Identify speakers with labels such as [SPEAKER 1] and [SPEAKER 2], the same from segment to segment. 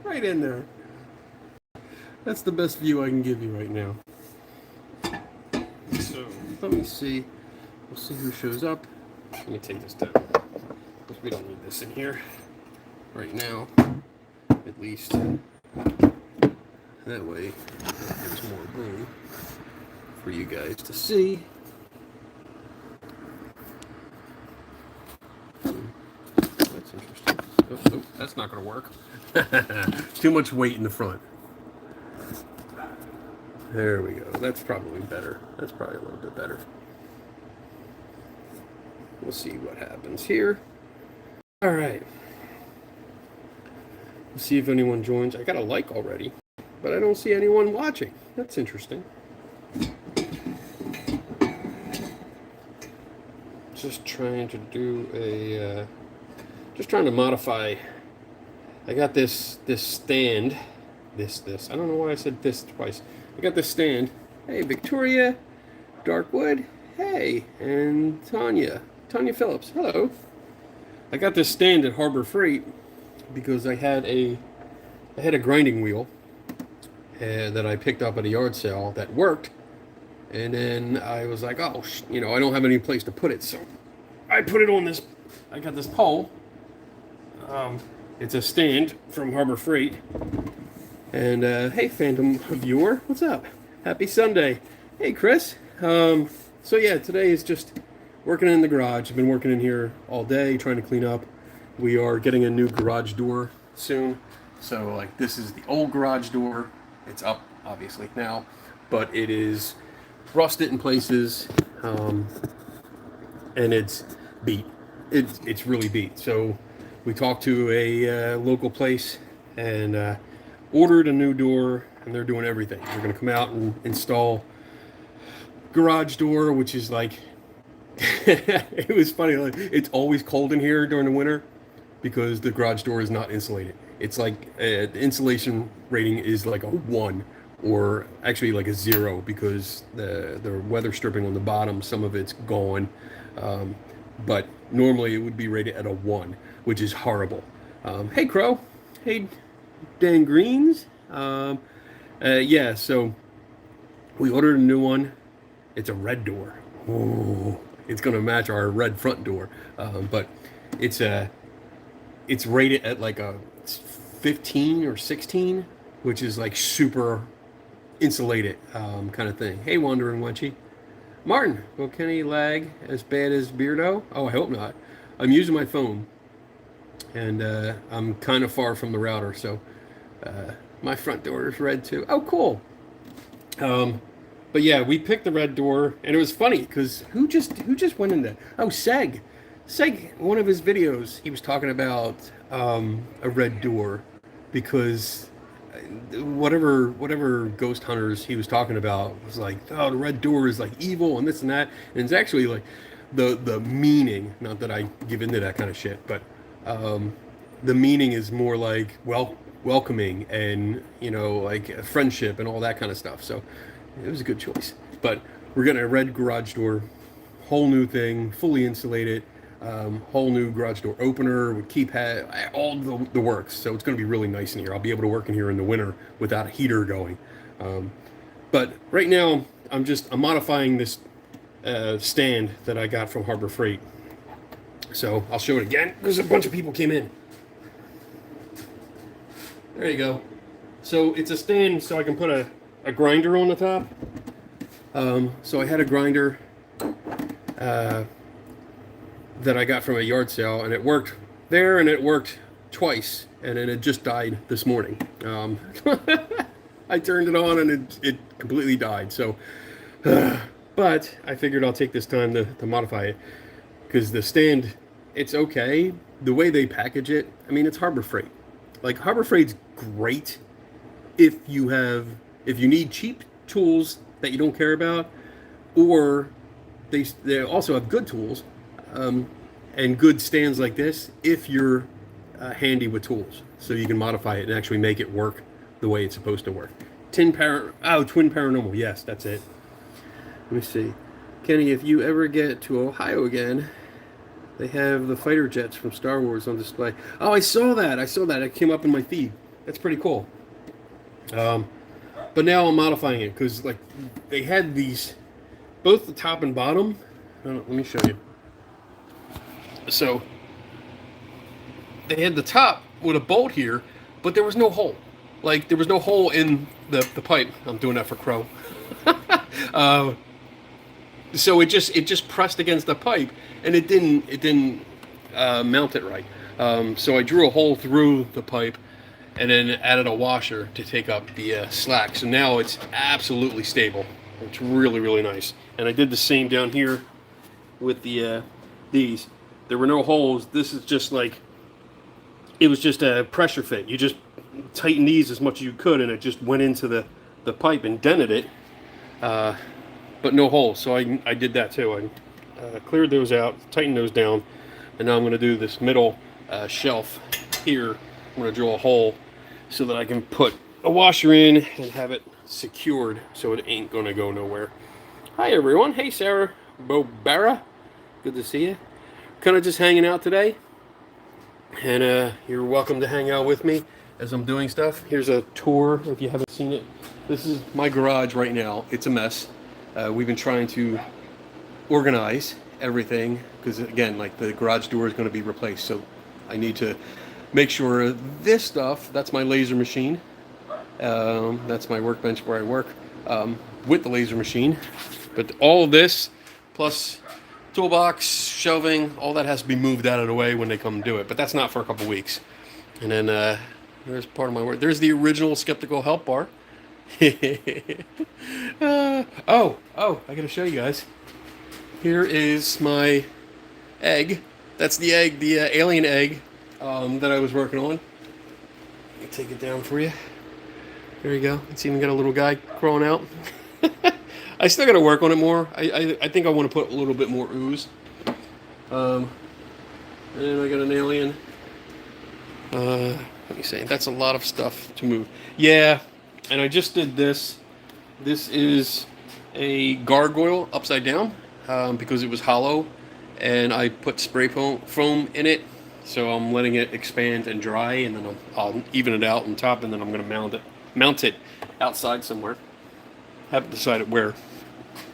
[SPEAKER 1] Right in there. That's the best view I can give you right now. So let me see. We'll see who shows up. Let me take this down, because we don't need this in here right now, at least. That way there's more room for you guys to see. That's interesting. Oh, that's not going to work. Too much weight in the front. There we go. That's probably better. That's probably a little bit better. We'll see what happens here. All right. We'll see if anyone joins. I got a like already, but I don't see anyone watching. That's interesting. Just trying to do a... just trying to modify. I got this stand. This. I don't know why I said this twice. I got this stand. Hey, Victoria, Darkwood. Hey, and Tanya Phillips. Hello. I got this stand at Harbor Freight because I had a grinding wheel that I picked up at a yard sale that worked, and then I was like, oh, I don't have any place to put it, so I put it on this. I got this pole. It's a stand from Harbor Freight. And hey, Phantom viewer, what's up? Happy Sunday. Hey, Chris. So yeah, today is just working in the garage. I've been working in here all day, trying to clean up. We are getting a new garage door soon. So like, this is the old garage door. It's up obviously now, but it is rusted in places, and it's beat. It's really beat. So we talked to a local place and ordered a new door, and they're doing everything. They're going to come out and install garage door, which is like, it was funny. Like, it's always cold in here during the winter because the garage door is not insulated. It's like the insulation rating is like a 1, or actually like a 0, because the weather stripping on the bottom, some of it's gone. But normally it would be rated at a 1, which is horrible. Hey, Crow. Hey, Dan Greens. Yeah, so we ordered a new one. It's a red door. Ooh, it's gonna match our red front door. But it's rated at like a 15 or 16, which is like super insulated kind of thing. Hey, Wandering Wenchy. Martin, will Kenny lag as bad as Beardo? Oh, I hope not. I'm using my phone, and I'm kind of far from the router, so my front door is red too. Oh, cool. But yeah, we picked the red door, and it was funny because who just went in there? Oh, Seg, one of his videos, he was talking about a red door, because whatever ghost hunters he was talking about was like, oh, the red door is like evil and this and that, and it's actually like the meaning. Not that I give into that kind of shit, but the meaning is more like welcoming and like friendship and all that kind of stuff. So it was a good choice. But we're getting a red garage door, whole new thing, fully insulated, whole new garage door opener with keypad, all the works. So it's going to be really nice in here. I'll be able to work in here in the winter without a heater going. But right now, I'm modifying this stand that I got from Harbor Freight. So I'll show it again because a bunch of people came in. There you go. So it's a stand so I can put a grinder on the top. So I had a grinder that I got from a yard sale, and it worked there, and it worked twice, and then it just died this morning. I turned it on, and it completely died. So, but I figured I'll take this time to modify it, because the stand, it's okay. The way they package it, I mean, it's Harbor Freight. Like, Harbor Freight's great if you need cheap tools that you don't care about, or they also have good tools and good stands like this if you're handy with tools, so you can modify it and actually make it work the way it's supposed to work. Twin Paranormal, yes, that's it. Let me see. Kenny, if you ever get to Ohio again, They have the fighter jets from Star Wars on display. Oh, I saw that. I saw that. It came up in my feed. That's pretty cool. Um, but now I'm modifying it because like they had these, both the top and bottom. Let me show you. So they had the top with a bolt here, but there was no hole. Like there was no hole in the pipe. I'm doing that for Crow. uh, so it just pressed against the pipe, and it didn't mount it right. So I drew a hole through the pipe, and then added a washer to take up the slack. So now it's absolutely stable. It's really really nice. And I did the same down here with the these. There were no holes. This is just like it was just a pressure fit. You just tighten these as much as you could, and it just went into the pipe and dented it. But no holes. So I did that too. I cleared those out, tightened those down, and now I'm going to do this middle shelf here. I'm going to drill a hole so that I can put a washer in and have it secured so it ain't going to go nowhere. Hi everyone. Hey Sarah Bobara. Good to see you. Kind of just hanging out today. And you're welcome to hang out with me as I'm doing stuff. Here's a tour if you haven't seen it. This is my garage right now. It's a mess. We've been trying to organize everything because again, like the garage door is going to be replaced, so I need to make sure this stuff. That's my laser machine. That's my workbench where I work with the laser machine. But all of this plus toolbox, shelving, all that has to be moved out of the way when they come do it. But that's not for a couple weeks. And then there's part of my work. There's the original Skeptical Help Bar. I gotta show you guys. Here is my egg. That's the egg, the alien egg that I was working on. Let me take it down for you. There you go. It's even got a little guy crawling out. I still got to work on it more. I think I want to put a little bit more ooze. And then I got an alien. Let me see. That's a lot of stuff to move. Yeah, and I just did this. This is a gargoyle upside down because it was hollow, and I put spray foam in it. So I'm letting it expand and dry, and then I'll even it out on top, and then I'm going to mount it outside somewhere. Haven't decided where.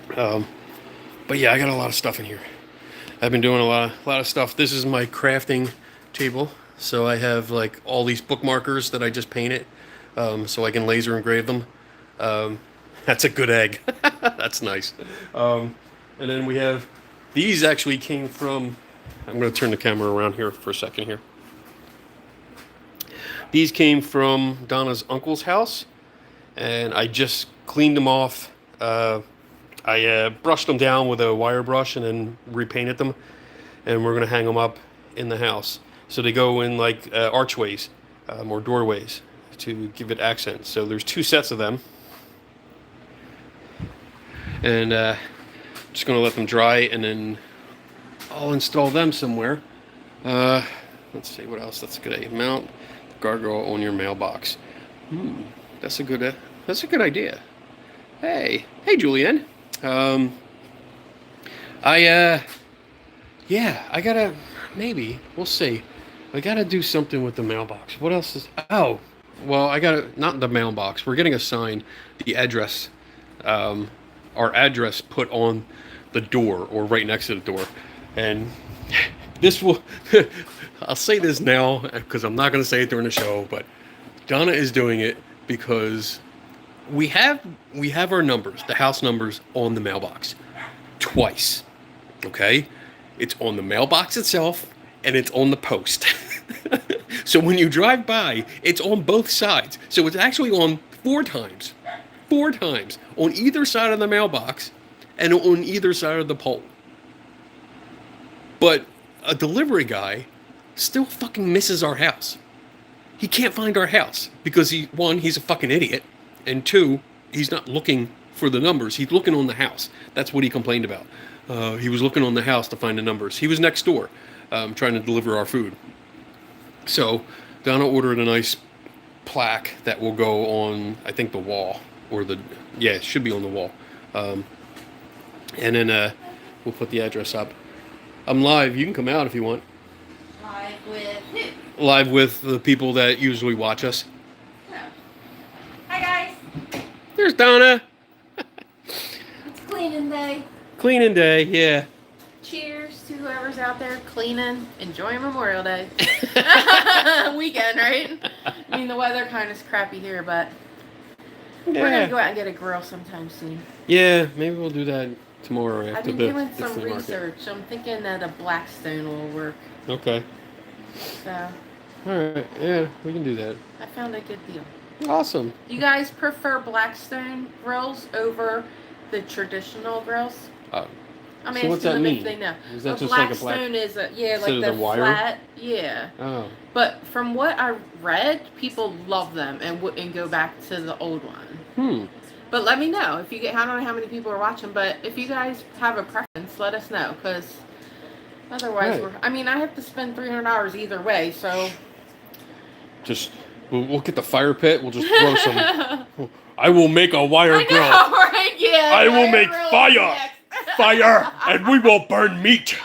[SPEAKER 1] But yeah, I got a lot of stuff in here. I've been doing a lot of stuff. This is my crafting table. So I have like all these bookmarkers that I just painted, so I can laser engrave them. That's a good egg. That's nice. And then we have these actually came from. I'm going to turn the camera around here for a second here. These came from Donna's uncle's house, and I just cleaned them off. I brushed them down with a wire brush and then repainted them, and we're going to hang them up in the house. So they go in like archways or doorways to give it accents. So there's 2 sets of them, and just going to let them dry, and then I'll install them somewhere. Let's see what else. That's a good idea. Mount the gargoyle on your mailbox. That's a good idea. Hey, Julianne. I gotta, maybe, we'll see. I gotta do something with the mailbox. What else is, not the mailbox. We're getting a sign, the address, our address put on the door or right next to the door. And this will, I'll say this now because I'm not going to say it during the show, but Donna is doing it because we have our numbers, the house numbers on the mailbox twice. Okay? It's on the mailbox itself and it's on the post. So when you drive by, it's on both sides. So it's actually on 4 times. 4 times on either side of the mailbox and on either side of the pole. But a delivery guy still fucking misses our house. He can't find our house because he's a fucking idiot, and 2, he's not looking for the numbers. He's looking on the house. That's what he complained about. He was looking on the house to find the numbers. He was next door trying to deliver our food. So Donna ordered a nice plaque that will go on, I think, the wall. It should be on the wall. And then we'll put the address up. I'm live. You can come out if you want.
[SPEAKER 2] Live with who?
[SPEAKER 1] Live with the people that usually watch us.
[SPEAKER 2] No. Hi guys.
[SPEAKER 1] There's Donna.
[SPEAKER 2] It's cleaning day.
[SPEAKER 1] Cleaning day, yeah.
[SPEAKER 2] Cheers to whoever's out there cleaning. Enjoy Memorial Day. Weekend, right? I mean, the weather kind of is crappy here, but we're going to go out and get a grill sometime soon.
[SPEAKER 1] Yeah, maybe we'll do that tomorrow after
[SPEAKER 2] I've been
[SPEAKER 1] the
[SPEAKER 2] doing
[SPEAKER 1] the
[SPEAKER 2] some
[SPEAKER 1] flea
[SPEAKER 2] research.
[SPEAKER 1] market.
[SPEAKER 2] I'm thinking that a Blackstone will work.
[SPEAKER 1] Okay.
[SPEAKER 2] So.
[SPEAKER 1] Alright, yeah, we can do that.
[SPEAKER 2] I found a good deal.
[SPEAKER 1] Awesome.
[SPEAKER 2] You guys prefer Blackstone grills over the traditional grills? I'm
[SPEAKER 1] so what's
[SPEAKER 2] asking
[SPEAKER 1] that
[SPEAKER 2] them
[SPEAKER 1] mean?
[SPEAKER 2] if they know.
[SPEAKER 1] Is that
[SPEAKER 2] a
[SPEAKER 1] just like a black?
[SPEAKER 2] Blackstone is a like
[SPEAKER 1] instead
[SPEAKER 2] the
[SPEAKER 1] of the wire?
[SPEAKER 2] flat, yeah.
[SPEAKER 1] Oh.
[SPEAKER 2] But from what I read, people love them and go back to the old one. But let me know if you get. I don't know how many people are watching, but if you guys have a preference, let us know because otherwise,
[SPEAKER 1] Right.
[SPEAKER 2] I mean, I have to spend $300 either way, so.
[SPEAKER 1] Just we'll get the fire pit. We'll just throw some. I will make a wire
[SPEAKER 2] I know,
[SPEAKER 1] grill.
[SPEAKER 2] right? Yeah.
[SPEAKER 1] I will make fire, and we will burn meat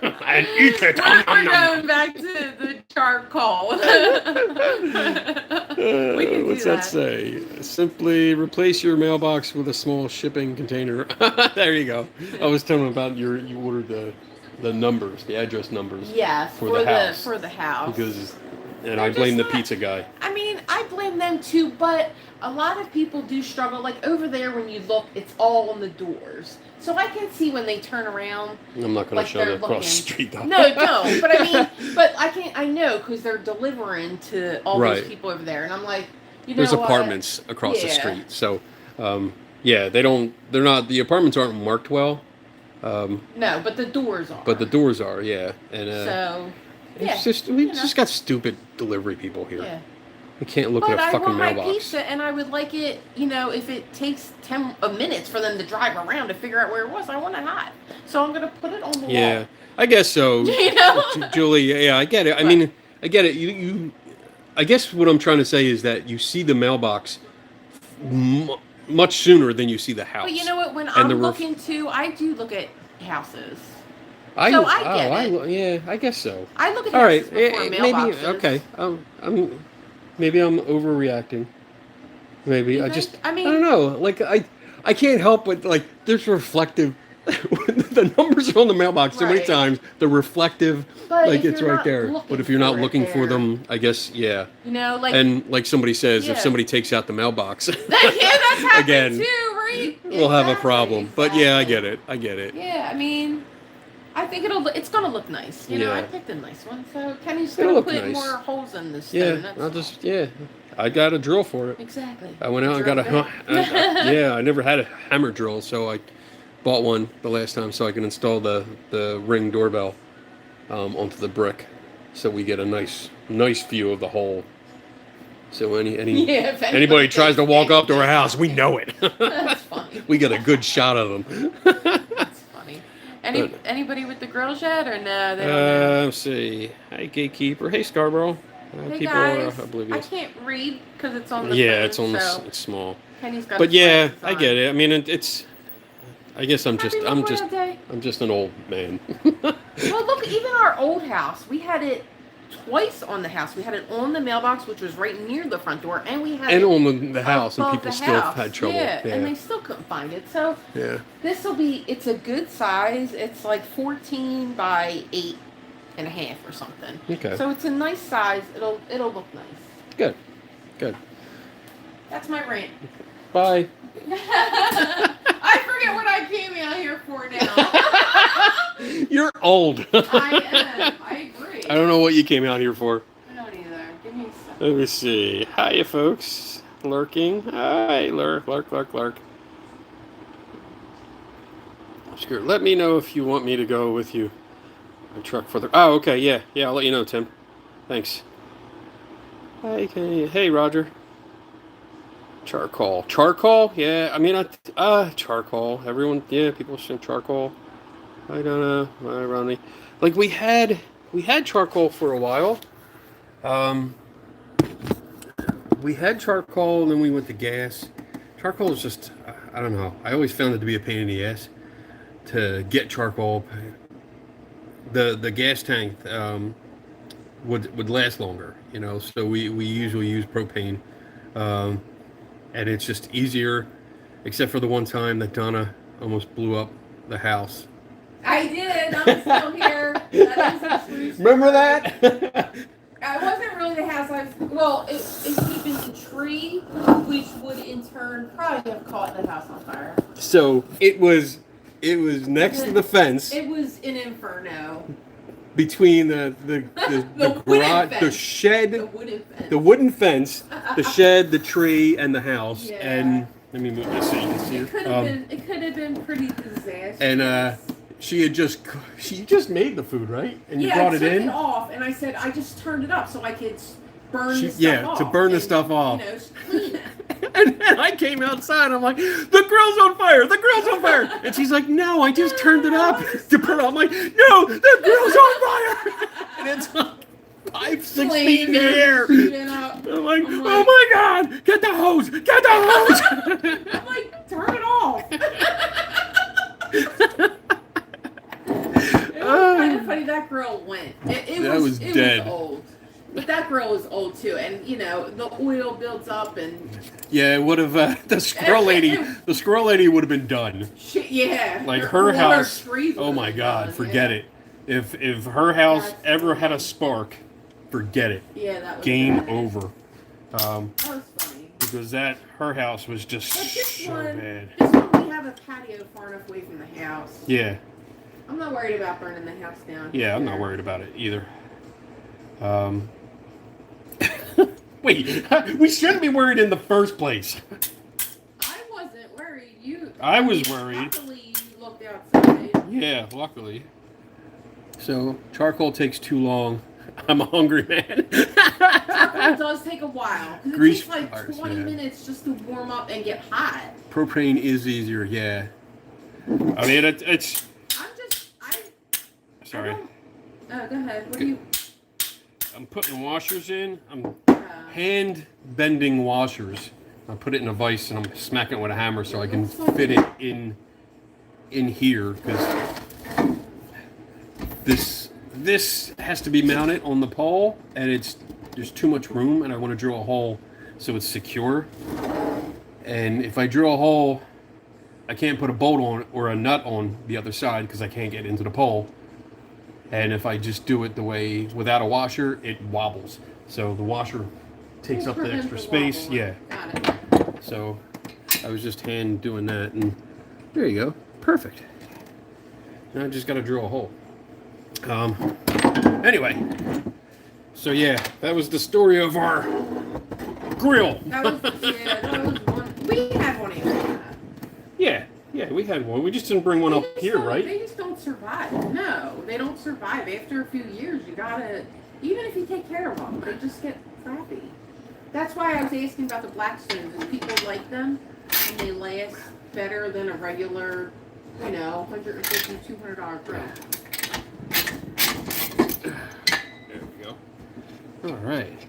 [SPEAKER 1] and eat it.
[SPEAKER 2] We're going back to the charcoal. We can
[SPEAKER 1] What's
[SPEAKER 2] do
[SPEAKER 1] that say? Simply replace your mailbox with a small shipping container. There you go. I was telling them about you ordered the numbers, the address numbers.
[SPEAKER 2] Yes,
[SPEAKER 1] for the house.
[SPEAKER 2] For the house.
[SPEAKER 1] Because, and
[SPEAKER 2] They're
[SPEAKER 1] I blame the
[SPEAKER 2] just not-
[SPEAKER 1] pizza guy.
[SPEAKER 2] I mean, I blame them too, but a lot of people do struggle. Like over there, when you look, it's all on the doors. So I can see when they turn around.
[SPEAKER 1] I'm not going
[SPEAKER 2] like
[SPEAKER 1] to show
[SPEAKER 2] they're
[SPEAKER 1] that across the
[SPEAKER 2] looking.
[SPEAKER 1] street. Though.
[SPEAKER 2] No, don't. But I mean, but I can't. I know because they're delivering to all
[SPEAKER 1] Right.
[SPEAKER 2] those people over there, and I'm like, you know,
[SPEAKER 1] There's
[SPEAKER 2] what?
[SPEAKER 1] apartments across the
[SPEAKER 2] Yeah.
[SPEAKER 1] street, so yeah, they're not. The apartments aren't marked well.
[SPEAKER 2] No, but the doors are.
[SPEAKER 1] But the doors are, yeah, and
[SPEAKER 2] So.
[SPEAKER 1] it's
[SPEAKER 2] Yeah,
[SPEAKER 1] just we just got stupid delivery people here.
[SPEAKER 2] Yeah.
[SPEAKER 1] We can't look
[SPEAKER 2] But
[SPEAKER 1] at a
[SPEAKER 2] I
[SPEAKER 1] fucking
[SPEAKER 2] want my
[SPEAKER 1] mailbox.
[SPEAKER 2] pizza, and I would like it, you know, if it takes 10 minutes for them to drive around to figure out where it was, I want it hot. So I'm going to put it on the
[SPEAKER 1] Yeah,
[SPEAKER 2] wall.
[SPEAKER 1] I guess so.
[SPEAKER 2] You know?
[SPEAKER 1] Julie, yeah, I get it. I mean, I get it. I guess what I'm trying to say is that you see the mailbox much sooner than you see the house.
[SPEAKER 2] But you know what? When
[SPEAKER 1] And
[SPEAKER 2] I'm
[SPEAKER 1] the
[SPEAKER 2] looking to, I do look at houses.
[SPEAKER 1] I
[SPEAKER 2] get it.
[SPEAKER 1] Yeah, I guess so.
[SPEAKER 2] I look at
[SPEAKER 1] All right,
[SPEAKER 2] houses before
[SPEAKER 1] maybe
[SPEAKER 2] mailboxes.
[SPEAKER 1] okay. Maybe I'm overreacting. Maybe
[SPEAKER 2] You
[SPEAKER 1] I
[SPEAKER 2] think?
[SPEAKER 1] just
[SPEAKER 2] I mean-
[SPEAKER 1] I don't know. Like I can't help but like there's reflective. The numbers are on the mailbox so many
[SPEAKER 2] Right.
[SPEAKER 1] times. The reflective,
[SPEAKER 2] But
[SPEAKER 1] like
[SPEAKER 2] if
[SPEAKER 1] it's
[SPEAKER 2] you're
[SPEAKER 1] right
[SPEAKER 2] not
[SPEAKER 1] there.
[SPEAKER 2] looking
[SPEAKER 1] But if you're not
[SPEAKER 2] for it
[SPEAKER 1] looking for
[SPEAKER 2] there-
[SPEAKER 1] them, I guess yeah.
[SPEAKER 2] You know, like.
[SPEAKER 1] And like somebody says,
[SPEAKER 2] Yeah.
[SPEAKER 1] if somebody takes out the mailbox,
[SPEAKER 2] Yeah, that's happened
[SPEAKER 1] Again,
[SPEAKER 2] too, right?
[SPEAKER 1] we'll have a
[SPEAKER 2] Exactly,
[SPEAKER 1] problem. But yeah, I
[SPEAKER 2] exactly.
[SPEAKER 1] get it.
[SPEAKER 2] Yeah, I mean, I think it's gonna look nice. You know,
[SPEAKER 1] Yeah.
[SPEAKER 2] I picked a nice one, so Kenny's
[SPEAKER 1] It'll
[SPEAKER 2] gonna
[SPEAKER 1] look
[SPEAKER 2] put
[SPEAKER 1] nice.
[SPEAKER 2] more holes in the stone.
[SPEAKER 1] Yeah,
[SPEAKER 2] that's
[SPEAKER 1] I'll
[SPEAKER 2] all.
[SPEAKER 1] just I got a drill for it.
[SPEAKER 2] Exactly.
[SPEAKER 1] I went out and got
[SPEAKER 2] Drill bit.
[SPEAKER 1] yeah, I never had a hammer drill, so I bought one the last time so I can install the Ring doorbell onto the brick, so we get a nice view of the hole. So
[SPEAKER 2] Yeah, if
[SPEAKER 1] anybody tries to walk up to our house, we know it.
[SPEAKER 2] That's funny.
[SPEAKER 1] We get a good shot of them.
[SPEAKER 2] That's funny. Anybody with the grills yet, or no? They don't know.
[SPEAKER 1] Let's see. Hi, gatekeeper. Hey, Scarborough.
[SPEAKER 2] Hey
[SPEAKER 1] People
[SPEAKER 2] guys,
[SPEAKER 1] are
[SPEAKER 2] I
[SPEAKER 1] oblivious.
[SPEAKER 2] can't read because it's on the
[SPEAKER 1] Yeah,
[SPEAKER 2] phone,
[SPEAKER 1] it's on
[SPEAKER 2] so
[SPEAKER 1] it's small.
[SPEAKER 2] Kenny's got
[SPEAKER 1] But
[SPEAKER 2] his
[SPEAKER 1] yeah,
[SPEAKER 2] glasses
[SPEAKER 1] I
[SPEAKER 2] on.
[SPEAKER 1] get it. I mean, it's. I guess I'm
[SPEAKER 2] Happy Memorial
[SPEAKER 1] just
[SPEAKER 2] Day.
[SPEAKER 1] I'm just an old man.
[SPEAKER 2] Well, look, even our old house, we had it twice on the house. We had it on the mailbox, which was right near the front door, and we had
[SPEAKER 1] And
[SPEAKER 2] it
[SPEAKER 1] on the house, and
[SPEAKER 2] above
[SPEAKER 1] people
[SPEAKER 2] the
[SPEAKER 1] still
[SPEAKER 2] house.
[SPEAKER 1] had trouble.
[SPEAKER 2] Yeah, and they still couldn't find it. So
[SPEAKER 1] Yeah.
[SPEAKER 2] it's a good size. It's like 14 by 8.5 or something.
[SPEAKER 1] Okay.
[SPEAKER 2] So it's a nice size. It'll look nice.
[SPEAKER 1] Good. Good.
[SPEAKER 2] That's my rant.
[SPEAKER 1] Bye.
[SPEAKER 2] I forget what I came out here for now.
[SPEAKER 1] You're old.
[SPEAKER 2] I am. I agree.
[SPEAKER 1] I don't know what you came out here for.
[SPEAKER 2] I don't either. Give me a second.
[SPEAKER 1] Let me see. Hiya, folks. Lurking. Hi, lurk. Sure. Let me know if you want me to go with you. My truck further. Oh, okay. Yeah. I'll let you know, Tim. Thanks. Hi, hey, Roger. Charcoal. Yeah. I mean, charcoal. Everyone. Yeah. People say charcoal. I don't know. Around me. Like we had charcoal for a while. We had charcoal, and then we went to gas. Charcoal is just, I don't know. I always found it to be a pain in the ass to get charcoal. the gas tank would last longer, so we usually use propane, and it's just easier, except for the one time that Donna almost blew up the house.
[SPEAKER 2] I did. I'm still here. That is a true story.
[SPEAKER 1] Remember that?
[SPEAKER 2] I wasn't really the house. It could have been the tree, which would in turn probably have caught the house on fire.
[SPEAKER 1] So it was next to the fence.
[SPEAKER 2] It was an inferno.
[SPEAKER 1] Between the garage,
[SPEAKER 2] fence.
[SPEAKER 1] the shed,
[SPEAKER 2] the wooden fence,
[SPEAKER 1] the shed, the tree, and the house.
[SPEAKER 2] Yeah.
[SPEAKER 1] And let me move this so you can see
[SPEAKER 2] It could have been pretty disastrous.
[SPEAKER 1] And she just made the food, right? And you brought it in.
[SPEAKER 2] I took it off, and I said I just turned it up so I could burn the stuff off.
[SPEAKER 1] Yeah, to burn the stuff off.
[SPEAKER 2] Clean it.
[SPEAKER 1] And then I came outside. I'm like, the grill's on fire. The grill's on fire. And she's like, no, I just turned it up to burn it. I'm like, no, the grill's on fire. And it's like 5-6 feet in the air. I'm like, oh my God, get the hose. Get the hose.
[SPEAKER 2] I'm like, turn it off. It was kind of funny. That grill went. It was dead. Was old. But that grill is old too, and the oil builds up, and
[SPEAKER 1] yeah, it would have the squirrel lady. The squirrel lady would have been done. Like her house. Oh my God, forget it. If her house ever had a spark, forget it.
[SPEAKER 2] Yeah, that was
[SPEAKER 1] game
[SPEAKER 2] bad.
[SPEAKER 1] over.
[SPEAKER 2] That was funny.
[SPEAKER 1] Because her house was just so bad.
[SPEAKER 2] This one we have a patio far enough away from the house.
[SPEAKER 1] Yeah.
[SPEAKER 2] I'm not worried about burning the house down.
[SPEAKER 1] Yeah, I'm not worried about it either. Wait, we shouldn't be worried in the first place.
[SPEAKER 2] I wasn't worried.
[SPEAKER 1] I was worried.
[SPEAKER 2] Luckily, you looked outside.
[SPEAKER 1] Yeah, luckily. So, charcoal takes too long. I'm a hungry man.
[SPEAKER 2] Charcoal does take a while. It takes like 20 minutes just to warm up and get hot.
[SPEAKER 1] Propane is easier, yeah. I mean, it's... Sorry.
[SPEAKER 2] Oh, go ahead. What do you...
[SPEAKER 1] I'm putting washers in. I'm hand bending washers. I put it in a vise and I'm smacking it with a hammer so I can fit it in here, because this has to be mounted on the pole, and there's too much room, and I want to drill a hole so it's secure. And if I drill a hole, I can't put a bolt on or a nut on the other side because I can't get into the pole. And if I just do it the way without a washer, it wobbles. So the washer takes up the extra space. Yeah.
[SPEAKER 2] Got it.
[SPEAKER 1] So I was just hand doing that, and there you go. Perfect. Now I just got to drill a hole. Anyway. So yeah, that was the story of our grill.
[SPEAKER 2] That was one. We had one here.
[SPEAKER 1] Yeah, we had one. We just didn't bring one up here, right?
[SPEAKER 2] They just don't survive. No, they don't survive. After a few years, you gotta, even if you take care of them, they just get crappy. That's why I was asking about the Blackstones. Is people like them, and they last better than a regular, $150, $200 grill.
[SPEAKER 1] There we go. All right.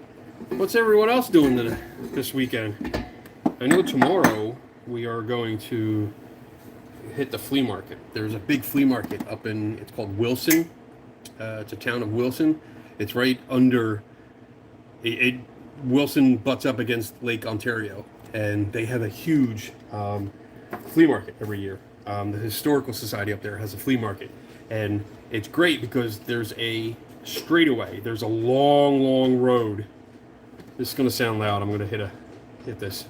[SPEAKER 1] What's everyone else doing this weekend? I know tomorrow we are going to hit the flea market. There's a big flea market it's called Wilson. It's a town of Wilson. It's right under, Wilson butts up against Lake Ontario, and they have a huge flea market every year. The Historical Society up there has a flea market, and it's great because there's a straightaway. There's a long road. This is going to sound loud. I'm going to hit this.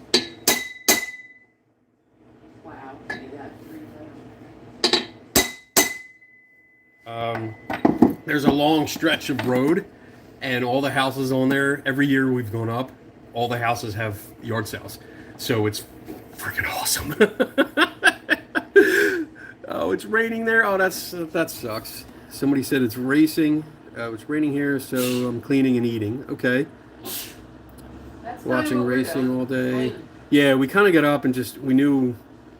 [SPEAKER 1] There's a long stretch of road, and all the houses on there, every year we've gone up, all the houses have yard sales. So it's freaking awesome. Oh, it's raining there. Oh, that sucks. Somebody said it's racing. It's raining here, so I'm cleaning and eating. Okay.
[SPEAKER 2] That's
[SPEAKER 1] watching racing all day. Yeah, we kind of got up and we knew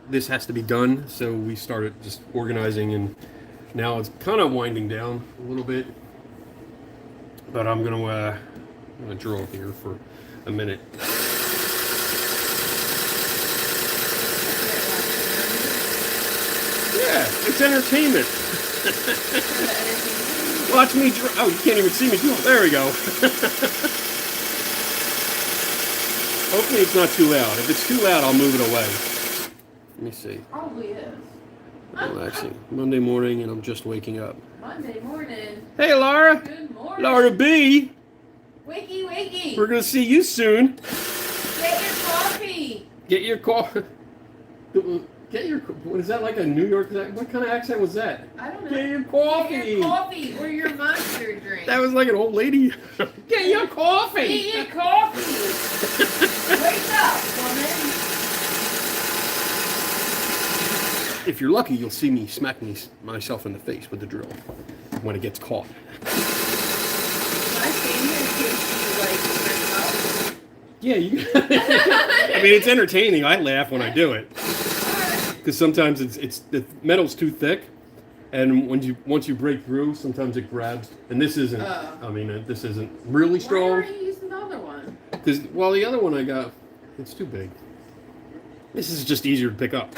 [SPEAKER 1] this has to be done, so we started just organizing, and now it's kind of winding down a little bit. But I'm gonna drill here for a minute. Yeah, it's entertainment. Watch me drill. Oh, you can't even see me drill. There we go. Hopefully it's not too loud. If it's too loud, I'll move it away. Let me see.
[SPEAKER 2] Probably is.
[SPEAKER 1] Well, actually, Monday morning, and I'm just waking up.
[SPEAKER 2] Monday morning.
[SPEAKER 1] Hey, Laura.
[SPEAKER 2] Good morning.
[SPEAKER 1] Laura B.
[SPEAKER 2] Wakey, wakey.
[SPEAKER 1] We're gonna see you soon.
[SPEAKER 2] Get your coffee.
[SPEAKER 1] Get your coffee. Get your. What is that like a New York? What kind of accent was that?
[SPEAKER 2] I don't know.
[SPEAKER 1] Get your coffee.
[SPEAKER 2] Get your coffee or your monster drink.
[SPEAKER 1] That was like an old lady. Get your coffee.
[SPEAKER 2] Get your coffee. Wake up, woman.
[SPEAKER 1] If you're lucky, you'll see me smack myself in the face with the drill when it gets caught.
[SPEAKER 2] When I stand here in case you like mess up.
[SPEAKER 1] Yeah, I mean, it's entertaining. I laugh when I do it because sometimes it's the metal's too thick, and once you break through, sometimes it grabs. And this isn't. I mean, this isn't really strong.
[SPEAKER 2] Why aren't you using the other one?
[SPEAKER 1] Because the other one I got, it's too big. This is just easier to pick up.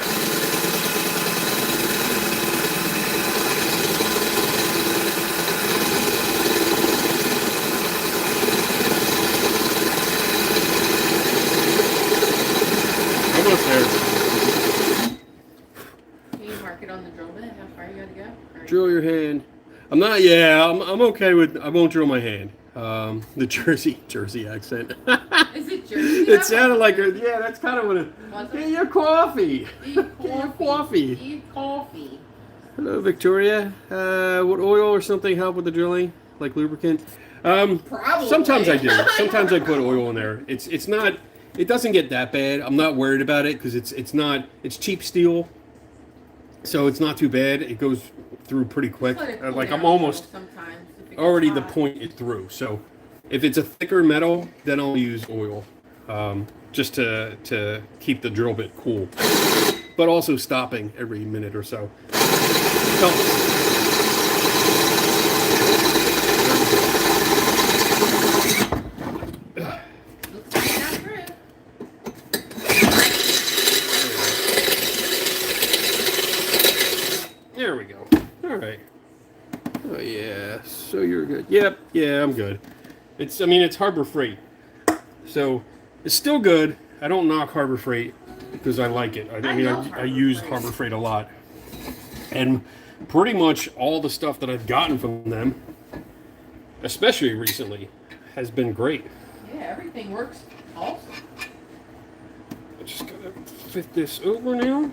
[SPEAKER 1] Drill your hand. I'm not. Yeah, I'm okay with. I won't drill my hand. The Jersey accent.
[SPEAKER 2] Is it Jersey?
[SPEAKER 1] It sounded like a. Yeah, that's kind of what it. Get your coffee.
[SPEAKER 2] Get
[SPEAKER 1] your coffee.
[SPEAKER 2] Eat coffee.
[SPEAKER 1] Hello, Victoria. Would oil or something help with the drilling, like lubricant?
[SPEAKER 2] Probably.
[SPEAKER 1] Sometimes I do. Sometimes I put oil in there. It's not. It doesn't get that bad. I'm not worried about it because it's not. It's cheap steel. So it's not too bad. It goes through pretty quick. Like I'm almost already the point it through. So if it's a thicker metal, then I'll use oil, just to keep the drill bit cool. But also stopping every minute or so. Helps. There we go. All right. Oh yeah. So you're good. Yep. Yeah, I'm good. It's Harbor Freight, so it's still good. I don't knock Harbor Freight because I like it. I use Harbor Freight a lot, and pretty much all the stuff that I've gotten from them, especially recently, has been great.
[SPEAKER 2] Yeah, everything works awesome.
[SPEAKER 1] I just gotta fit this over now.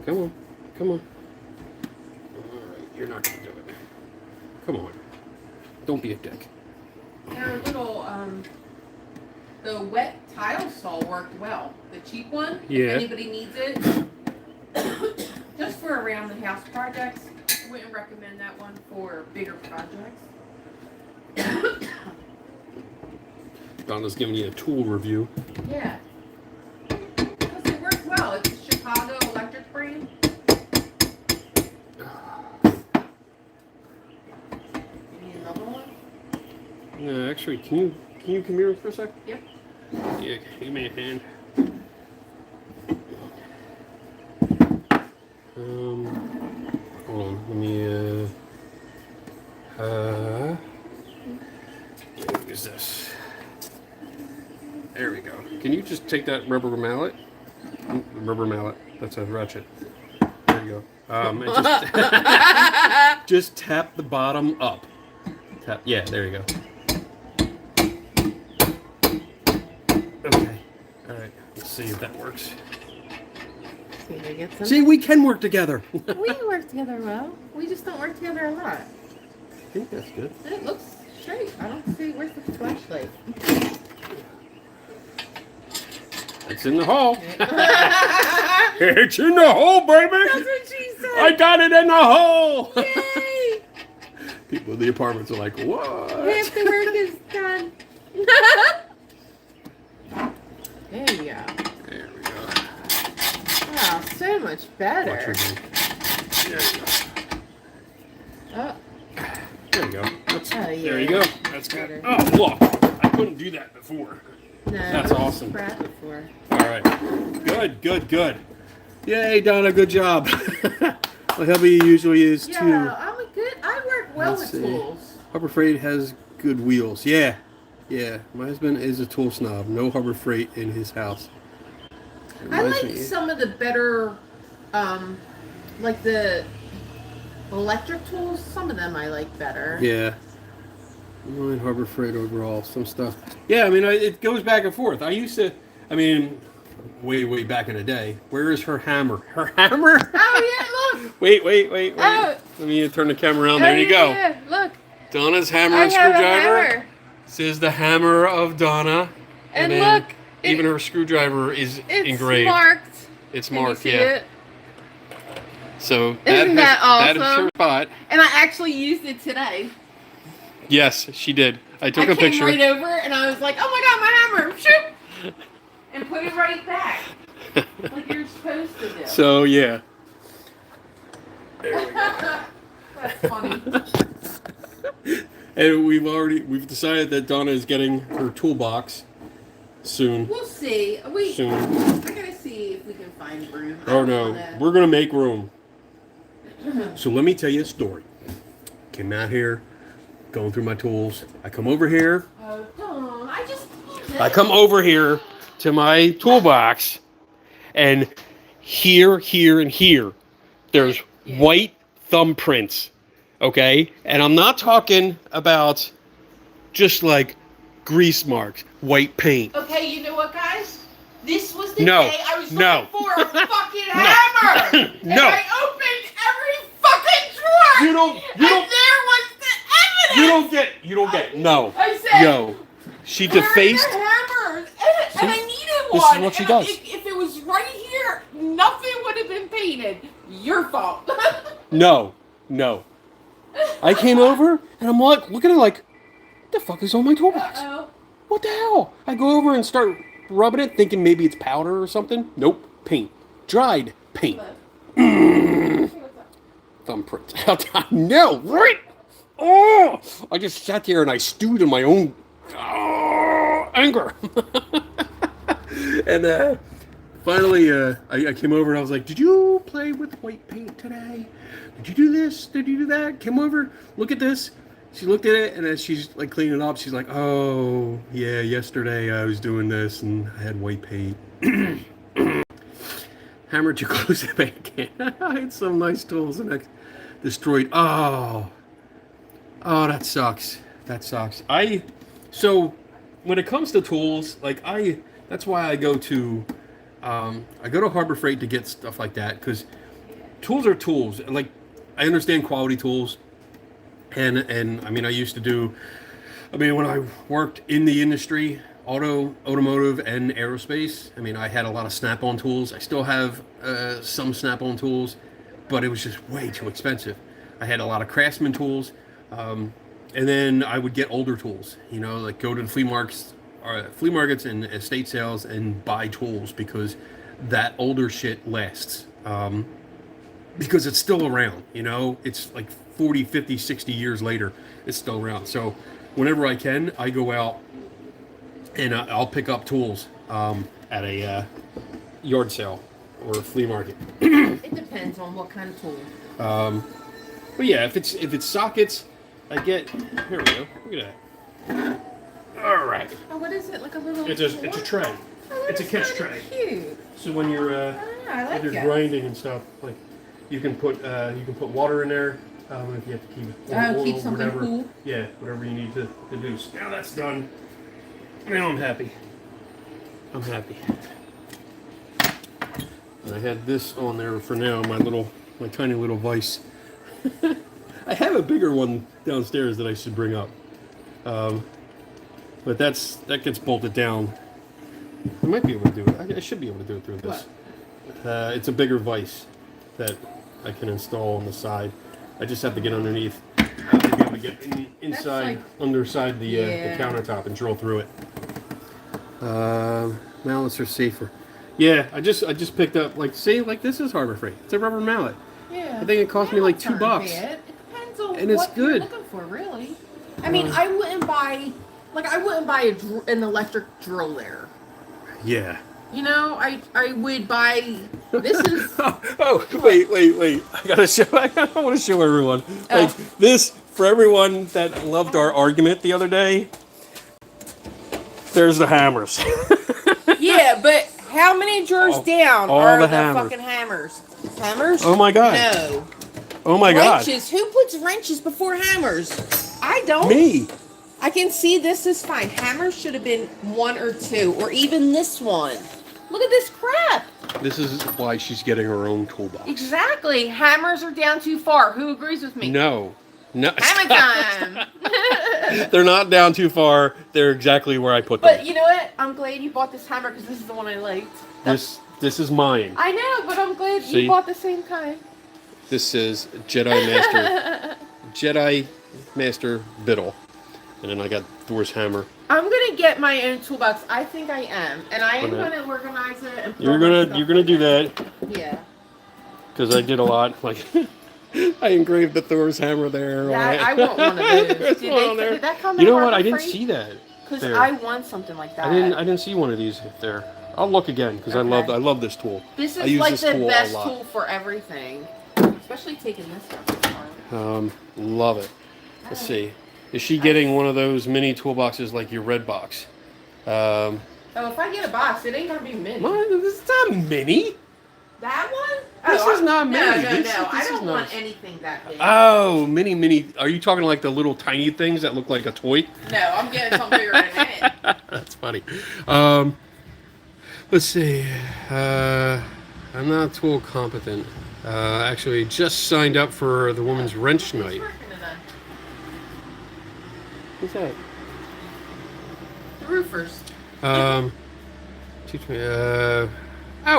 [SPEAKER 1] Come on. You're not going to do it. Come on. Don't be a dick.
[SPEAKER 2] Their little, the wet tile saw worked well. The cheap one,
[SPEAKER 1] yeah.
[SPEAKER 2] If anybody needs it, just for around the house projects. I wouldn't recommend that one for bigger projects.
[SPEAKER 1] Donna's giving you a tool review.
[SPEAKER 2] Yeah. Because it works well. It's a Chicago electric brand.
[SPEAKER 1] Yeah, actually, can you come here for a sec?
[SPEAKER 2] Yep.
[SPEAKER 1] Yeah, give me a hand. Hold on, let me what is this? There we go. Can you just take that rubber mallet? Rubber mallet. That's a ratchet. There you go. And just tap the bottom up. Tap. Yeah, there you go. Okay. All right. Let's see if that works. See, we can work together.
[SPEAKER 2] We work together well. We just don't work together a lot.
[SPEAKER 1] I think that's good.
[SPEAKER 2] And it looks straight. I don't see where's the flashlight.
[SPEAKER 1] It's in the hole. It's in the hole, baby.
[SPEAKER 2] That's what she said.
[SPEAKER 1] I got it in the hole.
[SPEAKER 2] Yay!
[SPEAKER 1] People in the apartments are like, what?
[SPEAKER 2] Half the work is done. There you go.
[SPEAKER 1] There we go.
[SPEAKER 2] Wow, so much better.
[SPEAKER 1] Watch your hand. There you go.
[SPEAKER 2] Oh.
[SPEAKER 1] There you go.
[SPEAKER 2] Yeah.
[SPEAKER 1] There you go. That's good. Oh, look. I couldn't do that before.
[SPEAKER 2] No,
[SPEAKER 1] that's awesome.
[SPEAKER 2] Before.
[SPEAKER 1] All right. Good. Yay, Donna. Good job. My hubby usually is too.
[SPEAKER 2] Yeah, I work well
[SPEAKER 1] Let's
[SPEAKER 2] with
[SPEAKER 1] see.
[SPEAKER 2] tools.
[SPEAKER 1] Harbor Freight has good wheels. Yeah. Yeah. My husband is a tool snob. No Harbor Freight in his house.
[SPEAKER 2] I like some of the better, like the electric tools. Some of them I like better.
[SPEAKER 1] Yeah. Mine Harbor Freight overall. Some stuff. Yeah, I mean, it goes back and forth. I used to, I mean, way back in the day. Where is her hammer? Her hammer?
[SPEAKER 2] Oh, yeah, look.
[SPEAKER 1] Wait.
[SPEAKER 2] Oh.
[SPEAKER 1] Let me turn the camera around. There you go.
[SPEAKER 2] Yeah, look.
[SPEAKER 1] Donna's hammer
[SPEAKER 2] I
[SPEAKER 1] and
[SPEAKER 2] have a
[SPEAKER 1] screwdriver.
[SPEAKER 2] hammer.
[SPEAKER 1] This is the hammer of Donna.
[SPEAKER 2] And
[SPEAKER 1] then
[SPEAKER 2] look.
[SPEAKER 1] Even her screwdriver is
[SPEAKER 2] It's
[SPEAKER 1] engraved.
[SPEAKER 2] marked.
[SPEAKER 1] It's
[SPEAKER 2] Can you
[SPEAKER 1] marked,
[SPEAKER 2] see
[SPEAKER 1] yeah.
[SPEAKER 2] it?
[SPEAKER 1] So
[SPEAKER 2] Isn't that
[SPEAKER 1] that is
[SPEAKER 2] awesome?
[SPEAKER 1] her spot.
[SPEAKER 2] And I actually used it today.
[SPEAKER 1] Yes, she did. I took a picture.
[SPEAKER 2] I came right over and I was like, oh my God, my hammer. Shoot. And put it right back. Like you're supposed to do.
[SPEAKER 1] So, yeah.
[SPEAKER 2] That's funny.
[SPEAKER 1] And we've decided that Donna is getting her toolbox soon.
[SPEAKER 2] We'll see. I gotta see if we can find room.
[SPEAKER 1] Oh no, we're gonna make room. So let me tell you a story. Came out here, going through my tools. I come over here.
[SPEAKER 2] Oh, don't.
[SPEAKER 1] I come over here to my toolbox, and here, and here, there's white thumbprints. Okay? And I'm not talking about just like grease marks, white paint.
[SPEAKER 2] Okay, you know what, guys? This was the
[SPEAKER 1] No,
[SPEAKER 2] day I was
[SPEAKER 1] no.
[SPEAKER 2] looking for a fucking hammer. And
[SPEAKER 1] No.
[SPEAKER 2] I opened every fucking drawer.
[SPEAKER 1] You don't-
[SPEAKER 2] And there was the evidence.
[SPEAKER 1] You don't get, no.
[SPEAKER 2] I said,
[SPEAKER 1] Yo, she
[SPEAKER 2] where are
[SPEAKER 1] defaced.
[SPEAKER 2] the hammers? And I needed one.
[SPEAKER 1] This is what she
[SPEAKER 2] And
[SPEAKER 1] does.
[SPEAKER 2] If it was right here, nothing would have been painted. Your fault.
[SPEAKER 1] No. I came over and I'm like, looking at it like, what the fuck is on my toolbox?
[SPEAKER 2] Uh-oh.
[SPEAKER 1] What the hell? I go over and start rubbing it, thinking maybe it's powder or something. Nope, paint. Dried paint. Thumbprint. No, right? Oh! I just sat there and I stewed in my own anger. And finally, I came over and I was like, did you play with white paint today? Did you do this? Did you do that? Come over, look at this. She looked at it, and as she's like cleaning it up, she's like, oh, yeah, yesterday I was doing this and I had white paint. Hammered too close to the bank can. I had some nice tools and I destroyed. Oh, that sucks. That sucks. So when it comes to tools, like that's why I go to Harbor Freight to get stuff like that, because tools are tools. Like, I understand quality tools, and I mean, I used to do, when I worked in the industry, automotive and aerospace, I mean, I had a lot of snap-on tools. I still have some snap-on tools, but it was just way too expensive. I had a lot of Craftsman tools, and then I would get older tools, like go to the flea markets and estate sales and buy tools, because that older shit lasts. Because it's still around, it's like 40, 50, 60 years later, it's still around. So whenever I can, I go out and I'll pick up tools at a yard sale or a flea market.
[SPEAKER 2] It depends on what kind of tool.
[SPEAKER 1] But yeah, if it's sockets, I get, here we go, look at that. All right.
[SPEAKER 2] Oh, what is it? Like a little...
[SPEAKER 1] It's a tray.
[SPEAKER 2] Oh,
[SPEAKER 1] It's a catch tray.
[SPEAKER 2] Cute.
[SPEAKER 1] So when you're
[SPEAKER 2] I like that.
[SPEAKER 1] grinding and stuff, like you can put water in there if you have to keep
[SPEAKER 2] Keep something
[SPEAKER 1] whatever.
[SPEAKER 2] cool.
[SPEAKER 1] Yeah, whatever you need to do. So now that's done. Now I'm happy. And I had this on there for now, my tiny little vise. I have a bigger one downstairs that I should bring up, but that gets bolted down. I might be able to do it. I should be able to do it through this. It's a bigger vise that I can install on the side. I just have to get underneath to be able to get inside, underside the countertop and drill through it. Mallets are safer. Yeah, I just picked up, this is Harbor Freight. It's a rubber mallet.
[SPEAKER 2] Yeah.
[SPEAKER 1] I think it cost me like $2.
[SPEAKER 2] It depends on
[SPEAKER 1] And it's
[SPEAKER 2] what
[SPEAKER 1] good.
[SPEAKER 2] you're looking for, really. I mean, I wouldn't buy an electric drill there.
[SPEAKER 1] Yeah.
[SPEAKER 2] I would buy. This is.
[SPEAKER 1] Oh, wait! I want to show everyone. Like this For everyone that loved our argument the other day, there's the hammers.
[SPEAKER 2] Yeah, but how many drawers down
[SPEAKER 1] all
[SPEAKER 2] are
[SPEAKER 1] the
[SPEAKER 2] the
[SPEAKER 1] hammers.
[SPEAKER 2] fucking hammers? Hammers?
[SPEAKER 1] Oh my god.
[SPEAKER 2] No.
[SPEAKER 1] Oh my god.
[SPEAKER 2] Wrenches. Who puts wrenches before hammers? I don't.
[SPEAKER 1] Me.
[SPEAKER 2] I can see this is fine. Hammers should have been 1 or 2, or even this one. Look at this crap.
[SPEAKER 1] This is why she's getting her own toolbox.
[SPEAKER 2] Exactly. Hammers are down too far. Who agrees with me?
[SPEAKER 1] No.
[SPEAKER 2] Hammer time.
[SPEAKER 1] They're not down too far. They're exactly where I put them.
[SPEAKER 2] But you know what? I'm glad you bought this hammer because this is the one I liked.
[SPEAKER 1] This is mine.
[SPEAKER 2] I know, but I'm glad
[SPEAKER 1] See?
[SPEAKER 2] you bought the same kind.
[SPEAKER 1] This is Jedi Master Biddle. And then I got Thor's hammer.
[SPEAKER 2] I'm gonna get my own toolbox. I think I am, and I am
[SPEAKER 1] Okay.
[SPEAKER 2] gonna organize it. And
[SPEAKER 1] You're gonna do that
[SPEAKER 2] Yeah.
[SPEAKER 1] because I did a lot. Like I engraved the Thor's hammer there.
[SPEAKER 2] That, I want one of those.
[SPEAKER 1] There's one on there.
[SPEAKER 2] Did that come
[SPEAKER 1] You know
[SPEAKER 2] in
[SPEAKER 1] what? I
[SPEAKER 2] Harbor
[SPEAKER 1] didn't
[SPEAKER 2] Freight?
[SPEAKER 1] see that.
[SPEAKER 2] Because
[SPEAKER 1] there.
[SPEAKER 2] I want something like that.
[SPEAKER 1] I didn't see one of these there. I'll look again because I love this tool.
[SPEAKER 2] This
[SPEAKER 1] I
[SPEAKER 2] is
[SPEAKER 1] use
[SPEAKER 2] like
[SPEAKER 1] this
[SPEAKER 2] the
[SPEAKER 1] tool
[SPEAKER 2] best
[SPEAKER 1] a lot.
[SPEAKER 2] tool for everything, especially taking this stuff apart.
[SPEAKER 1] Love it. Let's see. Is she getting one of those mini toolboxes like your red box?
[SPEAKER 2] Oh, if I get a box, it ain't gonna be mini.
[SPEAKER 1] This is not mini.
[SPEAKER 2] That one?
[SPEAKER 1] This is not mini.
[SPEAKER 2] No,
[SPEAKER 1] This
[SPEAKER 2] I
[SPEAKER 1] is
[SPEAKER 2] don't
[SPEAKER 1] not-
[SPEAKER 2] want anything that big.
[SPEAKER 1] Oh, mini. Are you talking like the little tiny things that look like a toy?
[SPEAKER 2] No, I'm getting something bigger than that.
[SPEAKER 1] That's funny. Let's see. I'm not tool competent. Actually, just signed up for the women's wrench night. Who's that?
[SPEAKER 2] The roofers.
[SPEAKER 1] Teach me.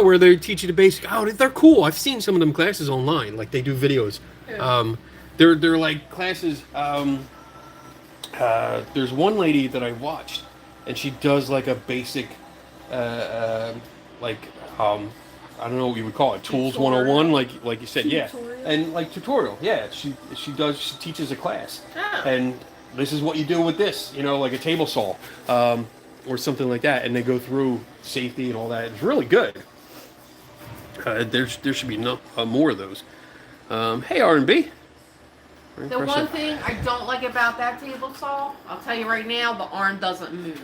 [SPEAKER 1] Where they teach you the basic. Oh, they're cool. I've seen some of them classes online. Like they do videos.
[SPEAKER 2] Yeah.
[SPEAKER 1] They're like classes. There's one lady that I watched, and she does like a basic, I don't know what you would call it, tools
[SPEAKER 2] Tutorial.
[SPEAKER 1] 101, like you said,
[SPEAKER 2] Tutorial.
[SPEAKER 1] yeah, and like tutorial, yeah. She teaches a class,
[SPEAKER 2] Oh.
[SPEAKER 1] and this is what you do with this, like a table saw, or something like that, and they go through safety and all that. It's really good. There should be more of those. Hey, R&B.
[SPEAKER 2] The one thing I don't like about that table saw, I'll tell you right now, the arm doesn't move.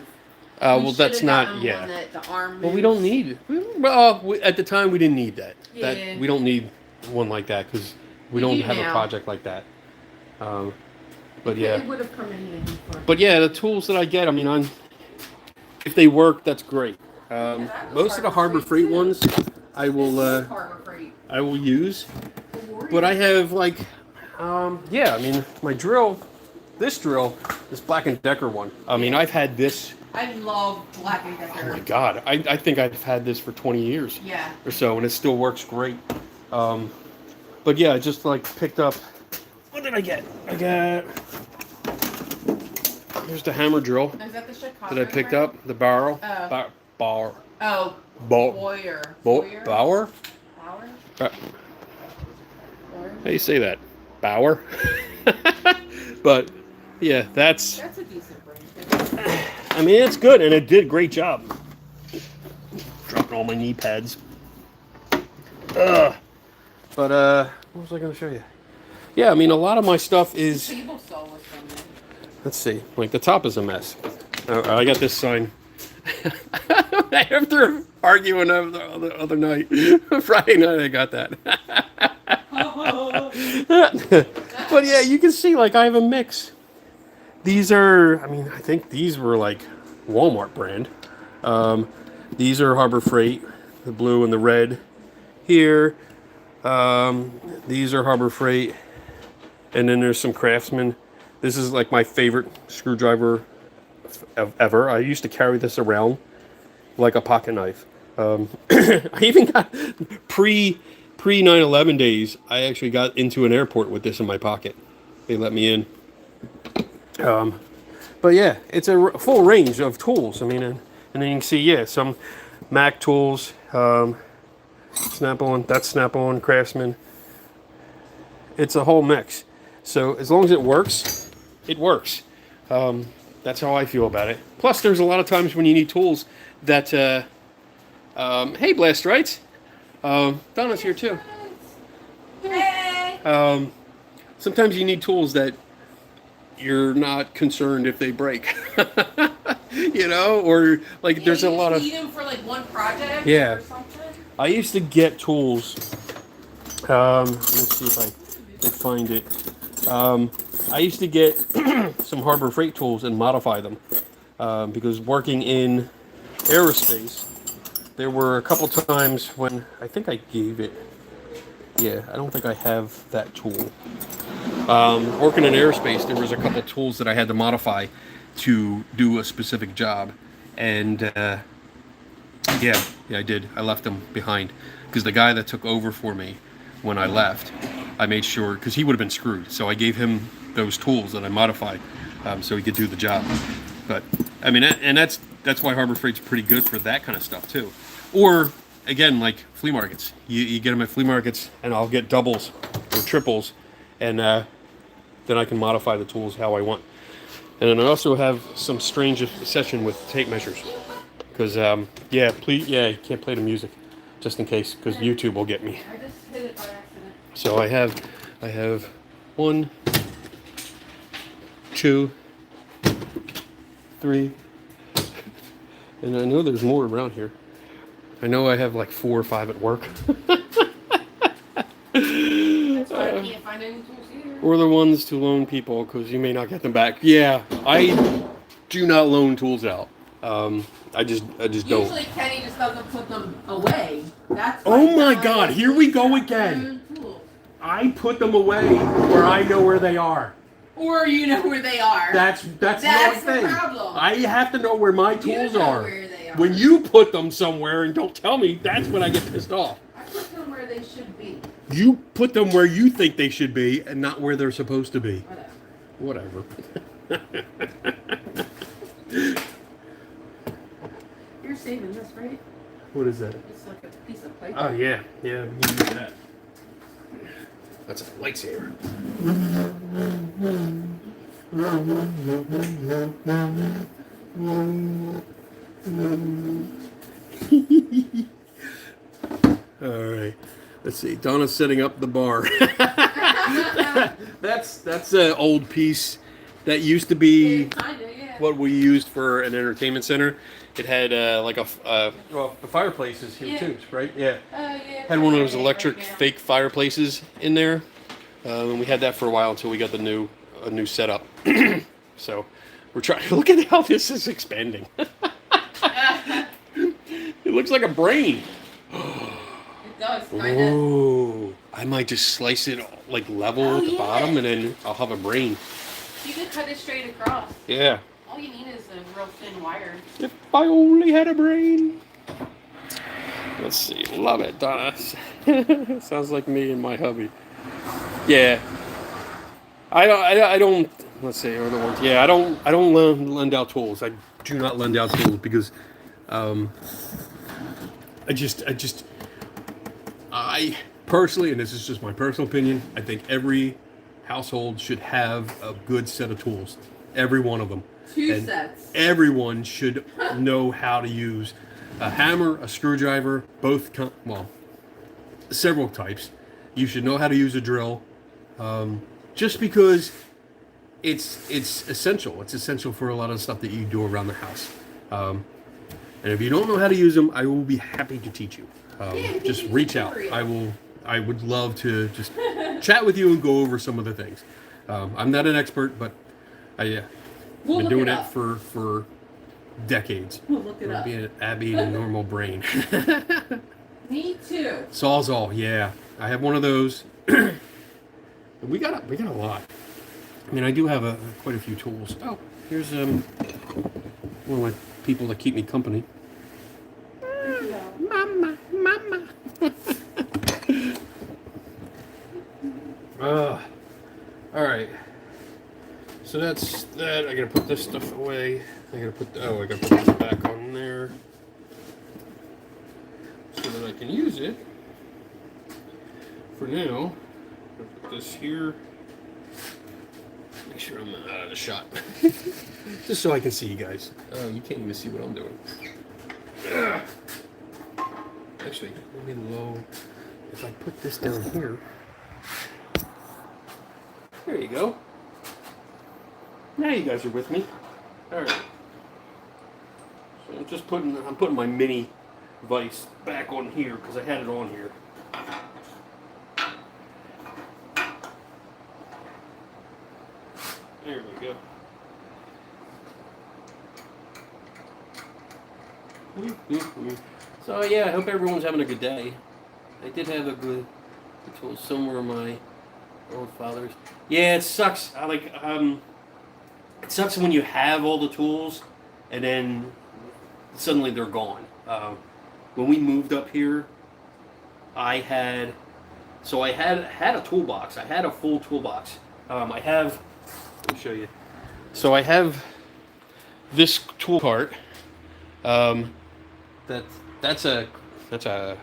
[SPEAKER 1] Well, that's not,
[SPEAKER 2] One
[SPEAKER 1] yeah.
[SPEAKER 2] that the arm moves.
[SPEAKER 1] Well, we don't need. Well, at the time we didn't need that.
[SPEAKER 2] Yeah.
[SPEAKER 1] We don't need one like that because we don't
[SPEAKER 2] do
[SPEAKER 1] have
[SPEAKER 2] now.
[SPEAKER 1] a project like that. But
[SPEAKER 2] It
[SPEAKER 1] yeah.
[SPEAKER 2] would have come in handy for me.
[SPEAKER 1] But yeah, the tools that I get, I mean, if they work, that's great.
[SPEAKER 2] that was
[SPEAKER 1] Most of the
[SPEAKER 2] Harbor
[SPEAKER 1] Harbor
[SPEAKER 2] Freight,
[SPEAKER 1] Freight
[SPEAKER 2] too.
[SPEAKER 1] ones, I will
[SPEAKER 2] Harbor Freight.
[SPEAKER 1] I will use. But I have like, yeah, I mean, my drill, this Black & Decker one. I mean, I've had this.
[SPEAKER 2] I love Black & Decker.
[SPEAKER 1] Oh my God, I think I've had this for 20 years.
[SPEAKER 2] Yeah.
[SPEAKER 1] Or so, and it still works great. But yeah, I just like picked up. What did I get? Here's the hammer drill
[SPEAKER 2] Is that the Chicago
[SPEAKER 1] that I picked
[SPEAKER 2] brand?
[SPEAKER 1] up. The barrel.
[SPEAKER 2] Oh.
[SPEAKER 1] Bar.
[SPEAKER 2] Oh.
[SPEAKER 1] Bo-
[SPEAKER 2] Boyer.
[SPEAKER 1] Bauer.
[SPEAKER 2] Bauer?
[SPEAKER 1] How do you say that? Bauer. But yeah, that's.
[SPEAKER 2] That's a decent brand.
[SPEAKER 1] I mean, it's good, and it did a great job. Dropping all my knee pads. But what was I going to show you? Yeah, I mean, a lot of my stuff is.
[SPEAKER 2] Table saw was from there.
[SPEAKER 1] Let's see. Like the top is a mess. I got this sign. After arguing the other night, Friday night, I got that. But yeah, you can see like I have a mix. These are, I mean, I think these were like Walmart brand. These are Harbor Freight, the blue and the red. Here, these are Harbor Freight, and then there's some Craftsman. This is like my favorite screwdriver ever. I used to carry this around like a pocket knife. I even got pre 9/11 days. I actually got into an airport with this in my pocket. They let me in. But yeah, it's a full range of tools. I mean, and then you can see, yeah, some Mac tools, Snap-on, that's Snap-on, Craftsman. It's a whole mix. So as long as it works, it works. That's how I feel about it. Plus, there's a lot of times when you need tools that, hey, Blast Rights. Donna's here too.
[SPEAKER 2] Hey!
[SPEAKER 1] Sometimes you need tools that you're not concerned if they break. You know, or like there's a lot of.
[SPEAKER 2] You need them for like one project.
[SPEAKER 1] Yeah.
[SPEAKER 2] Or something.
[SPEAKER 1] I used to get tools. Let's see if I can find it. I used to get some Harbor Freight tools and modify them because working in aerospace, there were a couple times when I think I gave it. Yeah, I don't think I have that tool. Working in aerospace, there was a couple tools that I had to modify to do a specific job, and yeah, I did. I left them behind because the guy that took over for me when I left, I made sure because he would have been screwed. So I gave him those tools that I modified so he could do the job. But I mean, and that's why Harbor Freight's pretty good for that kind of stuff too. Or again, like flea markets, you get them at flea markets, and I'll get doubles or triples, and then I can modify the tools how I want. And then I also have some strange obsession with tape measures. Because, yeah, please, yeah, you can't play the music, just in case, because YouTube will get me.
[SPEAKER 2] I just hit it by accident.
[SPEAKER 1] So I have 1, 2, 3, and I know there's more around here. I know I have like 4 or 5 at work.
[SPEAKER 2] That's why I can't find any tools either.
[SPEAKER 1] Or the ones to loan people, because you may not get them back. Yeah, I do not loan tools out. I just don't.
[SPEAKER 2] Usually Kenny just doesn't put them away. That's
[SPEAKER 1] Oh my God! Here we go again. I put them away where I know where they are.
[SPEAKER 2] Or you know where they are.
[SPEAKER 1] That's the only thing.
[SPEAKER 2] Problem.
[SPEAKER 1] I have to know where my tools
[SPEAKER 2] you know
[SPEAKER 1] are.
[SPEAKER 2] Where they are.
[SPEAKER 1] When you put them somewhere and don't tell me, that's when I get pissed off.
[SPEAKER 2] I put them where they should be.
[SPEAKER 1] You put them where you think they should be and not where they're supposed to be.
[SPEAKER 2] Whatever. You're saving this, right?
[SPEAKER 1] What is that?
[SPEAKER 2] It's like a piece of paper.
[SPEAKER 1] Oh yeah, yeah. We can use that. That's a lightsaber. All right. Let's see. Donna's setting up the bar. That's an old piece that used to be what we used for an entertainment center. It had like well, the fireplaces here too, right? Yeah. Had one of those electric fake fireplaces in there, and we had that for a while until we got a new setup. So we're trying. Look at how this is expanding. It looks like a brain.
[SPEAKER 2] It does, kind of.
[SPEAKER 1] Ooh, I might just slice it like level at the bottom, and then I'll have a brain.
[SPEAKER 2] You could cut it straight across.
[SPEAKER 1] Yeah.
[SPEAKER 2] All you need is a real thin wire.
[SPEAKER 1] If I only had a brain. Let's see. Love it, Donna. Sounds like me and my hubby. Yeah. I don't. Let's see. Other ones. Yeah. I don't lend out tools. I do not lend out tools because, I personally, and this is just my personal opinion, I think every household should have a good set of tools. Every one of them.
[SPEAKER 2] Two sets.
[SPEAKER 1] Everyone should know how to use a hammer, a screwdriver, several types. You should know how to use a drill, just because it's essential. It's essential for a lot of stuff that you do around the house. And if you don't know how to use them, I will be happy to teach you. Just reach out. I would love to just chat with you and go over some of the things. I'm not an expert, but I've been doing it for decades.
[SPEAKER 2] We'll look it up.
[SPEAKER 1] Being Abby and a normal brain.
[SPEAKER 2] Me too.
[SPEAKER 1] Sawzall, yeah. I have one of those. we got a lot. I mean, I do have quite a few tools. Oh, here's one of my people that keep me company. Mama. All right. So that's that. I gotta put this stuff away. I gotta put this back on there so that I can use it. For now, I'll put this here. Make sure I'm out of the shot. Just so I can see you guys. Oh, you can't even see what I'm doing. Actually, let me low. If I put this down here. There you go. Now you guys are with me. All right. So I'm putting my mini vise back on here because I had it on here. There we go. So yeah, I hope everyone's having a good day. I did have a good. I told some of my old fathers. Yeah, it sucks. It sucks when you have all the tools and then suddenly they're gone. When we moved up here, I had a toolbox. I had a full toolbox. Let me show you. So I have this tool cart. That's a I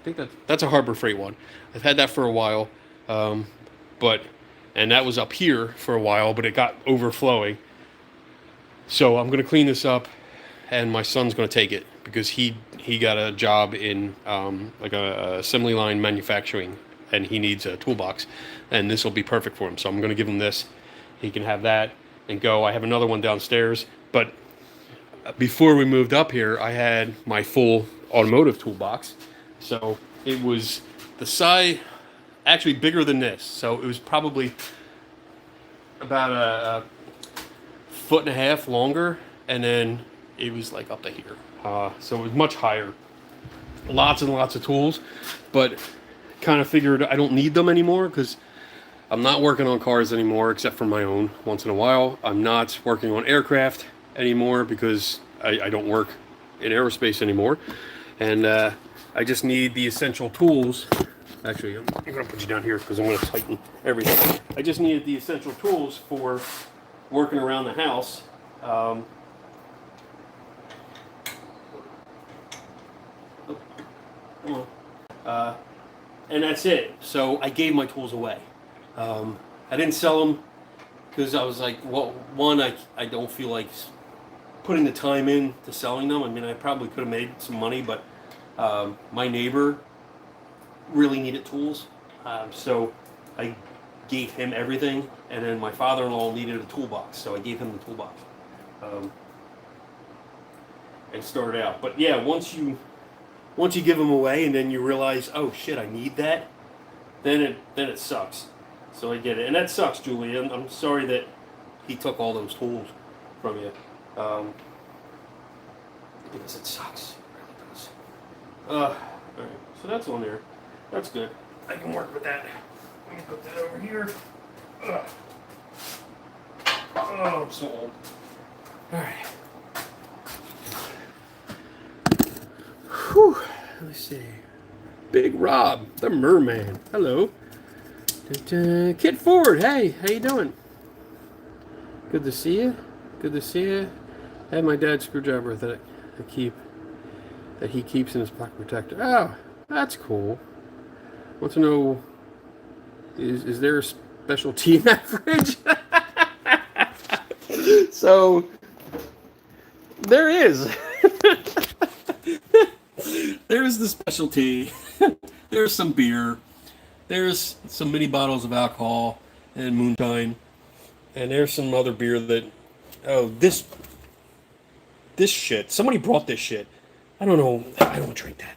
[SPEAKER 1] think that's a Harbor Freight one. I've had that for a while, and that was up here for a while, but it got overflowing. So I'm gonna clean this up, and my son's gonna take it because he got a job in like a assembly line manufacturing, and he needs a toolbox, and this will be perfect for him. So I'm gonna give him this. He can have that and go. I have another one downstairs, but before we moved up here, I had my full automotive toolbox. So it was the size, actually bigger than this. So it was probably about a foot and a half longer, and then it was like up to here. So it was much higher. Lots and lots of tools, but kind of figured I don't need them anymore because I'm not working on cars anymore except for my own once in a while. I'm not working on aircraft anymore because I don't work in aerospace anymore. And I just need the essential tools. Actually, I'm going to put you down here because I'm going to tighten everything. I just needed the essential tools for working around the house. And that's it. So I gave my tools away. I didn't sell them because I was like, well, one, I don't feel like putting the time in to selling them. I mean, I probably could have made some money, but my neighbor really needed tools. So I gave him everything, and then my father-in-law needed a toolbox, so I gave him the toolbox. And started out. But yeah, once you give them away and then you realize, oh shit, I need that, then it sucks. So I get it, and that sucks, Julie. I'm sorry that he took all those tools from you, because it sucks. It really does. All right, so that's on there. That's good. I can work with that. Let me put that over here. Oh, I'm so old. All right. Whew. Let me see. Big Rob, the merman. Hello. Kid Ford, hey, how you doing? Good to see you. Good to see you. I have my dad's screwdriver that he keeps in his pocket protector. Oh, that's cool. Want to know, is there a special tea in that fridge? So there is. There's the specialty. There's some beer. There's some mini bottles of alcohol and moonshine. And there's some other beer that... Oh, this shit. Somebody brought this shit. I don't know. I don't drink that.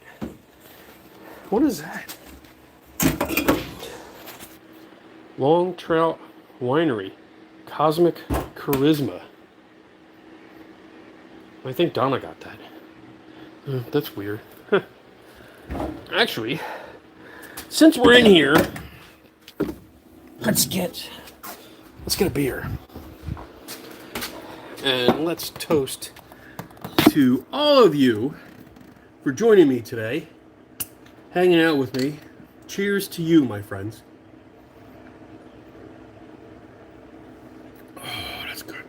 [SPEAKER 1] What is that? Long Trout Winery. Cosmic Charisma. I think Donna got that. That's weird. Actually, since we're in here, let's get a beer. And let's toast to all of you for joining me today, hanging out with me. Cheers to you, my friends. Oh, that's good.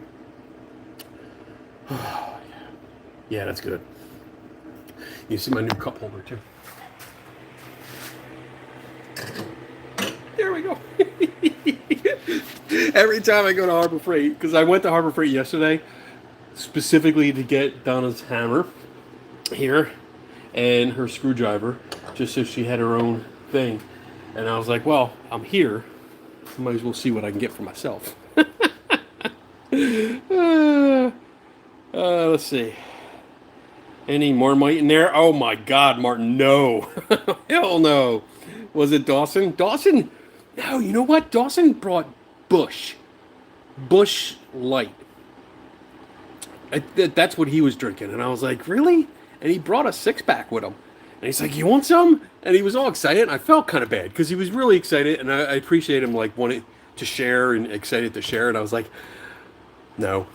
[SPEAKER 1] Oh, yeah, that's good. You see my new cup holder, too. There we go. Every time I go to Harbor Freight, because I went to Harbor Freight yesterday, specifically to get Donna's hammer here and her screwdriver, just so she had her own thing. And I was like, well, I'm here. I might as well see what I can get for myself. Let's see. Any Marmite in there? Oh my God, Martin, no. Hell no. Was it Dawson? Dawson? No, you know what? Dawson brought Bush. Bush Light. That's what he was drinking. And I was like, really? And he brought a six-pack with him. And he's like, you want some? And he was all excited. And I felt kind of bad because he was really excited. And I appreciate him like wanting to share and excited to share. And I was like, no,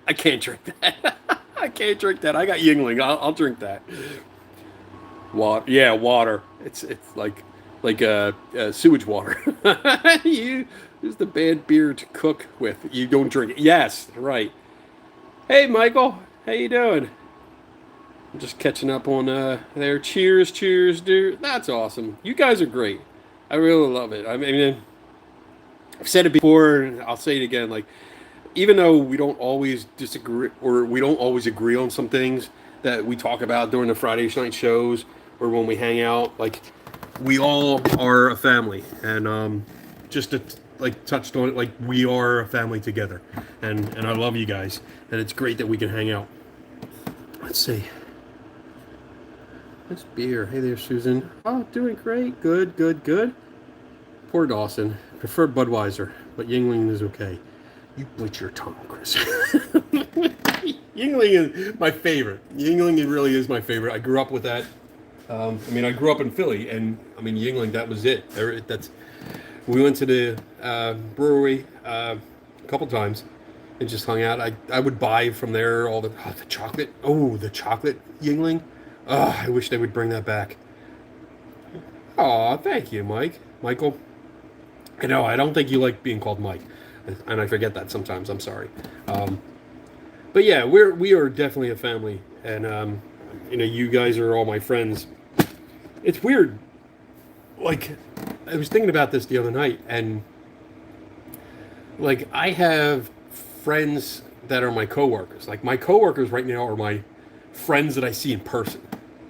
[SPEAKER 1] I can't drink that. I can't drink that. I got Yingling. I'll drink that. Water. Yeah, water. It's like sewage water. You use the bad beer to cook with. You don't drink it. Yes, right. Hey, Michael. How you doing? I'm just catching up on there. Cheers, cheers, dude. That's awesome. You guys are great. I really love it. I mean, I've said it before, and I'll say it again. Like, even though we don't always disagree or we don't always agree on some things that we talk about during the Friday night shows or when we hang out, like, we all are a family. And just to like touched on it, like, we are a family together. And I love you guys. And it's great that we can hang out. Let's see. That's beer. Hey there, Susan. Oh, doing great. Good, good, good. Poor Dawson. Prefer Budweiser, but Yingling is okay. You bite your tongue, Chris. Yingling is my favorite. Yingling really is my favorite. I grew up with that. I mean, I grew up in Philly, and I mean, Yingling, that was it. We went to the brewery a couple times and just hung out. I would buy from there all the chocolate. Oh, the chocolate Yingling. Oh, I wish they would bring that back. Oh, thank you, Michael. I know, I don't think you like being called Mike. And I forget that sometimes. I'm sorry. But yeah, we are definitely a family. And, you guys are all my friends. It's weird. Like, I was thinking about this the other night. And, like, I have friends that are my coworkers. Like, my coworkers right now are my friends that I see in person.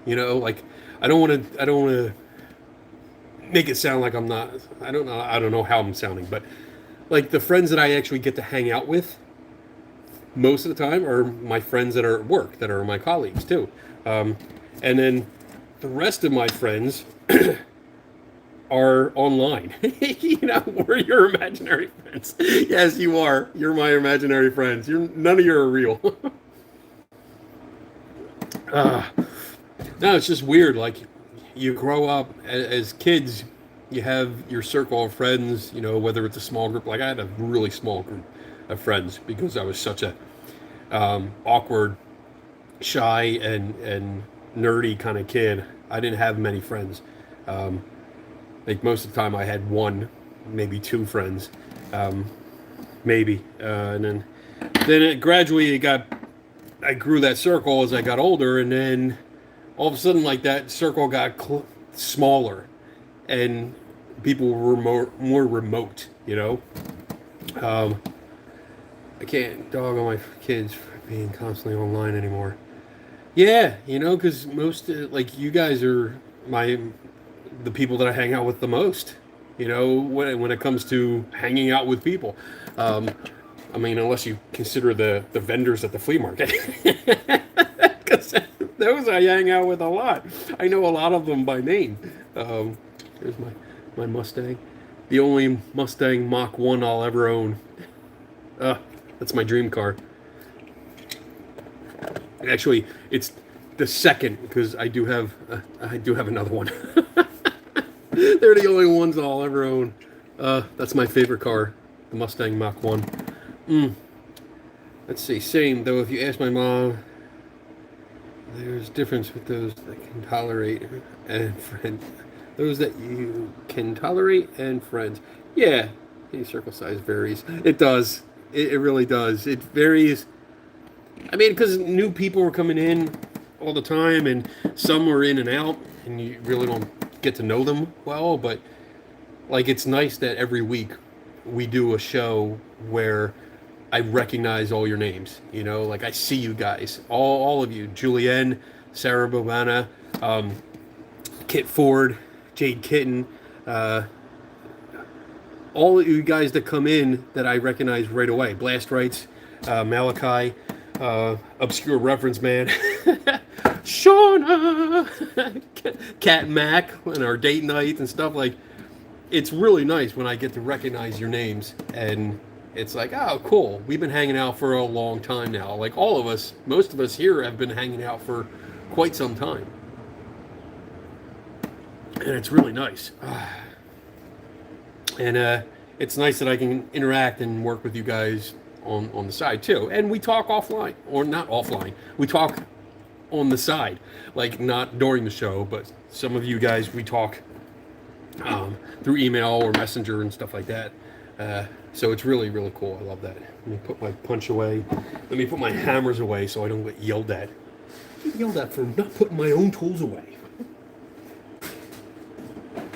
[SPEAKER 1] Like, I don't want to make it sound like I'm not. I don't know how I'm sounding, but like the friends that I actually get to hang out with most of the time are my friends that are at work, that are my colleagues too. And then the rest of my friends are online. We're your imaginary friends. Yes, you are. You're my imaginary friends. None of you are real. No, it's just weird. Like, you grow up as kids, you have your circle of friends, whether it's a small group. Like, I had a really small group of friends because I was such a awkward, shy, and nerdy kind of kid. I didn't have many friends. Like, most of the time I had one, maybe two friends, maybe. And then it gradually I grew that circle as I got older, and then all of a sudden, like, that circle got smaller, and people were more remote. I can't dog on my kids for being constantly online anymore. Yeah, because most like you guys are the people that I hang out with the most. When it comes to hanging out with people. I mean, unless you consider the vendors at the flea market. Because those I hang out with a lot. I know a lot of them by name. Here's my Mustang. The only Mustang Mach 1 I'll ever own. That's my dream car. Actually, it's the second, because I do have another one. They're the only ones I'll ever own. That's my favorite car, the Mustang Mach 1. Let's see, same, though if you ask my mom, there's a difference with those that can tolerate and friends. Those that you can tolerate and friends. Yeah, the circle size varies. It does. It really does. It varies. I mean, because new people are coming in all the time, and some are in and out, and you really don't get to know them well. But, like, it's nice that every week we do a show where I recognize all your names. Like, I see you guys, all of you, Julianne, Sarah Bobana, Kit Ford, Jade Kitten, all of you guys that come in that I recognize right away. Blast Rights, Malachi, Obscure Reference Man, Shauna, Cat Mac, and our date night and stuff. Like, it's really nice when I get to recognize your names, and it's like, oh, cool. We've been hanging out for a long time now. Like, all of us, most of us here have been hanging out for quite some time. And it's really nice. And it's nice that I can interact and work with you guys on the side too. And we talk offline, or not offline. We talk on the side, like not during the show, but some of you guys, we talk through email or messenger and stuff like that. So it's really, really cool. I love that. Let me put my punch away. Let me put my hammers away so I don't get yelled at. I get yelled at for not putting my own tools away.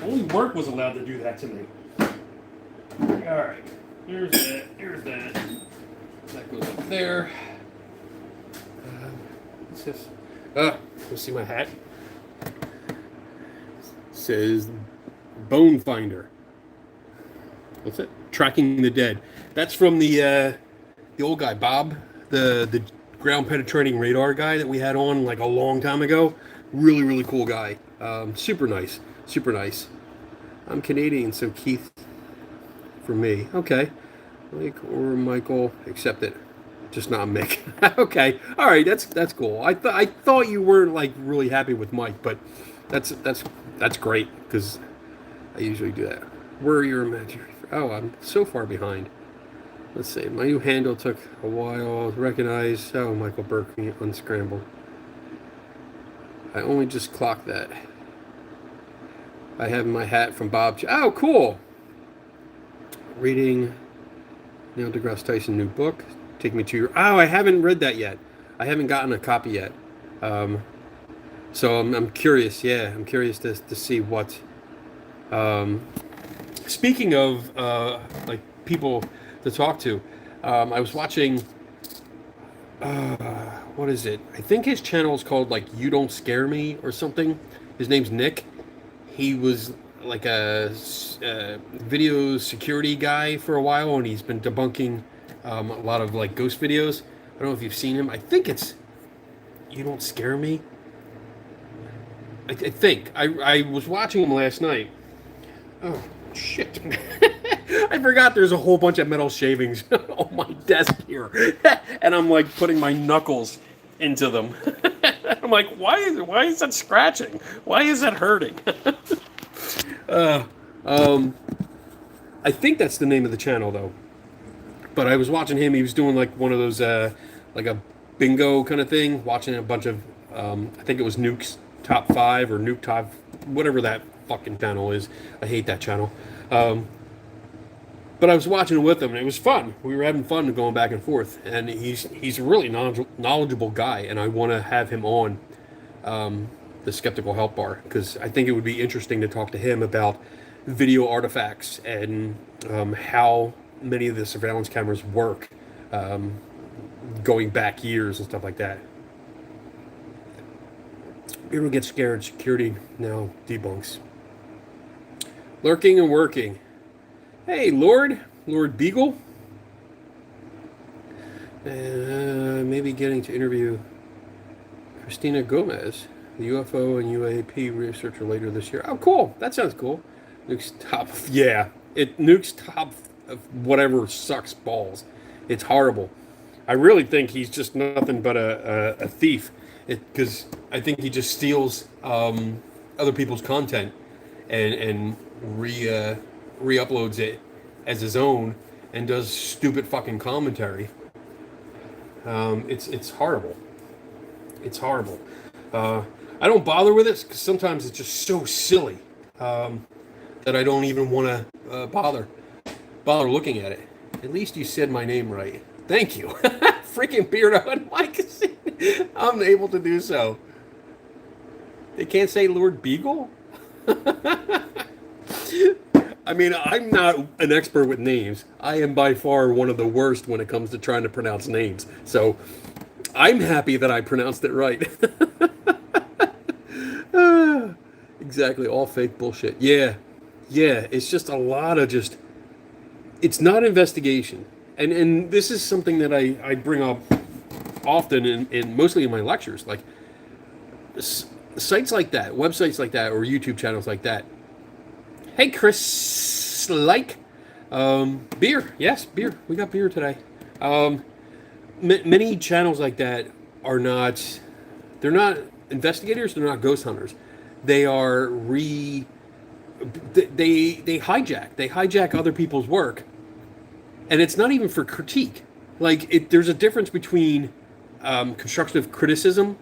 [SPEAKER 1] Only work was allowed to do that to me. Alright, here's that, here's that. That goes up there. What's this? You see my hat? It says Bone Finder. What's it? Tracking the Dead. That's from the old guy, Bob, the ground penetrating radar guy that we had on like a long time ago. Really, really cool guy. Super nice. Super nice. I'm Canadian, so Keith for me. Okay. Mike or Michael, accept it. Just not Mick. Okay. All right. That's cool. I thought you weren't like really happy with Mike, but that's great because I usually do that. Where are your imaginary? Oh, I'm so far behind. Let's see. My new handle took a while to recognize. Oh, Michael Burke unscrambled. I only just clocked that. I have my hat from Bob. Oh, cool. Reading Neil deGrasse Tyson new book. Take me to your. Oh, I haven't read that yet. I haven't gotten a copy yet. So I'm curious. Yeah, I'm curious to see what. Speaking of like people to talk to, I was watching. What is it? I think his channel is called like You Don't Scare Me or something. His name's Nick. He was like a video security guy for a while, and he's been debunking a lot of like ghost videos. I don't know if you've seen him. I think it's You Don't Scare Me. I think I was watching him last night. Oh shit! I forgot there's a whole bunch of metal shavings on my desk here, and I'm like putting my knuckles into them. I'm like, why is that scratching? Why is that hurting? I think that's the name of the channel though. But I was watching him. He was doing like one of those like a bingo kind of thing. Watching a bunch of I think it was Nuke's Top 5 or Nuke Top, whatever that fucking channel is. I hate that channel. But I was watching it with him, and it was fun. We were having fun going back and forth, and he's a really knowledgeable guy, and I want to have him on the Skeptical Help Bar because I think it would be interesting to talk to him about video artifacts and how many of the surveillance cameras work going back years and stuff like that. People get scared. Security now debunks. Lurking and working. Hey, Lord Beagle. Maybe getting to interview Christina Gomez, the UFO and UAP researcher later this year. Oh, cool. That sounds cool. Nuke's top. Yeah. Nuke's top of whatever sucks balls. It's horrible. I really think he's just nothing but a thief. Because I think he just steals other people's content and re-uploads it as his own and does stupid fucking commentary. It's horrible. It's horrible. I don't bother with it because sometimes it's just so silly that I don't even want to bother looking at it. At least you said my name right. Thank you. Freaking Beardo and Mike. I'm able to do so. They can't say Lord Beagle? I mean, I'm not an expert with names. I am by far one of the worst when it comes to trying to pronounce names. So I'm happy that I pronounced it right. Exactly, all fake bullshit. Yeah, it's just a lot of just it's not investigation. And this is something that I bring up often in mostly in my lectures. Like sites like that, websites like that, or YouTube channels like that. Hey, Chris, beer. Yes, beer. We got beer today. Many channels like that are not, they're not investigators, they're not ghost hunters. They are they hijack other people's work, and it's not even for critique. There's a difference between constructive criticism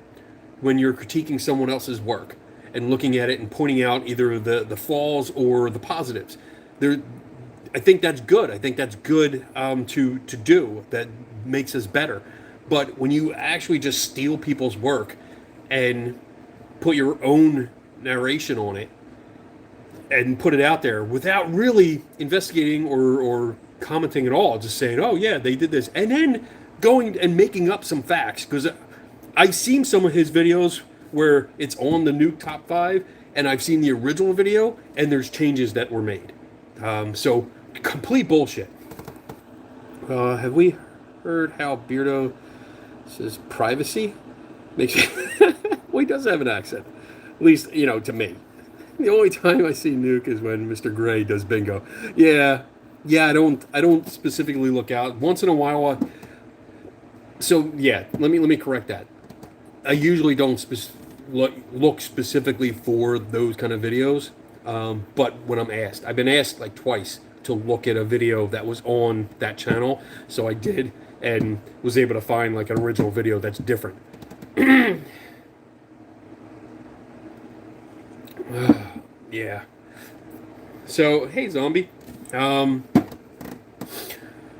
[SPEAKER 1] when you're critiquing someone else's work and looking at it and pointing out either the flaws or the positives. There, I think that's good. I think that's good to do. That makes us better. But when you actually just steal people's work and put your own narration on it and put it out there without really investigating or commenting at all, just saying, "Oh yeah, they did this," and then going and making up some facts, because I've seen some of his videos where it's on the nuke top 5, and I've seen the original video, and there's changes that were made. So complete bullshit. Have we heard how Beardo says privacy makes well, he does have an accent, at least to me. The only time I see Nuke is when Mr. Gray does bingo. Yeah. I don't specifically look out once in a while. So yeah, let me correct that. I usually don't look specifically for those kind of videos, but when I'm asked, I've been asked like twice to look at a video that was on that channel, so I did and was able to find like an original video that's different. Yeah. So hey, zombie.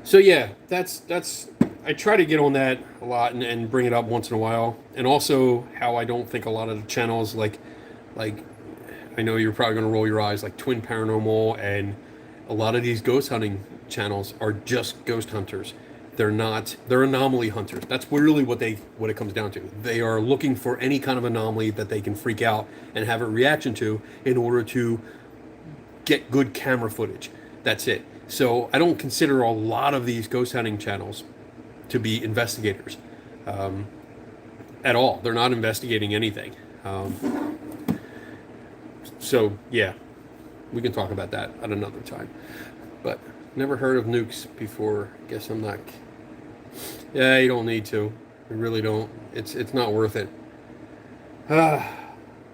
[SPEAKER 1] So yeah, that's I try to get on that a lot and bring it up once in a while, and also how I don't think a lot of the channels like I know you're probably going to roll your eyes, like Twin Paranormal and a lot of these ghost hunting channels are just ghost hunters. They're not, they're anomaly hunters. That's really what it comes down to. They are looking for any kind of anomaly that they can freak out and have a reaction to in order to get good camera footage. That's it. So I don't consider a lot of these ghost hunting channels to be investigators at all. They're not investigating anything. So yeah, we can talk about that at another time. But never heard of nukes before. Guess I'm not. Yeah, you don't need to. You really don't. It's not worth it. I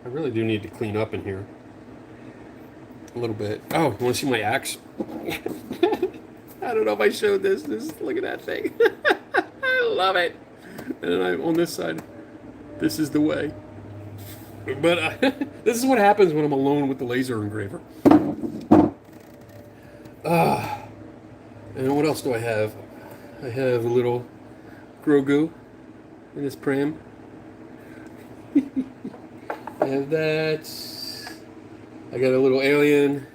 [SPEAKER 1] really do need to clean up in here a little bit. Oh, you want to see my axe? I don't know if I showed this. Look at that thing. I love it. And then on this side, this is the way. But this is what happens when I'm alone with the laser engraver. And what else do I have? I have a little Grogu in this pram. I have that. I got a little alien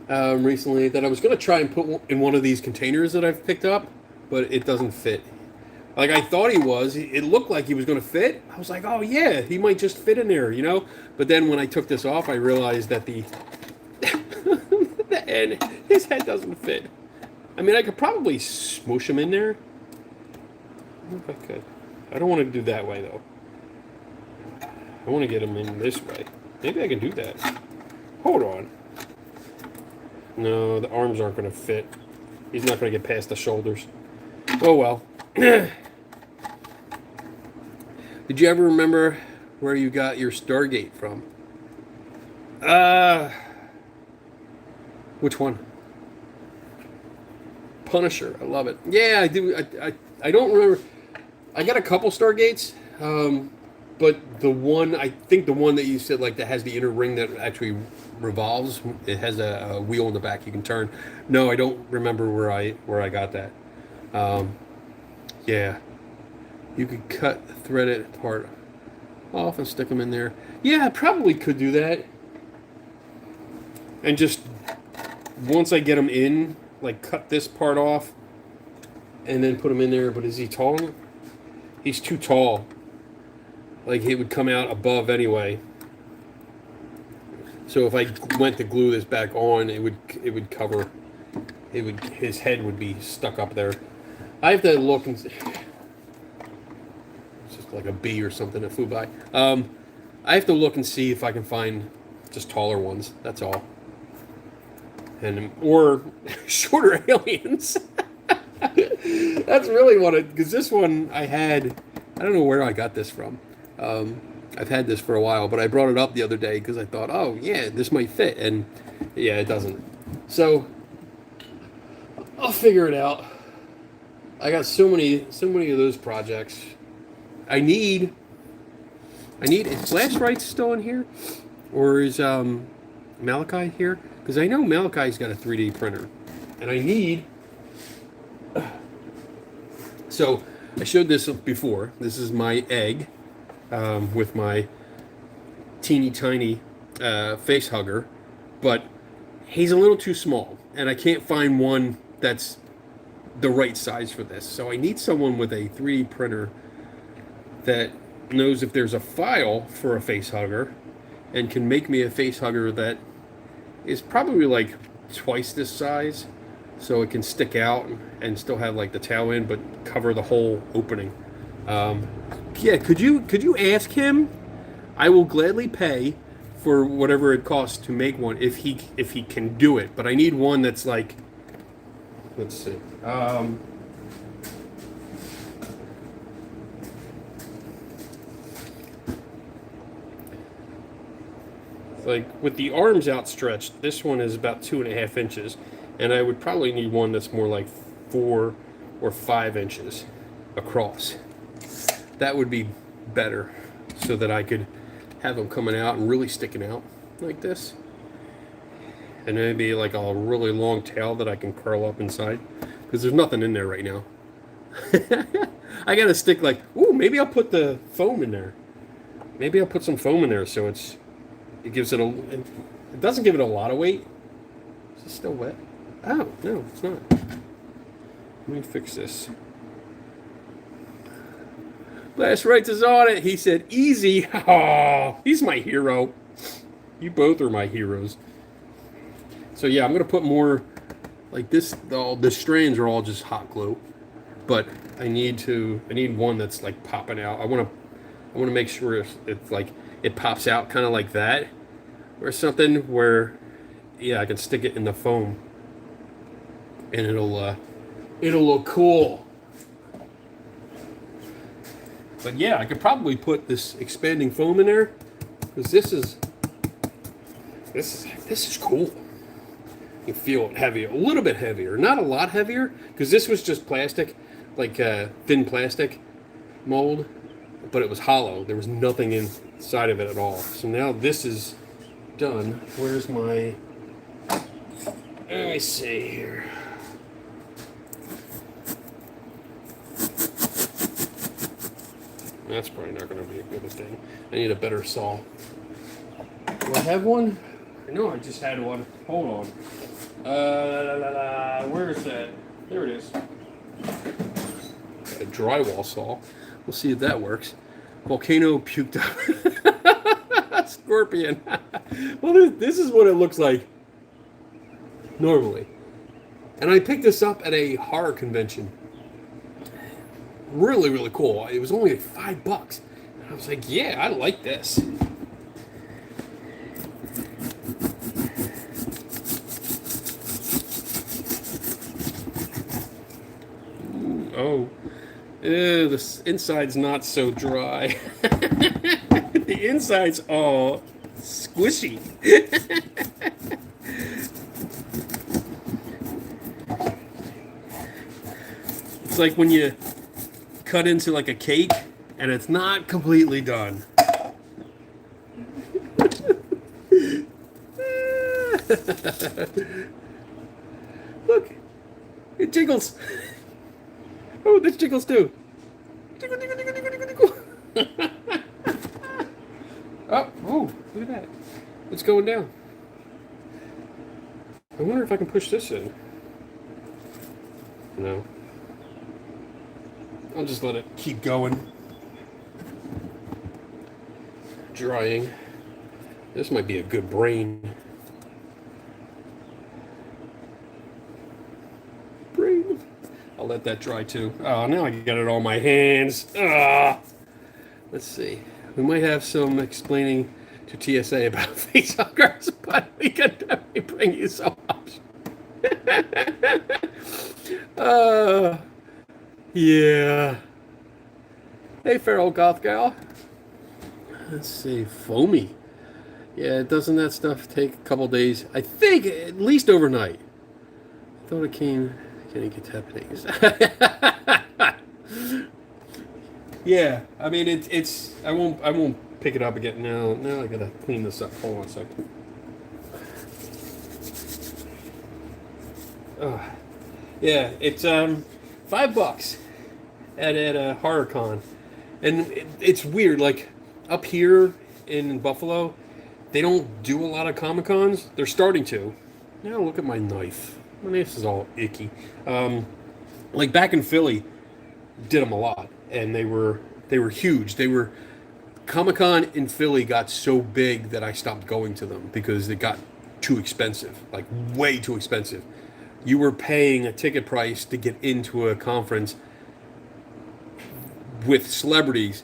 [SPEAKER 1] recently that I was going to try and put in one of these containers that I've picked up, but it doesn't fit. Like I thought he was. It looked like he was going to fit. I was like, oh yeah, he might just fit in there, But then when I took this off, I realized that the and his head doesn't fit. I mean, I could probably smoosh him in there. I wonder if I could. I don't want to do that way, though. I want to get him in this way. Maybe I can do that. Hold on. No, the arms aren't going to fit. He's not going to get past the shoulders. Oh, well. Did you ever remember where you got your Stargate from? Which one? Punisher. I love it. Yeah, I do. I don't remember. I got a couple Stargates, but I think the one that you said, like, that has the inner ring that actually revolves. It has a wheel in the back you can turn. No, I don't remember where I got that. Yeah. You could thread it part off and stick them in there. Yeah, I probably could do that. And just, once I get them in, like, cut this part off and then put them in there. But is he tall? He's too tall. Like, he would come out above anyway. So if I went to glue this back on, it would cover his head would be stuck up there. I have to look and see. It's just like a bee or something that flew by. I have to look and see if I can find just taller ones. That's all. Or shorter aliens. That's really what it. Because this one I had. I don't know where I got this from. I've had this for a while, but I brought it up the other day because I thought, oh yeah, this might fit, and yeah, it doesn't. So I'll figure it out. I got so many of those projects. I need. Is Last Rites still in here, or is Malachi here? Because I know Malachi's got a 3D printer, and I need. So I showed this before. This is my egg with my teeny tiny face hugger, but he's a little too small, and I can't find one that's the right size for this. So I need someone with a 3D printer that knows if there's a file for a face hugger and can make me a face hugger that is probably like twice this size, so it can stick out and still have like the tail end but cover the whole opening. Yeah, could you ask him? I will gladly pay for whatever it costs to make one if he can do it. But I need one that's like, let's see. Like with the arms outstretched, this one is about 2.5 inches, and I would probably need one that's more like 4 or 5 inches across. That would be better, so that I could have them coming out and really sticking out like this, and maybe like a really long tail that I can curl up inside, because there's nothing in there right now. I gotta stick like, ooh, maybe I'll put the foam in there. Maybe I'll put some foam in there so it gives it it doesn't give it a lot of weight. Is it still wet? Oh, no, it's not. Let me fix this. Last Rites is on it. He said, easy. Oh, he's my hero. You both are my heroes. So yeah, I'm going to put more like this. The strands are all just hot glue. But I need one that's like popping out. I want to make sure it's like it pops out kind of like that, or something where, yeah, I can stick it in the foam, and it'll look cool. But yeah, I could probably put this expanding foam in there, because this is cool. You feel it heavier, a little bit heavier, not a lot heavier, because this was just plastic, like thin plastic mold, but it was hollow. There was nothing inside of it at all. So now this is done. Where's my? Let me see here. That's probably not going to be a good thing. I need a better saw. Do I have one? I know I just had one. Hold on. Where is that? There it is. A drywall saw. We'll see if that works. Volcano puked up. Scorpion. Well, this is what it looks like normally. And I picked this up at a horror convention. Really, really cool. It was only like $5. And I was like, yeah, I like this. Oh, the inside's not so dry. The inside's all squishy. It's like when you cut into like a cake and it's not completely done. Look, it jiggles. Oh, this jiggles too. Jiggle, jiggle, jiggle, jiggle, jiggle, jiggle. Oh, look at that. It's going down. I wonder if I can push this in. No. I'll just let it keep going. Drying. This might be a good brain. I'll let that dry too. Oh, now I got it on my hands. Ah. Let's see. We might have some explaining to TSA about facehuggers, but we can definitely bring you some options. Yeah. Hey, feral goth gal. Let's see. Foamy. Yeah, doesn't that stuff take a couple days? I think at least overnight. I thought it came. Getting happenings. Yeah, I mean it's. I won't pick it up again. Now I gotta clean this up. Hold on a second. Yeah, it's $5 at a HorrorCon, and it's weird. Like up here in Buffalo, they don't do a lot of Comic Cons. They're starting to. Now look at my knife. My knife is all icky. Like back in Philly, did them a lot, and they were huge. They were Comic Con in Philly got so big that I stopped going to them because it got too expensive, like way too expensive. You were paying a ticket price to get into a conference with celebrities,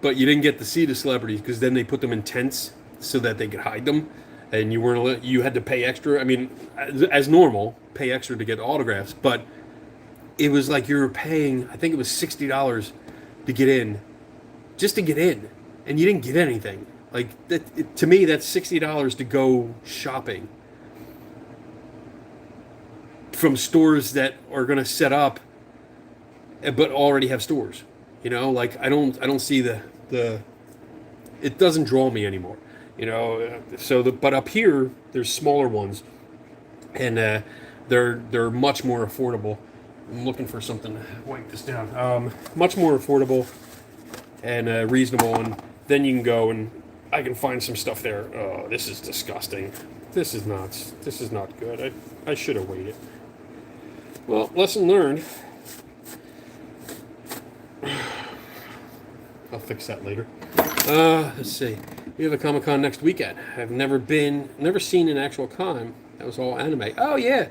[SPEAKER 1] but you didn't get to see the celebrities because then they put them in tents so that they could hide them, and you had to pay extra. I mean, as normal, pay extra to get autographs, but it was like you were paying. I think it was $60 to get in, just to get in, and you didn't get anything. Like that, to me, that's $60 to go shopping from stores that are going to set up, but already have stores. You know, like I don't see the it doesn't draw me anymore. You know, but up here there's smaller ones, and they're much more affordable. I'm looking for something to wipe this down. Much more affordable and reasonable, and then you can go and I can find some stuff there. Oh, this is disgusting. This is not good. I should have waited. Well, lesson learned. I'll fix that later. Let's see. We have a Comic-Con next weekend. I've never seen an actual con. That was all anime. Oh yeah,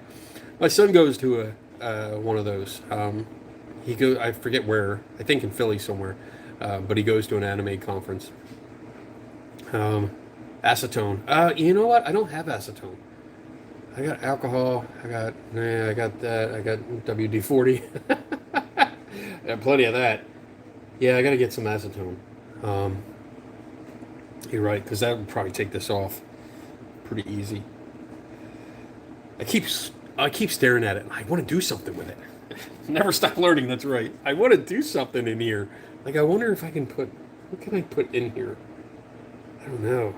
[SPEAKER 1] my son goes to one of those. I forget where. I think in Philly somewhere. But he goes to an anime conference. Acetone. You know what? I don't have acetone. I got alcohol. I got that. I got WD-40. I got plenty of that. Yeah, I got to get some acetone. You're right, because that would probably take this off pretty easy. I keep staring at it. I want to do something with it. Never stop learning. That's right. I want to do something in here. Like I wonder if I can put. What can I put in here? I don't know.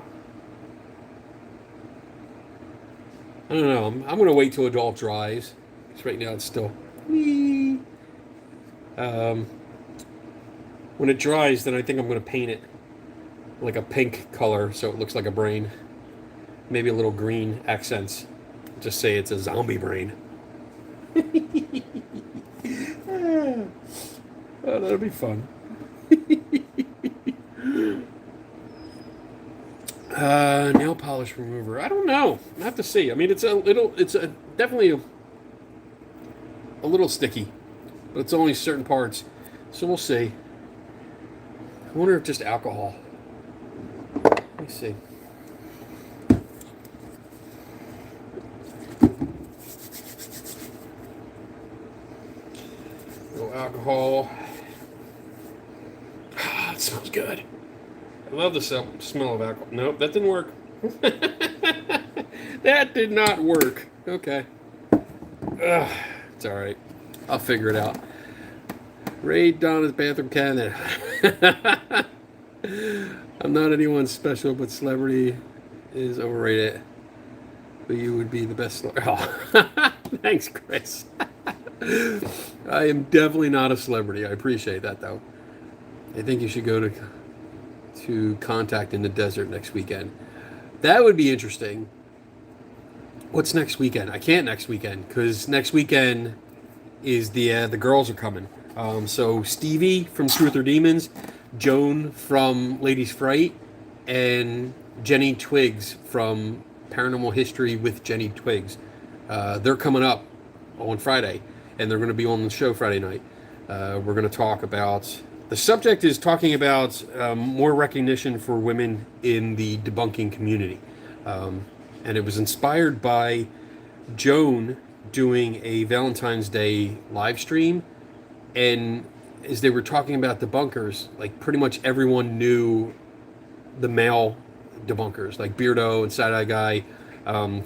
[SPEAKER 1] I'm gonna wait till it all dries. Because right now it's still. Whee. When it dries, then I think I'm gonna paint it like a pink color so it looks like a brain. Maybe a little green accents. Just say it's a zombie brain. Oh, that'll be fun. Nail polish remover. I don't know. I have to see. I mean, it's definitely a little sticky, but it's only certain parts. So we'll see. I wonder if just alcohol. Let me see. Little alcohol. Ah, it smells good. I love the smell of alcohol. Nope, that didn't work. That did not work. Okay. It's all right. I'll figure it out. Raid Donna's bathroom cabinet. I'm not anyone special, but celebrity is overrated. But you would be the best. Oh. Thanks, Chris. I am definitely not a celebrity. I appreciate that, though. I think you should go to Contact in the Desert next weekend. That would be interesting. What's next weekend? I can't next weekend because next weekend is the girls are coming. So Stevie from Truth or Demons, Joan from Ladies Fright, and Jenny Twiggs from Paranormal History with Jenny Twiggs. They're coming up on Friday. and they're going to be on the show Friday night. We're going to talk about, the subject is talking about more recognition for women in the debunking community. And it was inspired by Joan doing a Valentine's Day live stream, and as they were talking about debunkers, like pretty much everyone knew the male debunkers, like Beardo and Side Eye Guy,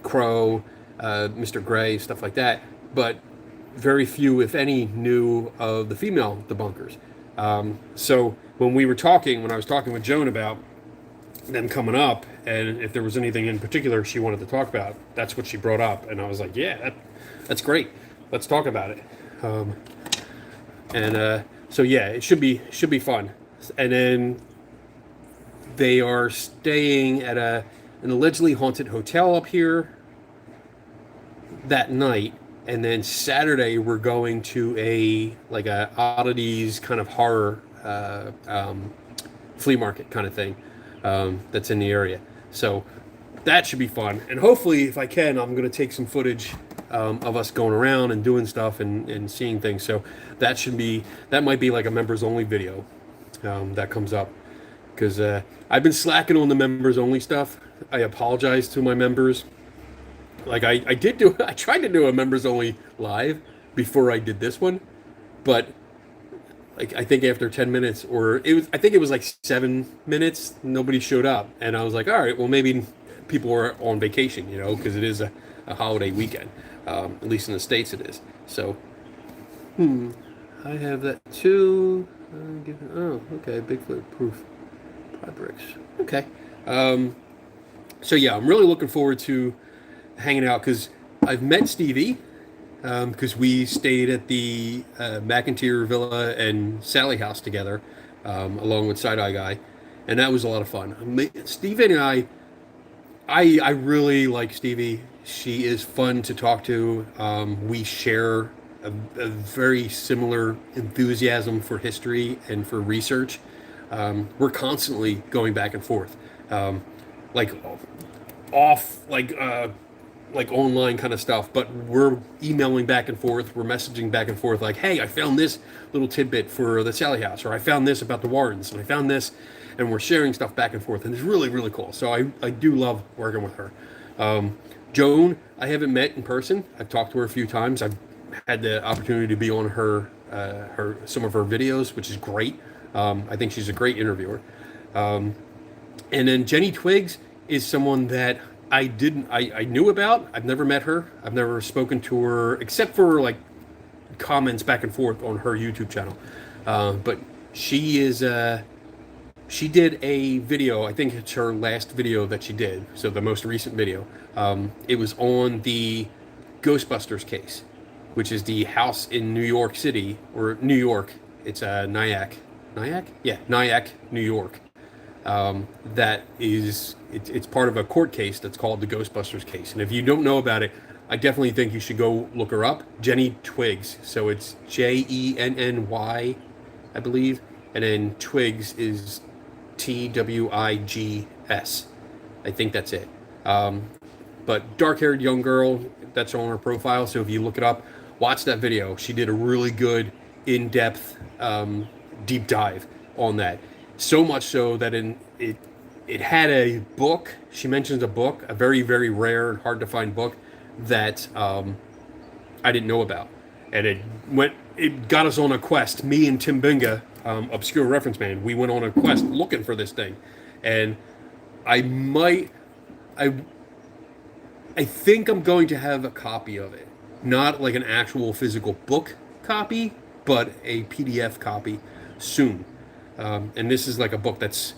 [SPEAKER 1] Crow, Mr. Gray, stuff like that. But very few, if any, knew of the female debunkers. So when I was talking with Joan about them coming up, and if there was anything in particular she wanted to talk about, that's what she brought up, and I was like, yeah, that's great. Let's talk about it. So yeah, it should be fun. And then they are staying at an allegedly haunted hotel up here that night, and then Saturday we're going to a oddities kind of horror flea market kind of thing that's in the area. So that should be fun, and hopefully, if I can, I'm going to take some footage of us going around and doing stuff and seeing things. So that might be like a members only video that comes up, because I've been slacking on the members only stuff. I apologize to my members. Like I tried to do a members only live before I did this one, but like I think after 10 minutes, I think it was like 7 minutes, nobody showed up, and I was like, all right, well maybe people are on vacation, because it is a holiday weekend. At least in the States it is. So, I have that too. Oh, okay, Bigfoot proof. Pie bricks. Okay. So yeah, I'm really looking forward to hanging out, because I've met Stevie, because we stayed at the McIntyre Villa and Sally House together, along with Side Eye Guy, and that was a lot of fun. Stevie and I really like Stevie. She is fun to talk to. We share a very similar enthusiasm for history and for research. We're constantly going back and forth, like online kind of stuff, but we're emailing back and forth, we're messaging back and forth, like, hey, I found this little tidbit for the Sally House, or I found this about the Warrens, and I found this, and we're sharing stuff back and forth, and it's really, really cool. So I do love working with her. Joan, I haven't met in person. I've talked to her a few times. I've had the opportunity to be on some of her videos, which is great. I think she's a great interviewer. And then Jenny Twiggs is someone that I knew about. I've never met her. I've never spoken to her except for like comments back and forth on her YouTube channel. But she did a video. I think it's her last video that she did. So the most recent video. It was on the Ghostbusters case, which is the house in New York City, or New York. It's Nyack? Yeah, Nyack, New York. That is, it's part of a court case that's called the Ghostbusters case. And if you don't know about it, I definitely think you should go look her up. Jenny Twiggs. So it's Jenny, I believe. And then Twiggs is Twigs. I think that's it. But dark-haired young girl, that's on her profile. So if you look it up, watch that video. She did a really good, in-depth, deep dive on that. So much so that it had a book. She mentions a book, a very, very rare and hard to find book that I didn't know about. And it got us on a quest. Me and Tim Binga, Obscure Reference Man, we went on a quest looking for this thing. And I think I'm going to have a copy of it. Not like an actual physical book copy, but a PDF copy soon. And this is like a book that's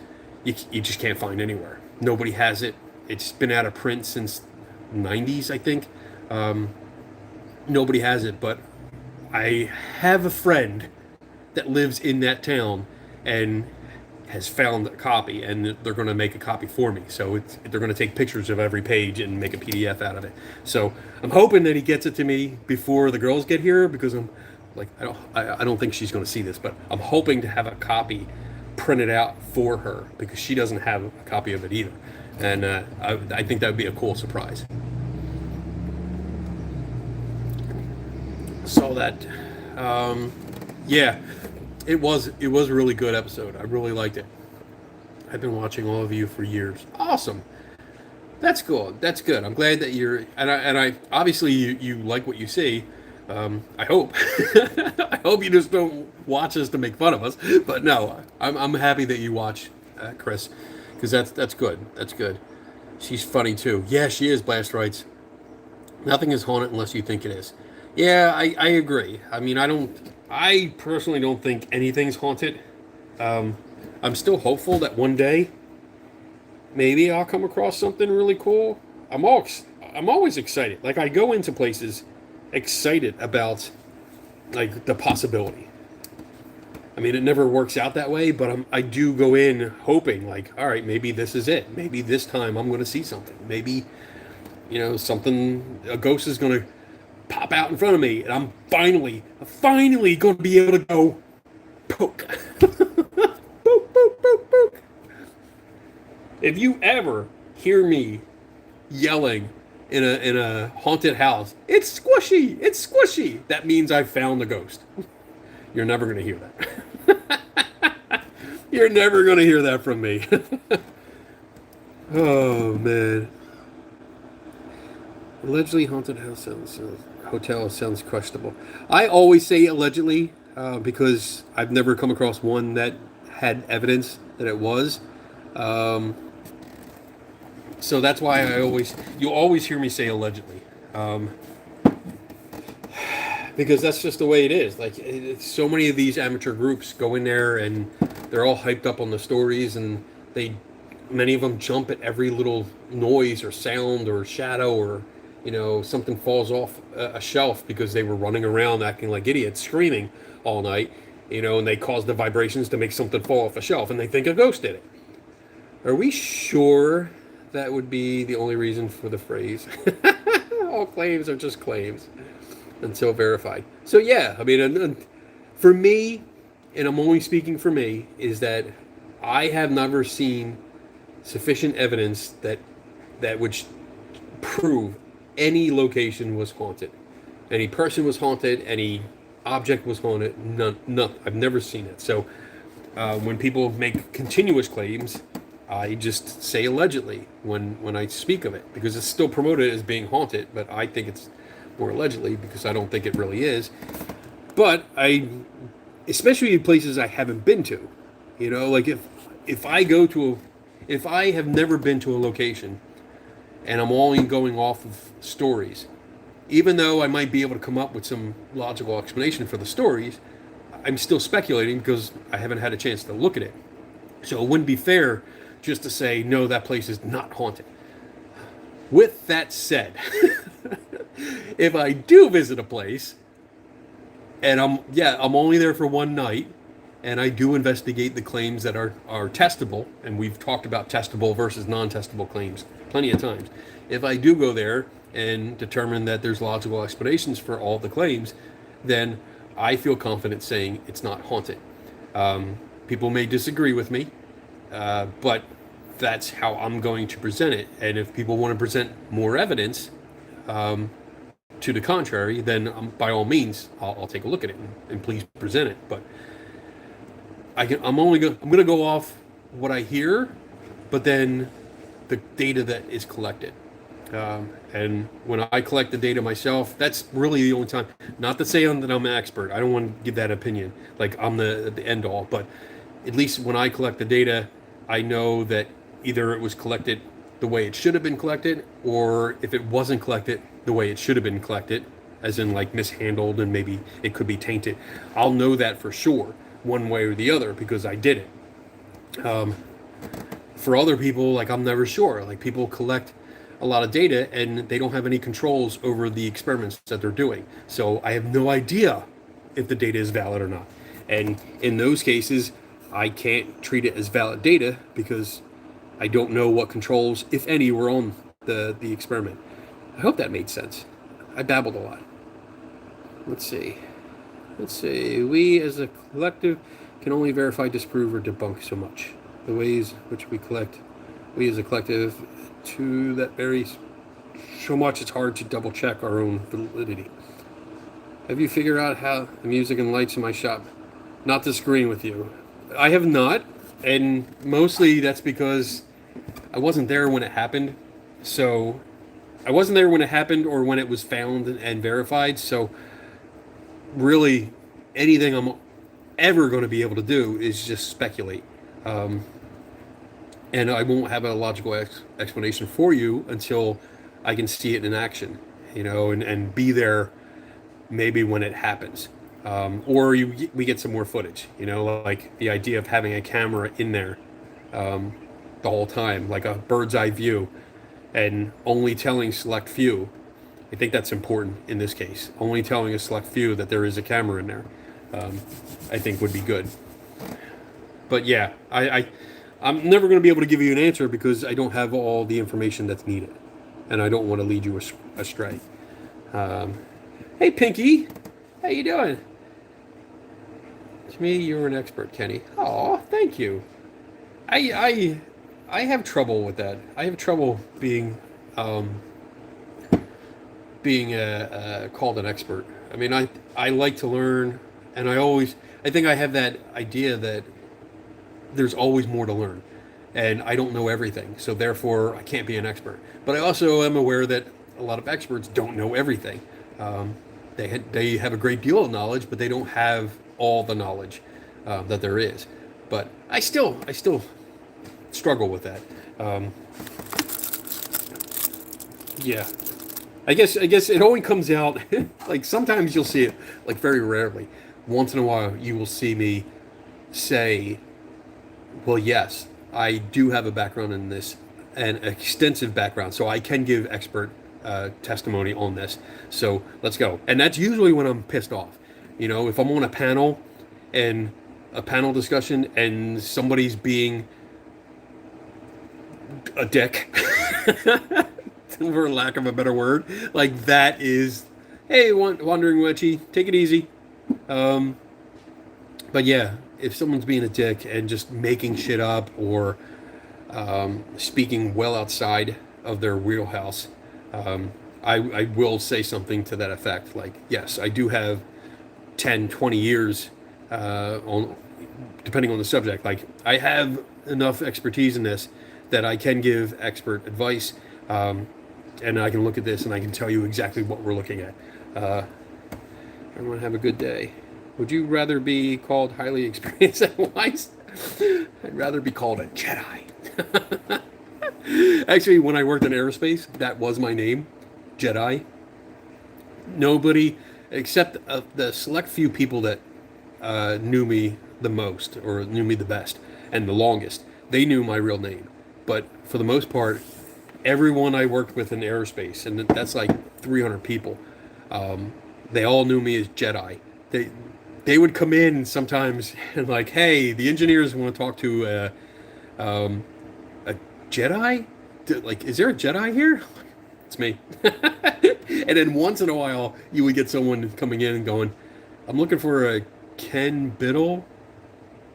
[SPEAKER 1] you just can't find anywhere. Nobody has it. It's been out of print since the 90s, I think. Nobody has it, but I have a friend that lives in that town and has found a copy, and they're going to make a copy for me. So they're going to take pictures of every page and make a PDF out of it. So I'm hoping that he gets it to me before the girls get here, because I'm like, I don't think she's going to see this, but I'm hoping to have a copy printed out for her, because she doesn't have a copy of it either. And I think that would be a cool surprise. Saw that. Yeah, it was a really good episode. I really liked it. I've been watching all of you for years. Awesome. That's cool. That's good. I'm glad that you're and I obviously you like what you see. I hope. I hope you just don't watch us to make fun of us. But no, I'm happy that you watch, Chris, because that's good. That's good. She's funny too. Yeah, she is. Blast writes. Nothing is haunted unless you think it is. Yeah, I agree. I mean, I personally don't think anything's haunted. Um, I'm still hopeful that one day maybe I'll come across something really cool. I'm always excited. Like I go into places excited about like the possibility. I mean, it never works out that way, but I do go in hoping like, all right, maybe this is it. Maybe this time I'm going to see something. Maybe something, a ghost is going to pop out in front of me, and I'm finally going to be able to go poke. Poke, poke, poke, poke. If you ever hear me yelling in a haunted house, it's squishy, it's squishy, that means I found a ghost. You're never going to hear that. You're never going to hear that from me. Oh, man. Allegedly haunted house sounds hotel sounds questionable. I always say allegedly because I've never come across one that had evidence that it was. Um, so that's why you always hear me say allegedly, because that's just the way it is. Like so many of these amateur groups go in there and they're all hyped up on the stories, and many of them jump at every little noise or sound or shadow or something falls off a shelf because they were running around acting like idiots, screaming all night, and they cause the vibrations to make something fall off a shelf, and they think a ghost did it. Are we sure that would be the only reason for the phrase? All claims are just claims until verified. So yeah, I mean, for me, and I'm only speaking for me, is that I have never seen sufficient evidence that would prove any location was haunted, any person was haunted, any object was haunted. None. I've never seen it. So when people make continuous claims, I just say allegedly when I speak of it, because it's still promoted as being haunted, but I think it's more allegedly because I don't think it really is. But especially in places I haven't been to, like if I have never been to a location and I'm only going off of stories, even though I might be able to come up with some logical explanation for the stories, I'm still speculating because I haven't had a chance to look at it. So it wouldn't be fair just to say, no, that place is not haunted. With that said, if I do visit a place and I'm only there for one night, and I do investigate the claims that are testable, and we've talked about testable versus non-testable claims plenty of times. If I do go there and determine that there's logical explanations for all the claims, then I feel confident saying it's not haunted. People may disagree with me, but that's how I'm going to present it. And if people want to present more evidence to the contrary, then by all means, I'll take a look at it and please present it. But I'm going to go off what I hear, but then the data that is collected. And when I collect the data myself, that's really the only time. Not to say that I'm an expert. I don't want to give that opinion like I'm the end all. But at least when I collect the data, I know that either it was collected the way it should have been collected, or if it wasn't collected the way it should have been collected, as in like mishandled and maybe it could be tainted. I'll know that for sure, one way or the other, because I did it. For other people, like I'm never sure. Like people collect a lot of data and they don't have any controls over the experiments that they're doing. So I have no idea if the data is valid or not. And in those cases, I can't treat it as valid data because I don't know what controls, if any, were on the experiment. I hope that made sense. I babbled a lot. Let's see. We as a collective can only verify, disprove, or debunk so much. The ways which we as a collective, to that varies so much it's hard to double check our own validity. Have you figured out how the music and lights in my shop not to screen with you? I have not, and mostly that's because I wasn't there when it happened. So I wasn't there when it happened or when it was found and verified. So really, anything I'm ever going to be able to do is just speculate. And I won't have a logical explanation for you until I can see it in action, and be there maybe when it happens. Or we get some more footage, like the idea of having a camera in there the whole time, like a bird's eye view, and only telling select few. I think that's important in this case. Only telling a select few that there is a camera in there, I think would be good. But yeah, I'm never going to be able to give you an answer because I don't have all the information that's needed, and I don't want to lead you astray. Hey, Pinky, how you doing? To me, you're an expert, Kenny. Oh, thank you. I have trouble with that. I have trouble being called an expert. I mean, I like to learn, and I think I have that idea that there's always more to learn, and I don't know everything, so therefore I can't be an expert. But I also am aware that a lot of experts don't know everything. They have a great deal of knowledge, but they don't have all the knowledge that there is. But I still struggle with that. Yeah, I guess it only comes out like sometimes you'll see it, like very rarely. Once in a while, you will see me say, "Well, yes, I do have a background in this, an extensive background, so I can give expert testimony on this. So let's go." And that's usually when I'm pissed off. If I'm on a panel and a panel discussion and somebody's being a dick, for lack of a better word, like that is, hey, wandering wedgie, take it easy. But yeah, if someone's being a dick and just making shit up or speaking well outside of their wheelhouse, I will say something to that effect. Like, yes, I do have 10, 20 years depending on the subject. Like, I have enough expertise in this that I can give expert advice, and I can look at this and I can tell you exactly what we're looking at. Everyone have a good day. Would you rather be called highly experienced and wise? I'd rather be called a Jedi. Actually, when I worked in aerospace, that was my name, Jedi. Nobody, except the select few people that knew me the most or knew me the best and the longest, they knew my real name. But for the most part, everyone I worked with in aerospace, and that's like 300 people, they all knew me as Jedi. They would come in sometimes and like, hey, the engineers want to talk to a Jedi? Like, is there a Jedi here? It's me. And then once in a while, you would get someone coming in and going, I'm looking for a Ken Biddle.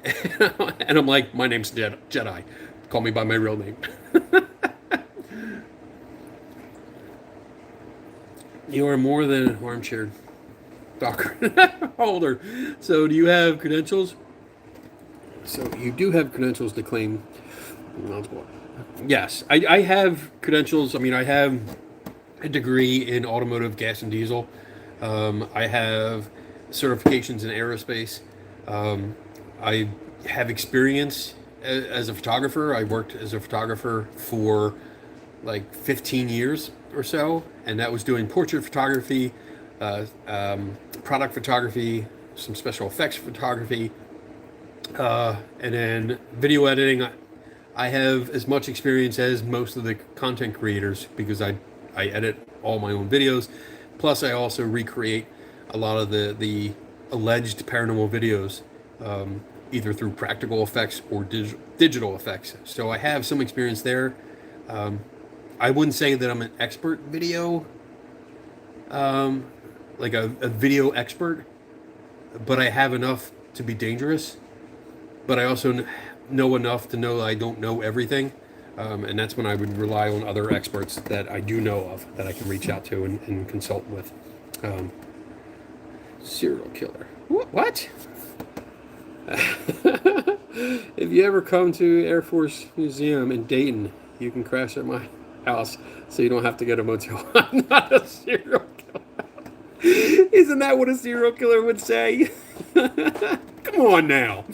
[SPEAKER 1] And I'm like, my name's Jedi. Call me by my real name. You are more than an armchair doctor holder. So do you have credentials? So you do have credentials to claim. Yes, I have credentials. I mean, I have a degree in automotive gas and diesel. I have certifications in aerospace. I have experience as a photographer. I worked as a photographer for like 15 years or so, and that was doing portrait photography, product photography, some special effects photography, and then video editing. I have as much experience as most of the content creators because I edit all my own videos. Plus, I also recreate a lot of the alleged paranormal videos, either through practical effects or digital effects. So I have some experience there. I wouldn't say that I'm an expert video, like a video expert, but I have enough to be dangerous. But I also know enough to know that I don't know everything. And that's when I would rely on other experts that I do know of that I can reach out to and consult with. Serial killer. What? If you ever come to Air Force Museum in Dayton, you can crash at my house so you don't have to get a motel. I'm not a serial killer. Isn't that what a serial killer would say? Come on now.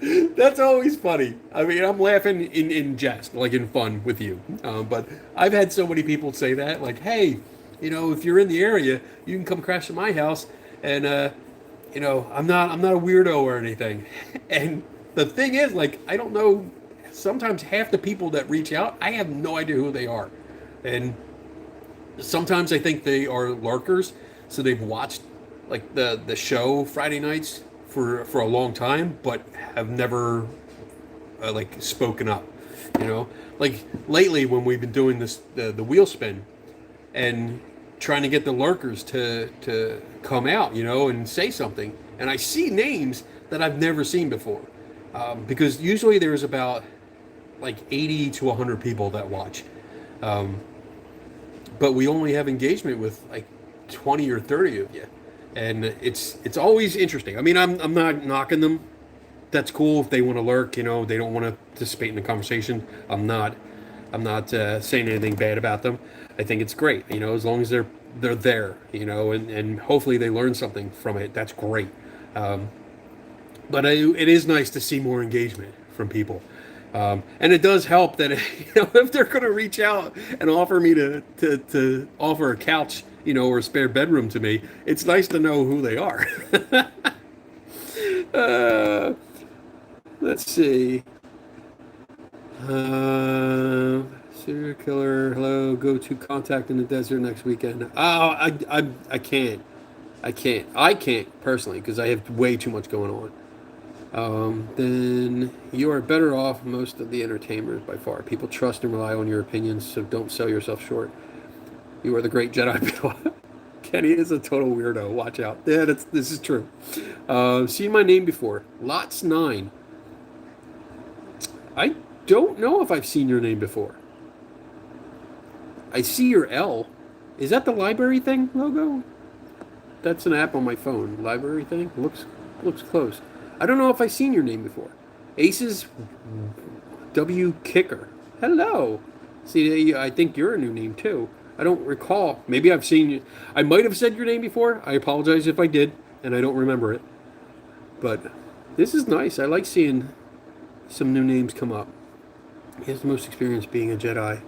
[SPEAKER 1] That's always funny. I mean, I'm laughing in jest, like in fun with you. But I've had so many people say that, like, hey, if you're in the area, you can come crash at my house, and I'm not a weirdo or anything. And the thing is, like, I don't know. Sometimes half the people that reach out, I have no idea who they are, and sometimes I think they are lurkers, so they've watched like the show Friday nights for a long time, but have never like spoken up. Like lately when we've been doing this the wheel spin and trying to get the lurkers to come out, and say something, and I see names that I've never seen before, because usually there's about like 80 to 100 people that watch. But we only have engagement with like 20 or 30 of you, and it's always interesting. I mean, I'm not knocking them. That's cool if they want to lurk. They don't want to participate in the conversation. I'm not saying anything bad about them. I think it's great. As long as they're there. And hopefully they learn something from it. That's great. But it is nice to see more engagement from people. And it does help that if they're going to reach out and offer me to offer a couch, or a spare bedroom to me, it's nice to know who they are. Let's see. Serial killer. Hello. Go to contact in the desert next weekend. Oh, I can't. I can't personally because I have way too much going on. Then you are better off most of the entertainers by far. People trust and rely on your opinions, so don't sell yourself short. You are the great Jedi Bill. Kenny is a total weirdo. Watch out. Yeah, this is true. Seen my name before. Lots 9. I don't know if I've seen your name before. I see your L. Is that the library thing logo? That's an app on my phone. Library thing? Looks close. I don't know if I've seen your name before. Aces W Kicker. Hello. See, I think you're a new name too. I don't recall. Maybe I've seen you. I might have said your name before. I apologize if I did, and I don't remember it. But this is nice. I like seeing some new names come up. He has the most experience being a Jedi.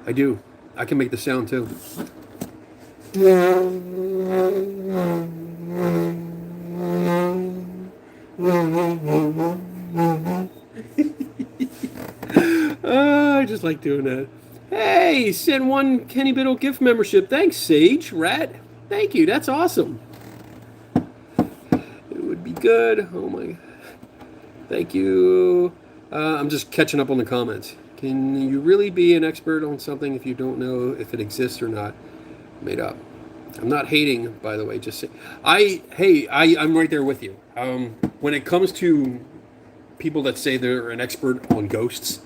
[SPEAKER 1] I do. I can make the sound too. I just like doing that. Hey, send one Kenny Biddle gift membership. Thanks, Sage Rat. Thank you. That's awesome. It would be good. Oh my. Thank you. I'm just catching up on the comments. Can you really be an expert on something if you don't know if it exists or not? Made up. I'm not hating, by the way. Just say, I'm right there with you. When it comes to people that say they're an expert on ghosts,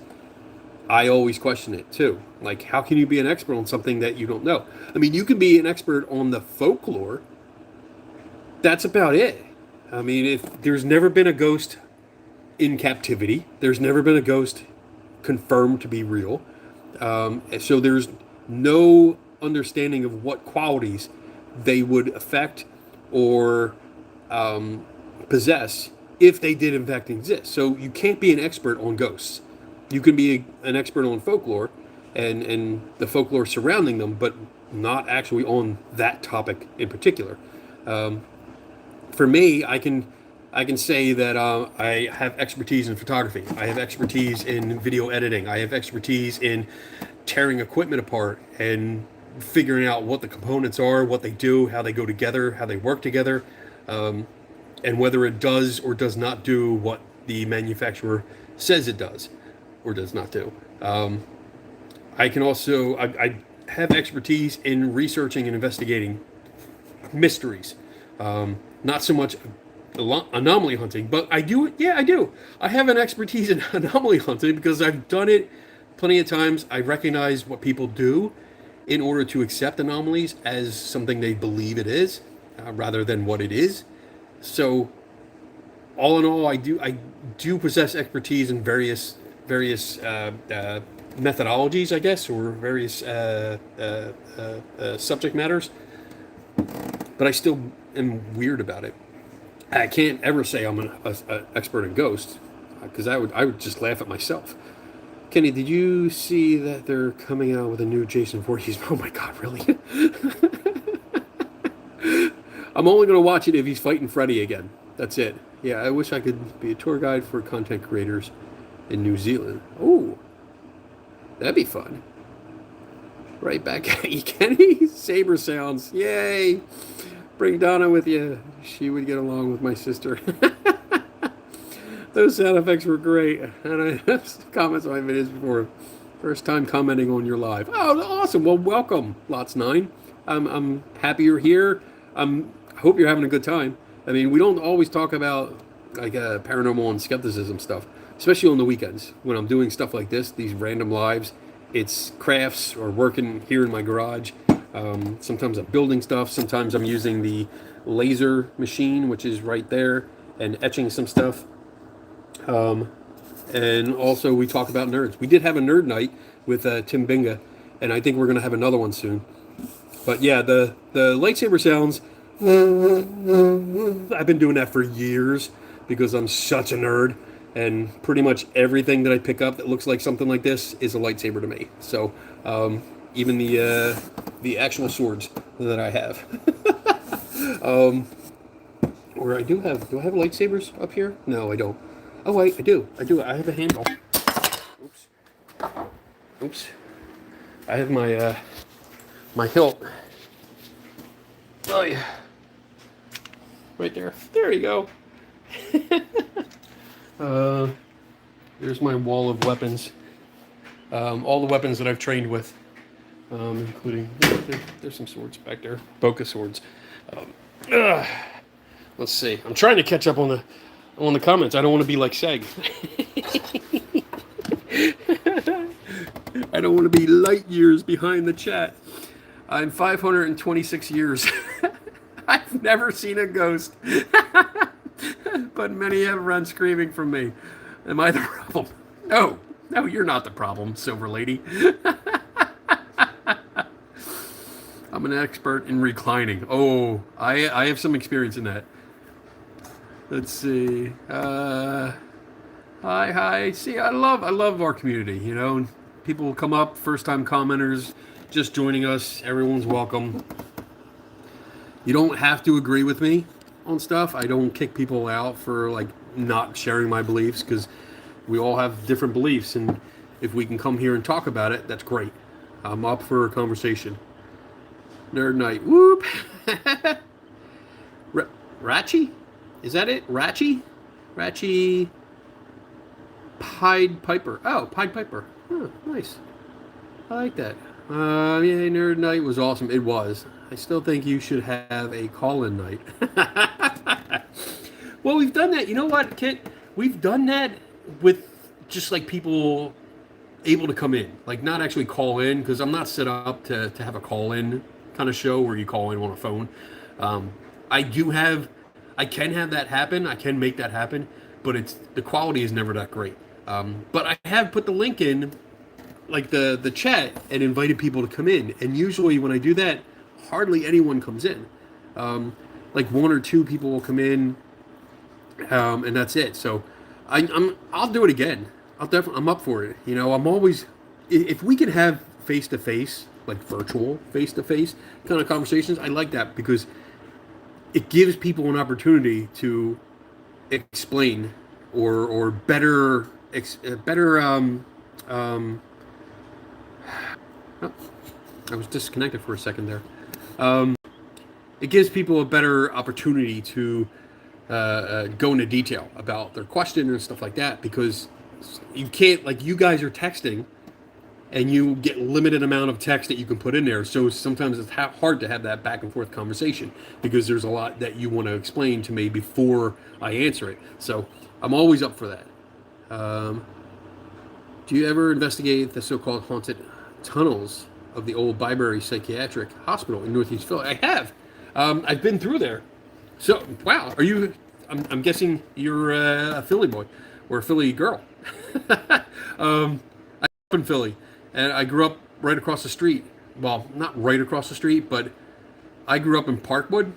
[SPEAKER 1] I always question it too. Like, how can you be an expert on something that you don't know? I mean, you can be an expert on the folklore. That's about it. I mean, if there's never been a ghost in captivity, there's never been a ghost confirmed to be real. So there's no understanding of what qualities they would affect or possess if they did in fact exist. So you can't be an expert on ghosts. You can be an expert on folklore and the folklore surrounding them, but not actually on that topic in particular. For me, I can say that I have expertise in photography. I have expertise in video editing. I have expertise in tearing equipment apart and figuring out what the components are, what they do, how they go together, how they work together, and whether it does or does not do what the manufacturer says it does or does not do. I can also, I have expertise in researching and investigating mysteries. Not so much anomaly hunting, but I do. Yeah, I do. I have an expertise in anomaly hunting because I've done it plenty of times. I recognize what people do in order to accept anomalies as something they believe it is. rather than what it is. So, all in all, I do possess expertise in various methodologies, I guess, or various subject matters. But I still am weird about it. I can't ever say I'm an expert in ghosts because I would just laugh at myself. Kenny, did you see that they're coming out with a new Jason Voorhees? Oh my God, really? I'm only going to watch it if he's fighting Freddy again. That's it. Yeah, I wish I could be a tour guide for content creators in New Zealand. Oh, that'd be fun. Right back at you, Kenny. Saber sounds. Yay. Bring Donna with you. She would get along with my sister. Those sound effects were great. And I have comments on my videos before. First time commenting on your live. Oh, awesome. Well, welcome, Lots 9. I'm happy you're here. I hope you're having a good time. I mean, we don't always talk about like paranormal and skepticism stuff, especially on the weekends when I'm doing stuff like this, these random lives. It's crafts or working here in my garage. Sometimes I'm building stuff. Sometimes I'm using the laser machine, which is right there, and etching some stuff. And also we talk about nerds. We did have a nerd night with Tim Binga, and I think we're going to have another one soon. But yeah, the lightsaber sounds, I've been doing that for years because I'm such a nerd, and pretty much everything that I pick up that looks like something like this is a lightsaber to me. So even the actual swords that I have. Or I do I have lightsabers up here? No, I don't. Oh wait, I do. I have a handle. Oops. I have my my hilt. Oh yeah. Right there. There you go. There's my wall of weapons. All the weapons that I've trained with, including there's some swords back there, bokeh swords. Let's see. I'm trying to catch up on the comments. I don't want to be like Seg. I don't want to be light years behind the chat. I'm 526 years. I've never seen a ghost. But many have run screaming from me. Am I the problem? No, you're not the problem, Silver Lady. I'm an expert in reclining. Oh, I have some experience in that. Let's see. Hi. See, I love our community. You know, people will come up, first time commenters, just joining us. Everyone's welcome. You don't have to agree with me on stuff. I don't kick people out for like not sharing my beliefs because we all have different beliefs, and if we can come here and talk about it, that's great. I'm up for a conversation. Nerd night. Whoop. Ratchy? Is that it? Ratchy? Pied Piper. Oh, Pied Piper. Oh, nice. I like that. Yeah, Nerd Night was awesome. It was. I still think you should have a call-in night. Well, we've done that. You know what, Kit? We've done that with just like people able to come in. Like not actually call in, because I'm not set up to have a call-in kind of show where you call in on a phone. I can have that happen. I can make that happen, but the quality is never that great. But I have put the link in, like the chat, and invited people to come in. And usually when I do that, hardly anyone comes in. Like one or two people will come in, and that's it. So I'll do it again. I'm up for it. You know, I'm always, if we could have face-to-face, like virtual face-to-face kind of conversations, I like that because it gives people an opportunity to explain or better oh, I was disconnected for a second there. It gives people a better opportunity to go into detail about their question and stuff like that, because you can't, like, you guys are texting and you get limited amount of text that you can put in there. So sometimes it's hard to have that back and forth conversation because there's a lot that you want to explain to me before I answer it. So I'm always up for that. Do you ever investigate the so-called haunted tunnels of the old Byberry Psychiatric Hospital in Northeast Philly? I have. I've been through there. So, wow, are you? I'm guessing you're a Philly boy or a Philly girl. I grew up in Philly, and I grew up right across the street. Well, not right across the street, but I grew up in Parkwood,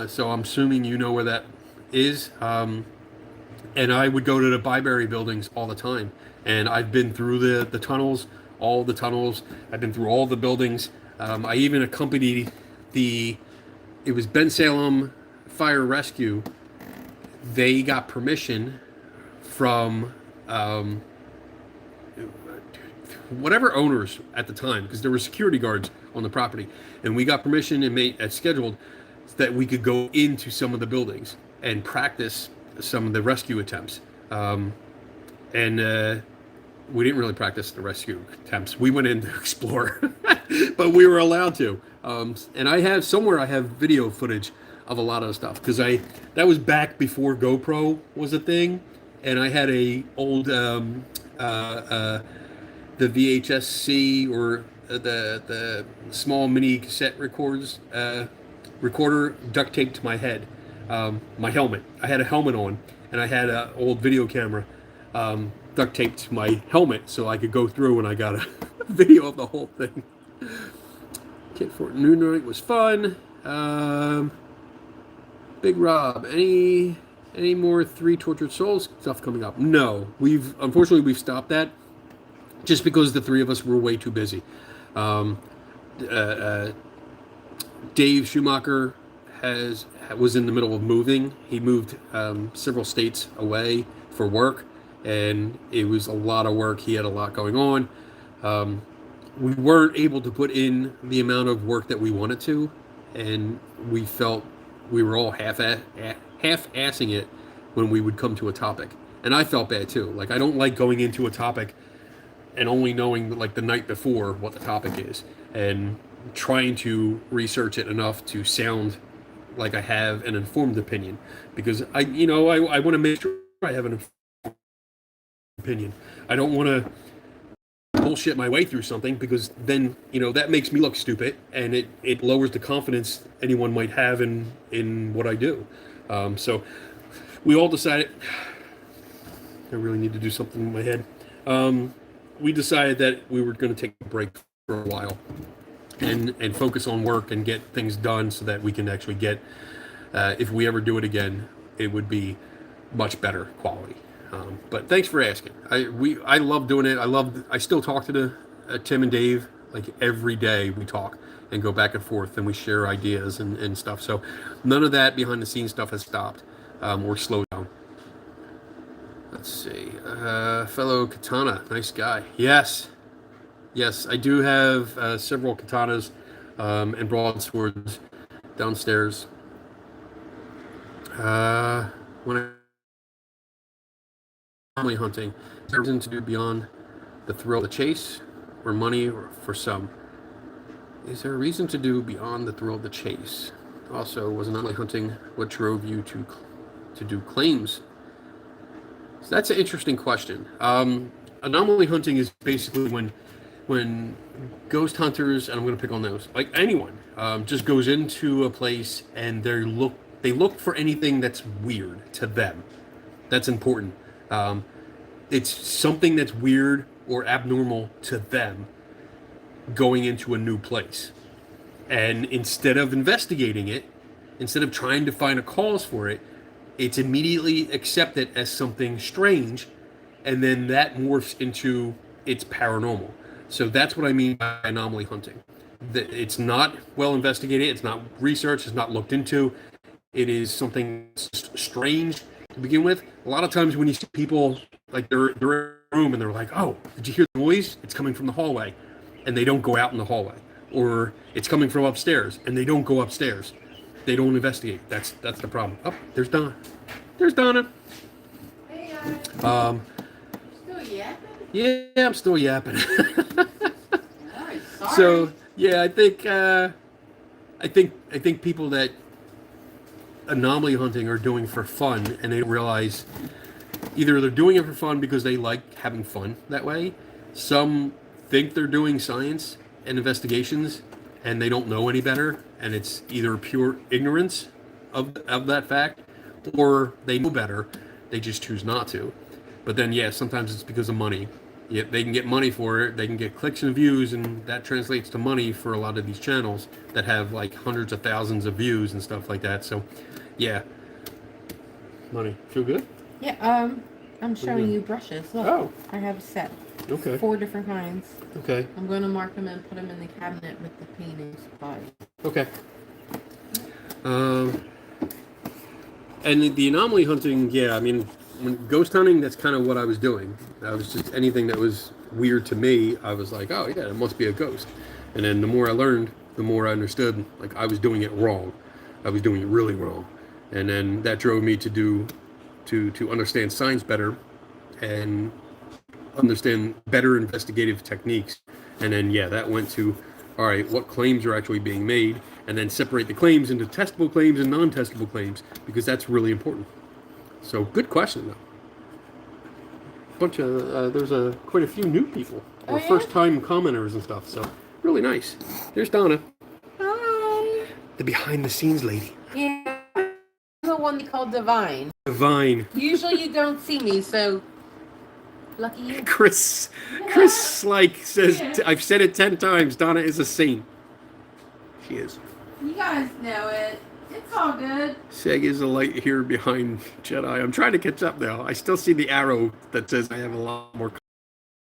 [SPEAKER 1] so I'm assuming you know where that is. And I would go to the Byberry buildings all the time. And I've been through the tunnels, all the tunnels. I've been through all the buildings. I even accompanied it was Ben Salem Fire Rescue. They got permission from whatever owners at the time, because there were security guards on the property, and we got permission and made as scheduled that we could go into some of the buildings and practice some of the rescue attempts. And we didn't really practice the rescue attempts. We went in to explore, but we were allowed to. And I have video footage of a lot of the stuff, because that was back before GoPro was a thing, and I had a old the VHS-C or the small mini cassette recorder duct taped to my head, my helmet. I had a helmet on, and I had an old video camera duct taped to my helmet so I could go through, and I got a video of the whole thing. Kid Fort Noon Night was fun. Big Rob, any more Three Tortured Souls stuff coming up? No, unfortunately we've stopped that, just because the three of us were way too busy. Dave Schumacher was in the middle of moving. He moved several states away for work, and it was a lot of work. He had a lot going on. We weren't able to put in the amount of work that we wanted to, and we felt we were all half-assing it when we would come to a topic. And I felt bad too. Like, I don't like going into a topic and only knowing, like, the night before what the topic is, and trying to research it enough to sound like I have an informed opinion, because I want to make sure I have an informed opinion. I don't want to bullshit my way through something, because then that makes me look stupid, and it lowers the confidence anyone might have in what I do. So we all decided I really need to do something in my head. We decided that we were going to take a break for a while and focus on work and get things done, so that we can actually get, if we ever do it again, it would be much better quality. But thanks for asking. I love doing it. I still talk to Tim and Dave, like, every day. We talk and go back and forth, and we share ideas and stuff. So none of that behind the scenes stuff has stopped or slowed down. Let's see. Fellow Katana, nice guy. Yes, I do have several katanas and broadswords downstairs. When I family hunting, is there a reason to do beyond the thrill of the chase, or money, or for some? Is there a reason to do beyond the thrill of the chase? Also, was anomaly hunting what drove you to do claims? So that's an interesting question. Anomaly hunting is basically when ghost hunters, and I'm going to pick on those, like anyone, just goes into a place and they look for anything that's weird to them. That's important. It's something that's weird or abnormal to them going into a new place. And instead of investigating it, instead of trying to find a cause for it, it's immediately accepted as something strange, and then that morphs into it's paranormal. So that's what I mean by anomaly hunting. It's not well investigated, it's not researched, it's not looked into. It is something strange to begin with. A lot of times when you see people, like, they're in a room and they're like, oh, did you hear the noise? It's coming from the hallway. And they don't go out in the hallway. Or it's coming from upstairs, and they don't go upstairs. They don't investigate. That's the problem. Oh, there's Donna. There's Donna.
[SPEAKER 2] Hey, still yapping?
[SPEAKER 1] Yeah, I'm still yapping.
[SPEAKER 2] Sorry.
[SPEAKER 1] So yeah, I think people that anomaly hunting are doing for fun, and they don't realize either they're doing it for fun because they like having fun that way. Some think they're doing science and investigations, and they don't know any better, and it's either pure ignorance of that fact, or they know better, they just choose not to. But then, yeah, sometimes it's because of money. Yeah, they can get money for it, they can get clicks and views, and that translates to money for a lot of these channels that have like hundreds of thousands of views and stuff like that. So, yeah. Money. Feel good?
[SPEAKER 2] Yeah, I'm showing you brushes. Look,
[SPEAKER 1] Oh.
[SPEAKER 2] I have a set.
[SPEAKER 1] Okay.
[SPEAKER 2] 4 different kinds.
[SPEAKER 1] Okay.
[SPEAKER 2] I'm going to mark them and put them in the cabinet with the painting supplies.
[SPEAKER 1] Okay. And the anomaly hunting, yeah, I mean, when ghost hunting, that's kind of what I was doing. I was just anything that was weird to me, I was like, oh yeah, it must be a ghost. And then the more I learned, the more I understood, like I was doing it wrong. I was doing it really wrong. And then that drove me to understand science better and understand better investigative techniques. And then, yeah, that went to, all right, what claims are actually being made, and then separate the claims into testable claims and non-testable claims, because that's really important. So, good question, though. There's quite a few new people, or first-time commenters and stuff, so really nice. There's Donna.
[SPEAKER 2] Hi.
[SPEAKER 1] The behind-the-scenes lady.
[SPEAKER 2] Yeah. The one they call Divine.
[SPEAKER 1] Divine.
[SPEAKER 2] Usually you don't see me, so lucky you.
[SPEAKER 1] Chris like says, I've said it 10 times, Donna is a saint. She is.
[SPEAKER 2] You guys know it. It's all good.
[SPEAKER 1] Seg is a light here behind Jedi. I'm trying to catch up now. I still see the arrow that says I have a lot more.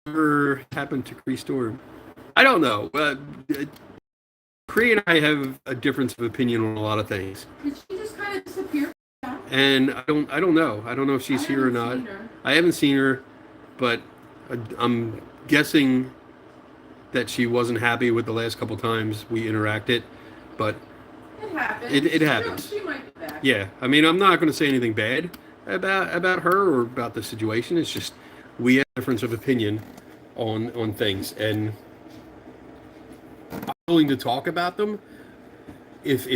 [SPEAKER 1] Whatever happened to Cree Storm? I don't know. Cree and I have a difference of opinion on a lot of things.
[SPEAKER 2] Did she just kind of disappear?
[SPEAKER 1] And I don't know. I don't know if she's here or not. I haven't seen her, but I'm guessing that she wasn't happy with the last couple times we interacted. But
[SPEAKER 2] it happens.
[SPEAKER 1] It happens.
[SPEAKER 2] She might be back.
[SPEAKER 1] Yeah, I mean, I'm not going to say anything bad about her or about the situation. It's just we have a difference of opinion on things, and I'm willing to talk about them. If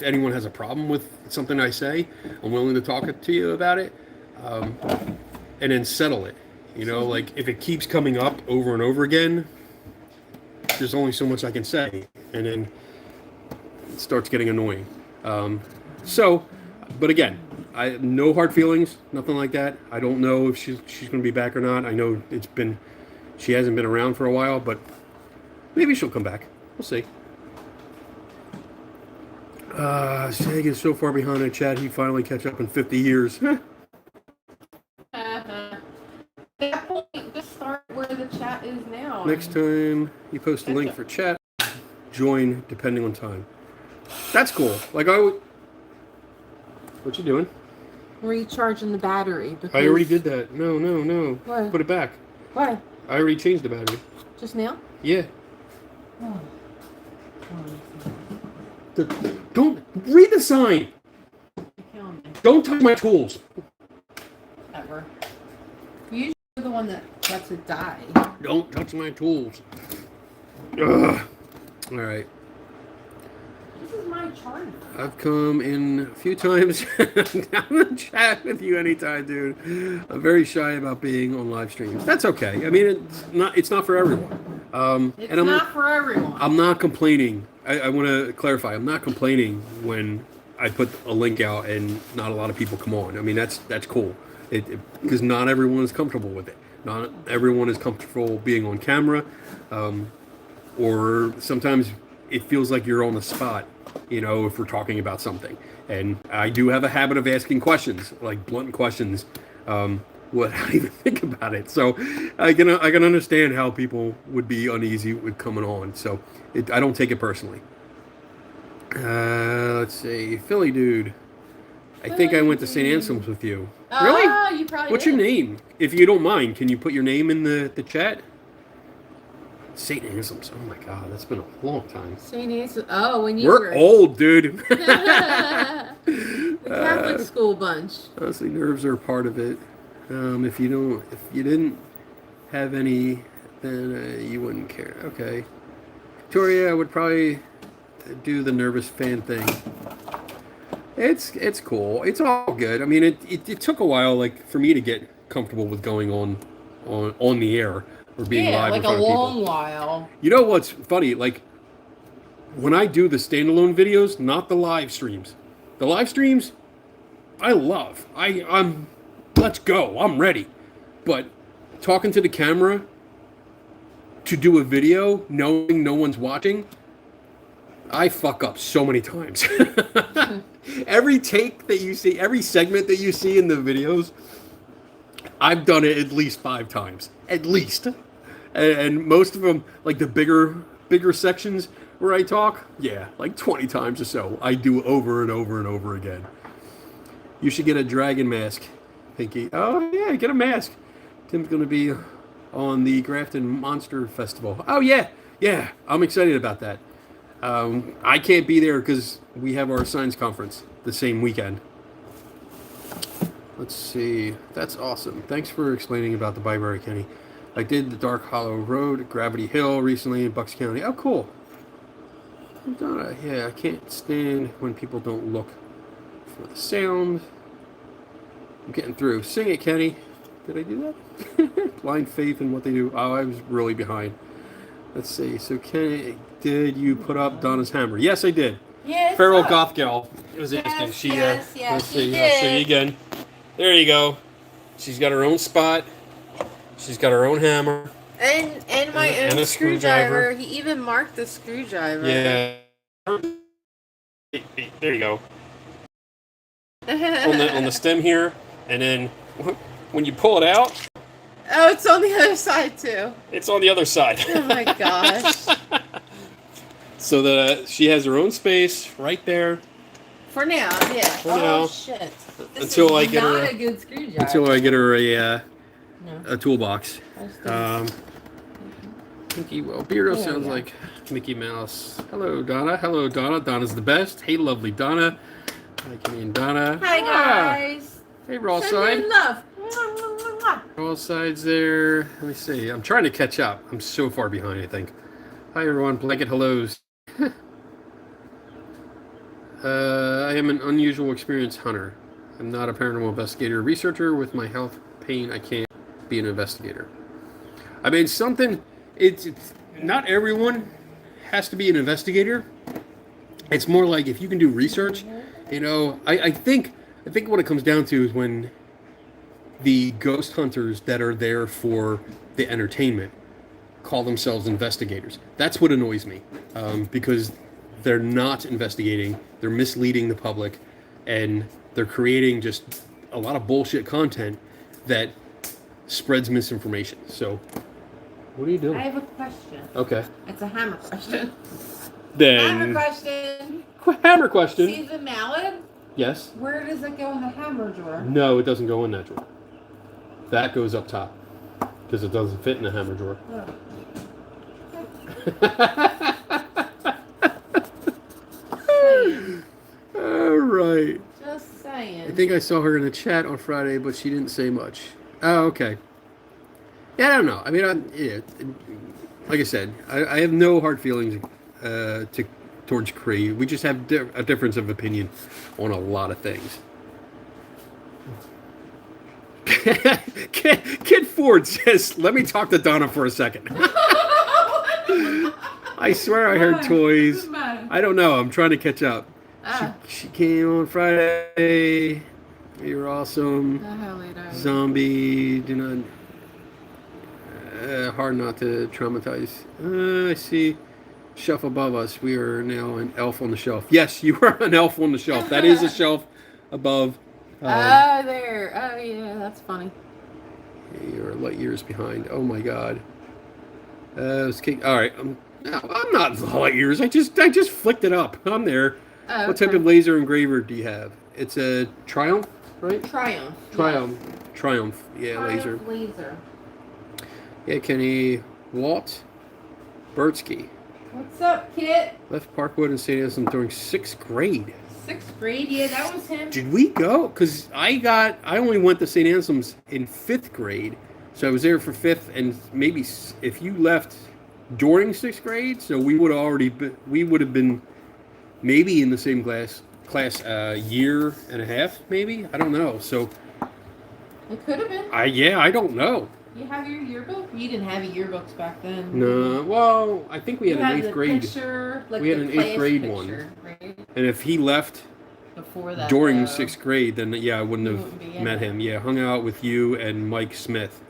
[SPEAKER 1] anyone has a problem with something I say, I'm willing to talk to you about it, and then settle it. You know, like if it keeps coming up over and over again, there's only so much I can say, and then it starts getting annoying. But again, I no hard feelings, nothing like that. I don't know if she's going to be back or not. I know she hasn't been around for a while, but maybe she'll come back. We'll see. Sag is so far behind in chat, he finally catch up in 50 years.
[SPEAKER 2] That point, just start where the chat is now.
[SPEAKER 1] Next time you post a link for chat, join depending on time. That's cool. Like what you doing?
[SPEAKER 2] Recharging the battery.
[SPEAKER 1] I already did that. No.
[SPEAKER 2] What?
[SPEAKER 1] Put it back.
[SPEAKER 2] Why?
[SPEAKER 1] I already changed the battery.
[SPEAKER 2] Just now?
[SPEAKER 1] Yeah.
[SPEAKER 2] Oh.
[SPEAKER 1] Don't read the sign. Don't touch my tools.
[SPEAKER 2] Ever. Usually you're the one that lets it die.
[SPEAKER 1] Don't touch my tools. Ugh. All right.
[SPEAKER 2] This is my charger.
[SPEAKER 1] I've come in a few times. I'm gonna chat with you anytime, dude. I'm very shy about being on live streams. That's okay. I mean, it's not for everyone.
[SPEAKER 2] It's not for everyone.
[SPEAKER 1] I'm not complaining. I want to clarify. I'm not complaining when I put a link out and not a lot of people come on. I mean, that's cool. Because not everyone is comfortable with it. Not everyone is comfortable being on camera, or sometimes it feels like you're on the spot. You know, if we're talking about something, and I do have a habit of asking questions, like blunt questions. How do you even think about it? So I can understand how people would be uneasy with coming on. So I don't take it personally. Let's see, Philly dude. I think I went to St. Anselm's with you. Really?
[SPEAKER 2] You probably
[SPEAKER 1] What's
[SPEAKER 2] did.
[SPEAKER 1] your name? If you don't mind, can you put your name in the chat? St. Anselm's. Oh my God, that's been a long time.
[SPEAKER 2] St. Anselm's. Oh, when you
[SPEAKER 1] We're old, dude.
[SPEAKER 2] The Catholic school bunch.
[SPEAKER 1] Honestly, nerves are a part of it. If you didn't have any, then you wouldn't care. Okay, Victoria, I would probably do the nervous fan thing. It's cool. It's all good. I mean, it took a while, like for me to get comfortable with going on the air or being live
[SPEAKER 2] like
[SPEAKER 1] in front
[SPEAKER 2] a
[SPEAKER 1] of people.
[SPEAKER 2] long while.
[SPEAKER 1] You know what's funny? Like when I do the standalone videos, not the live streams. The live streams, I love. I'm let's go. I'm ready. But talking to the camera to do a video, knowing no one's watching, I fuck up so many times. Every take that you see, every segment that you see in the videos, I've done it at least 5 times. At least. And most of them, like the bigger sections where I talk, yeah, like 20 times or so. I do over and over and over again. You should get a dragon mask, Pinky. Oh, yeah, get a mask. Tim's going to be on the Grafton Monster Festival. Oh, yeah. Yeah, I'm excited about that. I can't be there because we have our science conference the same weekend. Let's see. That's awesome. Thanks for explaining about the Byberry, Kenny. I did the Dark Hollow Road, Gravity Hill recently in Bucks County. Oh, cool. Yeah, I can't stand when people don't look for the sound. I'm getting through. Sing it, Kenny. Did I do that? Blind faith in what they do. Oh, I was really behind. Let's see. So, Kenny, did you put up Donna's hammer? Yes, I did.
[SPEAKER 2] Yes.
[SPEAKER 1] Feral Goth Gal. It was interesting.
[SPEAKER 2] Yes,
[SPEAKER 1] Let's
[SPEAKER 2] she
[SPEAKER 1] see. I'll show
[SPEAKER 2] did.
[SPEAKER 1] you again. There you go. She's got her own spot. She's got her own hammer.
[SPEAKER 2] And my
[SPEAKER 1] And
[SPEAKER 2] own
[SPEAKER 1] a screwdriver.
[SPEAKER 2] He even marked the screwdriver.
[SPEAKER 1] Yeah. There you go. on the stem here, and then when you pull it out,
[SPEAKER 2] Oh, it's on the other side too.
[SPEAKER 1] it's on the other side.
[SPEAKER 2] Oh my gosh.
[SPEAKER 1] So that she has her own space right there.
[SPEAKER 2] For now, yeah.
[SPEAKER 1] For now.
[SPEAKER 2] Shit. This
[SPEAKER 1] Until
[SPEAKER 2] is
[SPEAKER 1] I get
[SPEAKER 2] not
[SPEAKER 1] her-
[SPEAKER 2] a good screwdriver.
[SPEAKER 1] Until I get her
[SPEAKER 2] No.
[SPEAKER 1] a toolbox. Mickey, well, Beardo
[SPEAKER 2] There we
[SPEAKER 1] sounds
[SPEAKER 2] go.
[SPEAKER 1] like Mickey Mouse. Hello, Donna. Hello, Donna. Donna's the best. Hey, lovely Donna. Hi, Kenny and Donna.
[SPEAKER 2] Hi guys.
[SPEAKER 1] Hey, Raw
[SPEAKER 2] Send
[SPEAKER 1] Side.
[SPEAKER 2] me love. Mwah, mwah, mwah, mwah.
[SPEAKER 1] All sides there. Let me see. I'm trying to catch up. I'm so far behind, I think. Hi, everyone. Blanket hellos. I am an unusual experience hunter. I'm not a paranormal investigator or researcher. With my health pain, I can't be an investigator. I mean, it's not everyone has to be an investigator. It's more like if you can do research, I think what it comes down to is when the ghost hunters that are there for the entertainment call themselves investigators. That's what annoys me, because they're not investigating, they're misleading the public, and they're creating just a lot of bullshit content that spreads misinformation. So, what are you doing?
[SPEAKER 2] I have a question.
[SPEAKER 1] Okay.
[SPEAKER 2] It's a hammer question.
[SPEAKER 1] Then
[SPEAKER 2] Hammer question.
[SPEAKER 1] hammer question.
[SPEAKER 2] See the mallet?
[SPEAKER 1] Yes.
[SPEAKER 2] Where does it go in the hammer drawer?
[SPEAKER 1] No, it doesn't go in that drawer. That goes up top because it doesn't fit in the hammer drawer. All right.
[SPEAKER 2] Just saying.
[SPEAKER 1] I think I saw her in the chat on Friday, but she didn't say much. Oh, okay. Yeah, I don't know. I mean, like I said, I have no hard feelings towards Cree. We just have a difference of opinion on a lot of things. Kid Ford says, "Let me talk to Donna for a second." I swear I heard toys. I don't know. I'm trying to catch up. She came on Friday. You're awesome. Zombie. Do not. Hard not to traumatize. I see. Shelf above us. We are now an elf on the shelf. Yes, you are an elf on the shelf. That is a shelf above.
[SPEAKER 2] There. Oh, yeah, that's funny.
[SPEAKER 1] You're light years behind. Oh my God. All right. No, I'm not light years. I just flicked it up. I'm there.
[SPEAKER 2] Oh,
[SPEAKER 1] What type of laser engraver do you have? It's a Triumph, right?
[SPEAKER 2] Triumph.
[SPEAKER 1] Triumph. Yeah, laser.
[SPEAKER 2] Laser.
[SPEAKER 1] Yeah, Kenny. Walt Bertsky.
[SPEAKER 2] What's up, Kit?
[SPEAKER 1] Left Parkwood and St. Anselm during 6th grade.
[SPEAKER 2] 6th grade? Yeah, that was him.
[SPEAKER 1] Did we go? Because I only went to St. Anselm's in 5th grade. So I was there for 5th, and maybe if you left during 6th grade, so we would have been maybe in the same class year and a half, maybe. I don't know. So
[SPEAKER 2] It could have been.
[SPEAKER 1] I don't know.
[SPEAKER 2] You have your yearbook? You didn't have yearbooks back then.
[SPEAKER 1] No, well, I think we had
[SPEAKER 2] you
[SPEAKER 1] an 8th grade.
[SPEAKER 2] Picture, like
[SPEAKER 1] we had an 8th grade
[SPEAKER 2] picture,
[SPEAKER 1] one.
[SPEAKER 2] Right?
[SPEAKER 1] And if he left
[SPEAKER 2] before that,
[SPEAKER 1] during 6th grade, then yeah, I wouldn't have
[SPEAKER 2] wouldn't
[SPEAKER 1] met him. Yeah, hung out with you and Mike Smith.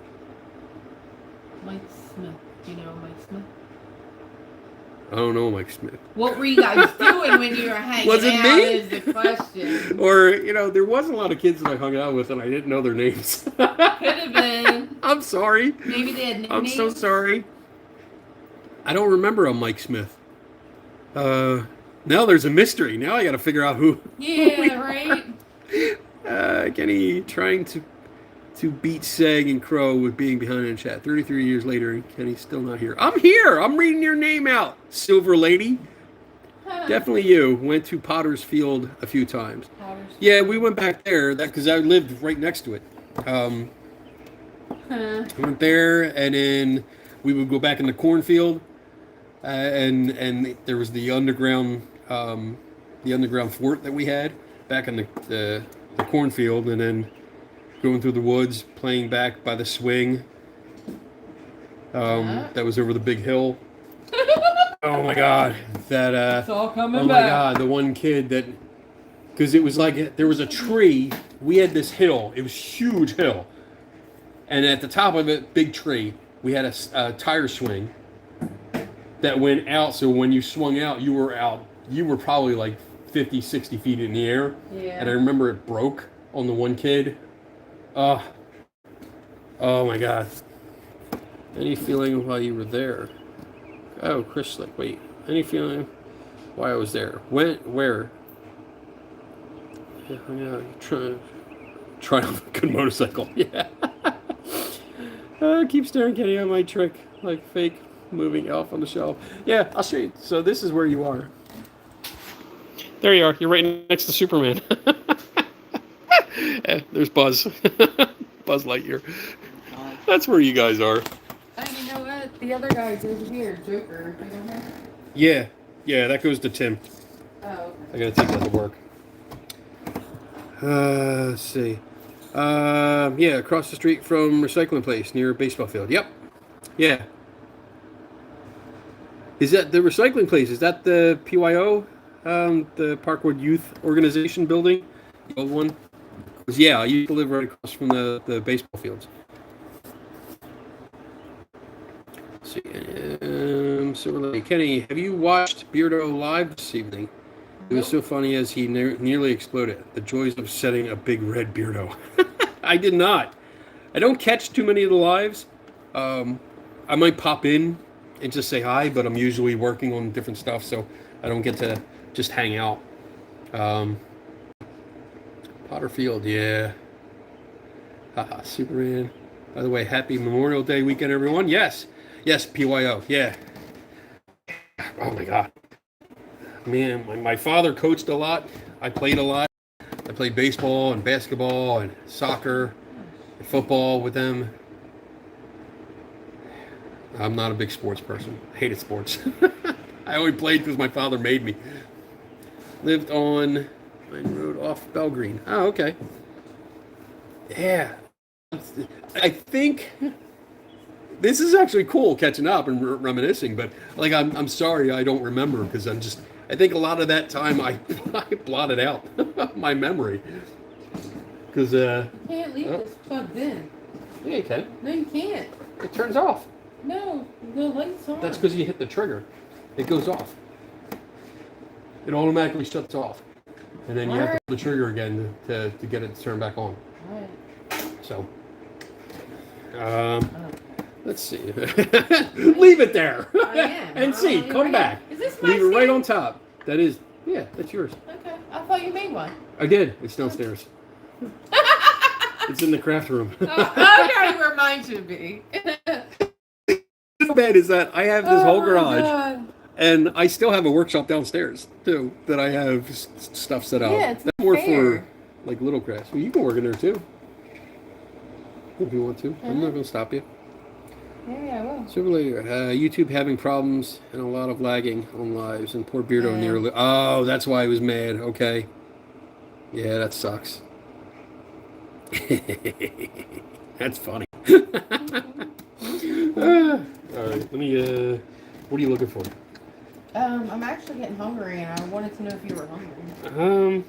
[SPEAKER 2] Mike Smith. Do you know Mike Smith?
[SPEAKER 1] I don't know Mike Smith.
[SPEAKER 2] What were you guys doing when you were hanging
[SPEAKER 1] Was it
[SPEAKER 2] out
[SPEAKER 1] me?
[SPEAKER 2] is the question.
[SPEAKER 1] Or, there was a lot of kids that I hung out with and I didn't know their names.
[SPEAKER 2] Could have been.
[SPEAKER 1] I'm sorry.
[SPEAKER 2] Maybe they had nicknames.
[SPEAKER 1] I'm so sorry. I don't remember a Mike Smith. Now there's a mystery. Now I got to figure out who.
[SPEAKER 2] Yeah, right.
[SPEAKER 1] Kenny trying to beat Seg and Crow with being behind in chat. 33 years later, and Kenny's still not here. I'm here. I'm reading your name out, Silver Lady. Definitely you. Went to Potter's Field a few times. Yeah, we went back there because I lived right next to it. Went there, and then we would go back in the cornfield, and there was the underground fort that we had back in the cornfield, and then going through the woods, playing back by the swing. That was over the big hill. Oh my God, that
[SPEAKER 2] it's all coming
[SPEAKER 1] oh my
[SPEAKER 2] back.
[SPEAKER 1] God, the one kid that, because it was like there was a tree. We had this hill. It was a huge hill, and at the top of it, big tree. We had a tire swing that went out. So when you swung out, you were out. You were probably like 50, 60 feet in the air.
[SPEAKER 2] Yeah.
[SPEAKER 1] And I remember it broke on the one kid. Oh my God. Any feeling while you were there? Oh, Chris, like, wait. Any feeling why I was there? When? Where? Yeah, try on a good motorcycle. Yeah. Keep staring, Kenny, at my trick. Like fake moving off on the shelf. Yeah, I'll show you. So this is where you are. There you are. You're right next to Superman. There's Buzz. Buzz Lightyear. That's where you guys are.
[SPEAKER 2] Oh, you know what? The other guy's over here, Joker. You know him?
[SPEAKER 1] Yeah, that goes to Tim.
[SPEAKER 2] Oh, okay.
[SPEAKER 1] I gotta take that to work. Let's see. Yeah, across the street from recycling place near a baseball field. Yep. Yeah. Is that the recycling place? Is that the PYO? The Parkwood Youth Organization building? The old one? Yeah, I used to live right across from the baseball fields. Let's see. So, Kenny, have you watched Beardo live this evening? It was so funny as he nearly exploded. The joys of setting a big red Beardo. I did not. I don't catch too many of the lives. I might pop in and just say hi, but I'm usually working on different stuff, so I don't get to just hang out. Potterfield, yeah. Haha, Superman. By the way, happy Memorial Day weekend, everyone. Yes, PYO, yeah. Oh my God. Man, my father coached a lot. I played a lot. I played baseball and basketball and soccer and football with them. I'm not a big sports person. I hated sports. I only played because my father made me. Lived on Pine Road off Belgreen. Oh, okay. Yeah. I think this is actually cool catching up and reminiscing, but like I'm sorry I don't remember because I think a lot of that time I blotted out my memory. Because
[SPEAKER 2] you can't leave this plugged in.
[SPEAKER 1] Yeah, you can.
[SPEAKER 2] No, you can't.
[SPEAKER 1] It turns off.
[SPEAKER 2] No, the light's on.
[SPEAKER 1] That's because you hit the trigger. It goes off. It automatically shuts off. And then you have to pull the trigger again to get it to turn back on.
[SPEAKER 2] Right.
[SPEAKER 1] So, let's see. Leave it there.
[SPEAKER 2] I am.
[SPEAKER 1] And see, come back.
[SPEAKER 2] Is this my
[SPEAKER 1] Leave it right
[SPEAKER 2] skin?
[SPEAKER 1] on top. That is, yeah, that's yours.
[SPEAKER 2] Okay, I thought you made one.
[SPEAKER 1] I did. It's downstairs. It's in the craft room.
[SPEAKER 2] Okay, reminds you to be.
[SPEAKER 1] The bad is that I have this whole garage,
[SPEAKER 2] God.
[SPEAKER 1] and I still have a workshop downstairs too that I have stuff set out.
[SPEAKER 2] Yeah, it's
[SPEAKER 1] That's more
[SPEAKER 2] fair.
[SPEAKER 1] for like little crafts. Well, you can work in there too if you want to. I'm not going to stop you.
[SPEAKER 2] Yeah, I will.
[SPEAKER 1] So later, YouTube having problems and a lot of lagging on lives, and poor Beardo nearly. Oh, that's why I was mad. Okay. Yeah, that sucks. That's funny. All right, let me. What are you looking for?
[SPEAKER 2] I'm actually getting hungry, and I wanted to know if you were hungry.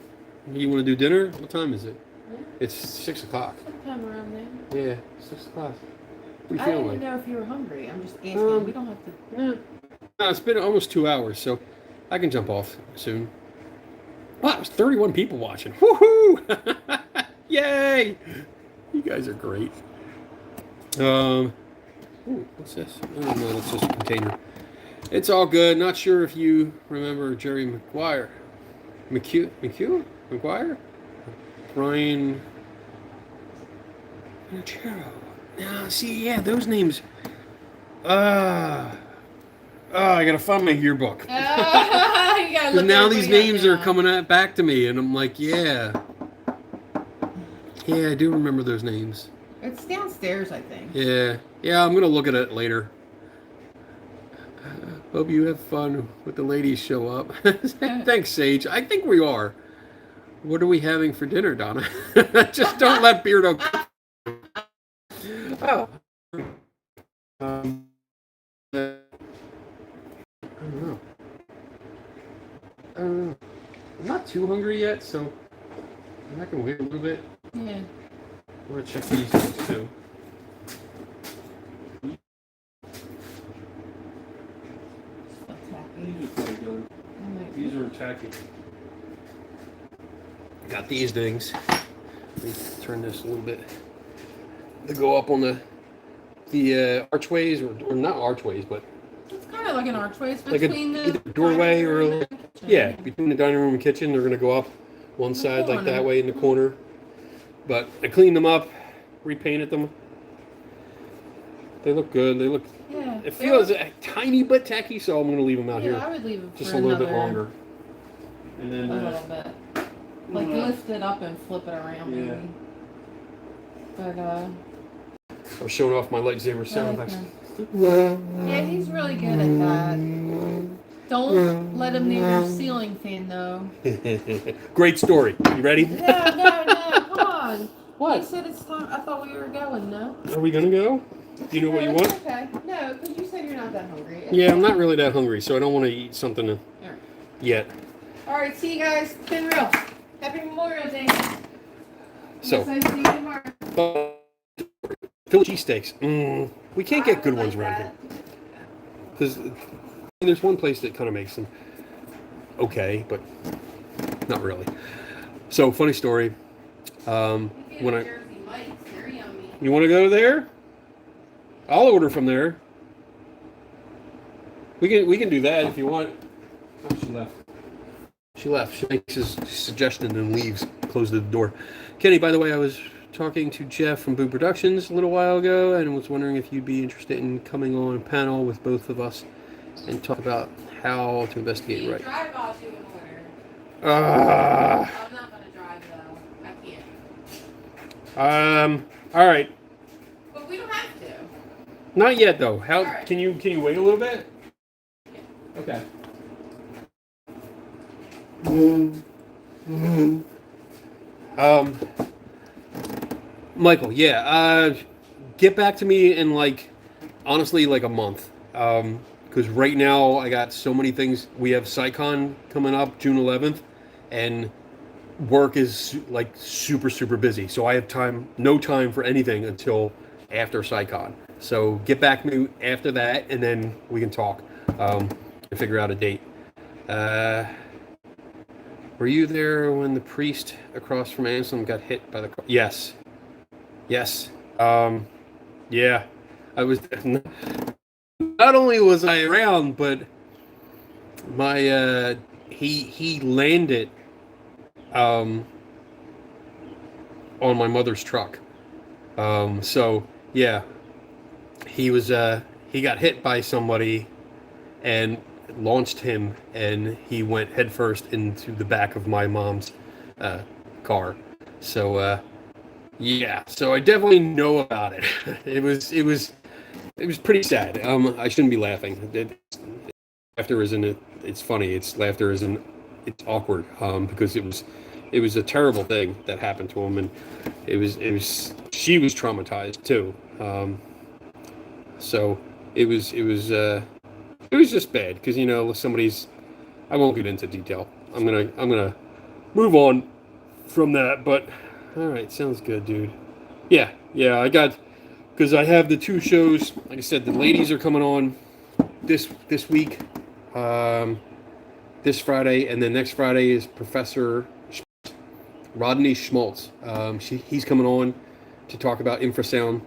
[SPEAKER 1] You want to do dinner? What time is it?
[SPEAKER 2] Yeah.
[SPEAKER 1] It's 6 o'clock.
[SPEAKER 2] Sometime around there.
[SPEAKER 1] Yeah, 6 o'clock. What
[SPEAKER 2] I
[SPEAKER 1] do you feel
[SPEAKER 2] didn't
[SPEAKER 1] like?
[SPEAKER 2] know if you were hungry. I'm just asking. We don't have to.
[SPEAKER 1] No, it's been almost 2 hours, so I can jump off soon. Wow, there's 31 people watching. Woohoo! Yay! You guys are great. Ooh, what's this? Oh no, it's just a container. It's all good. Not sure if you remember Jerry McGuire. McGuire? Brian Manchero. Now, see, yeah, those names. I gotta find my yearbook.
[SPEAKER 2] You gotta look
[SPEAKER 1] Now these
[SPEAKER 2] everybody
[SPEAKER 1] names
[SPEAKER 2] up
[SPEAKER 1] are
[SPEAKER 2] now.
[SPEAKER 1] coming back to me, and I'm like, yeah. Yeah, I do remember those names.
[SPEAKER 2] It's downstairs, I think.
[SPEAKER 1] Yeah. Yeah, I'm gonna look at it later. Hope you have fun with the ladies show up. Thanks, Sage. I think we are. What are we having for dinner, Donna? Just don't let Beardo cook. Oh. I don't know. I'm not too hungry yet, so I can wait a little bit.
[SPEAKER 2] Yeah.
[SPEAKER 1] I'm gonna check these things too. These are tacky. Got these things. Let me turn this a little bit. They go up on the archways, or not archways, but
[SPEAKER 2] It's kind of like an archway. It's
[SPEAKER 1] like a
[SPEAKER 2] between
[SPEAKER 1] either
[SPEAKER 2] the
[SPEAKER 1] doorway or
[SPEAKER 2] dining room and the kitchen.
[SPEAKER 1] yeah, between the dining room and kitchen. They're gonna go up one side like that way in the corner. But I cleaned them up, repainted them. They look good. They look.
[SPEAKER 2] Yeah.
[SPEAKER 1] It feels a tiny bit tacky, so I'm gonna leave them out
[SPEAKER 2] Yeah,
[SPEAKER 1] here
[SPEAKER 2] I would leave it
[SPEAKER 1] just
[SPEAKER 2] for
[SPEAKER 1] a little bit
[SPEAKER 2] another-
[SPEAKER 1] longer. And then
[SPEAKER 2] A little bit. Like lift it up and flip it around,
[SPEAKER 1] Yeah.
[SPEAKER 2] maybe. But
[SPEAKER 1] I was showing off my lightsaber sound effects.
[SPEAKER 2] yeah, he's really good at that. Don't let him near your ceiling fan, though.
[SPEAKER 1] Great story. You ready?
[SPEAKER 2] No, come on.
[SPEAKER 1] What?
[SPEAKER 2] You said it's time. I thought we were going. No.
[SPEAKER 1] Are we gonna go? Do you know what you want?
[SPEAKER 2] Okay. No, because you said you're not that hungry. It's
[SPEAKER 1] Yeah, I'm
[SPEAKER 2] fine.
[SPEAKER 1] not really that hungry, so I don't want to eat something
[SPEAKER 2] Alright.
[SPEAKER 1] yet.
[SPEAKER 2] All right. See you guys. It's been real. Happy Memorial Day.
[SPEAKER 1] So,
[SPEAKER 2] Yes, I see you tomorrow.
[SPEAKER 1] Philly cheesesteaks. We can't get good ones around here. Because there's one place that kind of makes them okay, but not really. So, funny story. When I
[SPEAKER 2] Jersey Mike's, they're yummy.
[SPEAKER 1] You want to go there? I'll order from there. We can do that if you want. Oh, she left. She left. She makes his suggestion and leaves. Closes the door. Kenny, by the way, I was talking to Jeff from Boo Productions a little while ago and was wondering if you'd be interested in coming on a panel with both of us and talk about how to investigate right.
[SPEAKER 2] Drive while you in order. I'm not gonna drive though. I can't.
[SPEAKER 1] All right.
[SPEAKER 2] But we don't have to.
[SPEAKER 1] Not yet though. How
[SPEAKER 2] All right.
[SPEAKER 1] can you wait a little bit? Okay. Michael, yeah, get back to me in honestly, like a month. Because right now I got so many things. We have SciCon coming up June 11th, and work is like super, super busy. So I have no time for anything until after SciCon. So get back to me after that, and then we can talk and figure out a date. Were you there when the priest across from Anselm got hit by the car? Yes. Yeah. I was. Not only was I around, but my he landed on my mother's truck. So yeah, he got hit by somebody and launched him, and he went headfirst into the back of my mom's car. So yeah, so I definitely know about it. It was pretty sad. I shouldn't be laughing. Laughter isn't it? It's funny. It's laughter isn't. It's awkward because it it was a terrible thing that happened to him, and she was traumatized too. So it was just bad because somebody's. I won't get into detail. I'm gonna move on from that. But all right, sounds good, dude. Yeah, I got because I have the two shows. Like I said, the ladies are coming on this week, this Friday, and then next Friday is Professor Rodney Schmaltz. He's coming on to talk about infrasound,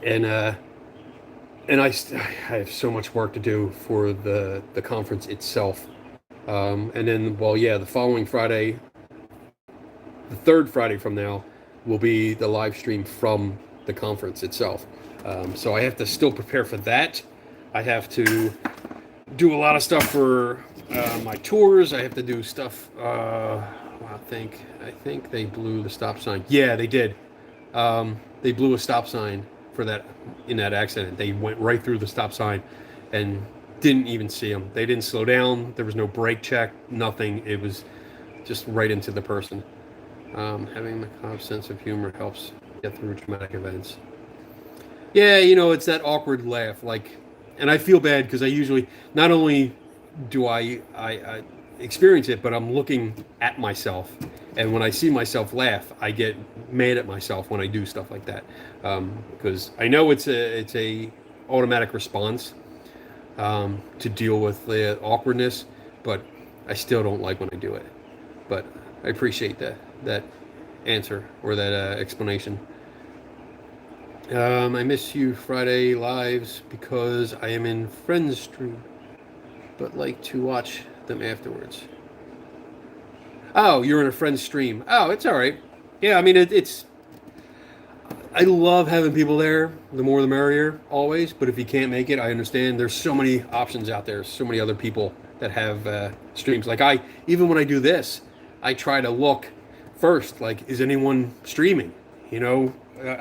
[SPEAKER 1] and I have so much work to do for the conference itself. And then, the following Friday, the third Friday from now, will be the live stream from the conference itself. So I have to still prepare for that. I have to do a lot of stuff for my tours. I have to do stuff. I think they blew the stop sign. Yeah, they did. They blew a stop sign for that in that accident. They went right through the stop sign and didn't even see them. They didn't slow down. There was no brake check, nothing. It was just right into the person. Having a macabre sense of humor helps get through traumatic events. Yeah, it's that awkward laugh. And I feel bad because I usually, not only do I experience it, but I'm looking at myself. And when I see myself laugh, I get mad at myself when I do stuff like that. Because I know it's a automatic response to deal with the awkwardness, but I still don't like when I do it. But I appreciate that answer or that explanation. I miss you Friday lives because I am in Friends stream, but like to watch them afterwards. Oh, you're in a Friends stream. Oh, it's all right. Yeah, I mean it's. I love having people there. The more the merrier, always. But if you can't make it, I understand. There's so many options out there. So many other people that have streams. Even when I do this, I try to look first. Is anyone streaming? I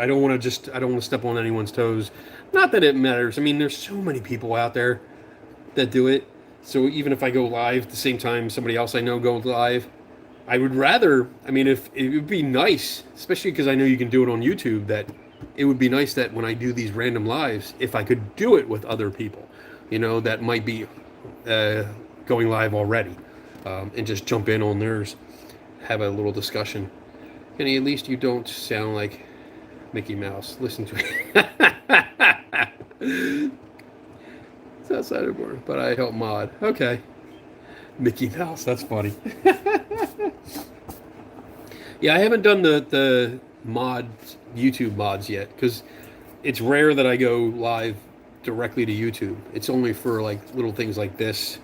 [SPEAKER 1] don't want to step on anyone's toes. Not that it matters. I mean, there's so many people out there that do it. So even if I go live at the same time somebody else I know goes live, I would rather, if it would be nice, especially because I know you can do it on YouTube, that it would be nice that when I do these random lives, if I could do it with other people, that might be going live already, and just jump in on theirs, have a little discussion. Kenny, at least you don't sound like Mickey Mouse. Listen to it. It's outside of work, but I help mod. Okay. Mickey Mouse, that's funny. Yeah, I haven't done the YouTube mods yet, because it's rare that I go live directly to YouTube. It's only for little things like this,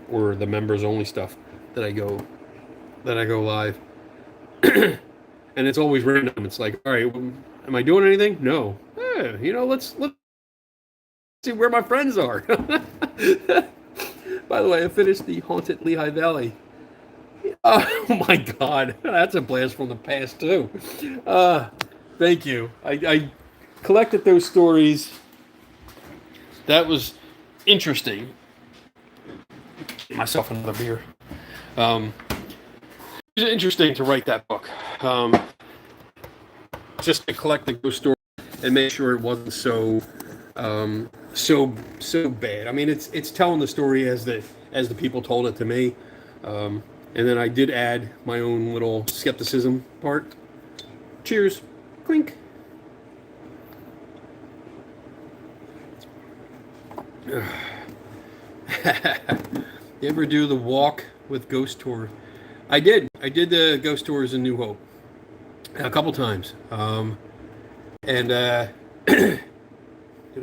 [SPEAKER 1] or the members only stuff that I go live. And it's always random. It's like, all right, am I doing anything? No. Let's see where my friends are. By the way, I finished the Haunted Lehigh Valley. Oh my God, that's a blast from the past too. Thank you. I collected those stories. That was interesting. Get myself another beer. It was interesting to write that book. Just to collect the ghost stories and make sure it wasn't so bad. I mean, it's telling the story as the people told it to me. And then I did add my own little skepticism part. Cheers. Clink. You ever do the walk with ghost tour? I did. I did the ghost tours in New Hope a couple times. Did I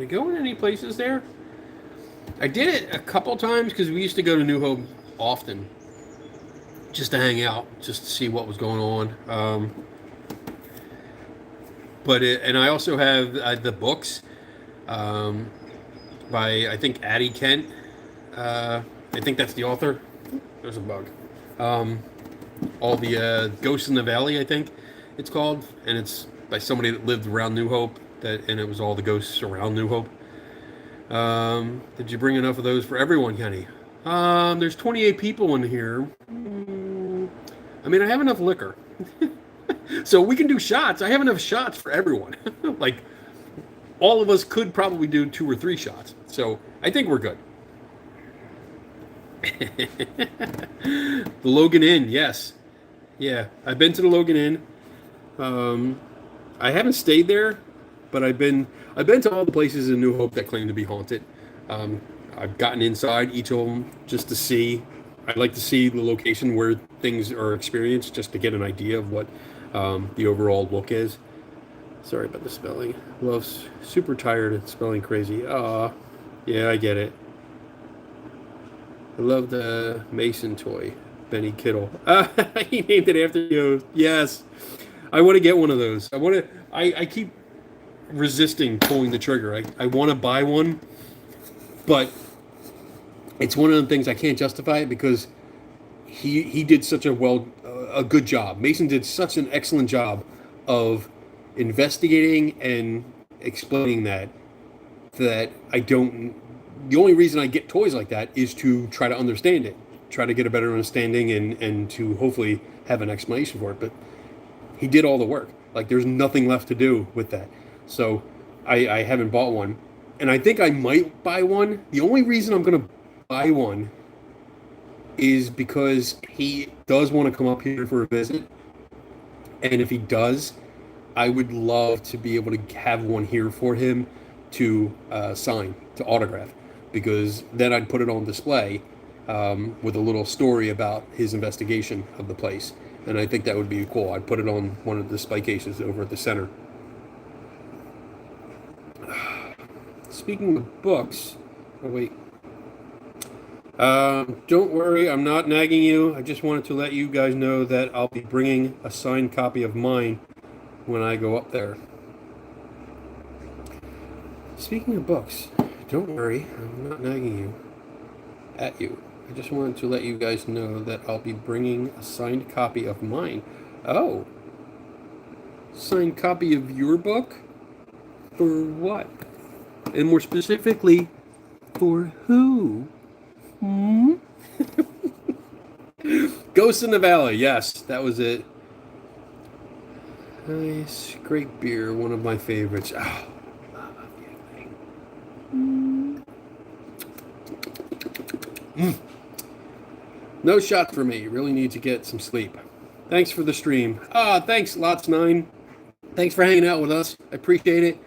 [SPEAKER 1] go in any places there? I did it a couple times because we used to go to New Hope often, just to hang out, just to see what was going on. And I also have the books by, I think, Addie Kent. I think that's the author. There's a bug. All the Ghosts in the Valley, I think it's called, and it's by somebody that lived around New Hope. And it was all the ghosts around New Hope. Did you bring enough of those for everyone, Kenny? There's 28 people in here. I mean, I have enough liquor. So we can do shots. I have enough shots for everyone. Like, all of us could probably do 2 or 3 shots. So I think we're good. The Logan Inn, yes. Yeah, I've been to the Logan Inn. I haven't stayed there, but I've been to all the places in New Hope that claim to be haunted. I've gotten inside each of them just to see. I'd like to see the location where things are experienced, just to get an idea of what the overall look is. Sorry about the spelling. Love's super tired and spelling crazy. Yeah, I get it. I love the Mason toy, Benny Kittle. He named it after you. Yes, I want to get one of those. I keep resisting pulling the trigger. I want to buy one, but it's one of the things I can't justify it because he did such a good job. Mason did such an excellent job of investigating and explaining that I don't. The only reason I get toys like that is to try to understand it, try to get a better understanding, and to hopefully have an explanation for it. But he did all the work. Like, there's nothing left to do with that. So I haven't bought one, and I think I might buy one. The only reason I'm gonna buy one is because he does want to come up here for a visit, and if he does, I would love to be able to have one here for him to sign, to autograph, because then I'd put it on display with a little story about his investigation of the place, and I think that would be cool. I'd put it on one of the display cases over at the center. Speaking of books, oh wait. Don't worry, I'm not nagging you. I just wanted to let you guys know that I'll be bringing a signed copy of mine when I go up there. Speaking of books, don't worry, I'm not nagging you. At you. I just wanted to let you guys know that I'll be bringing a signed copy of mine. Oh. Signed copy of your book? For what? And more specifically, for who? Ghost in the Valley, yes, that was it. Nice, great beer, one of my favorites. Oh, no shot for me. Really need to get some sleep. Thanks for the stream. Thanks, Lots9. Thanks for hanging out with us. I appreciate it.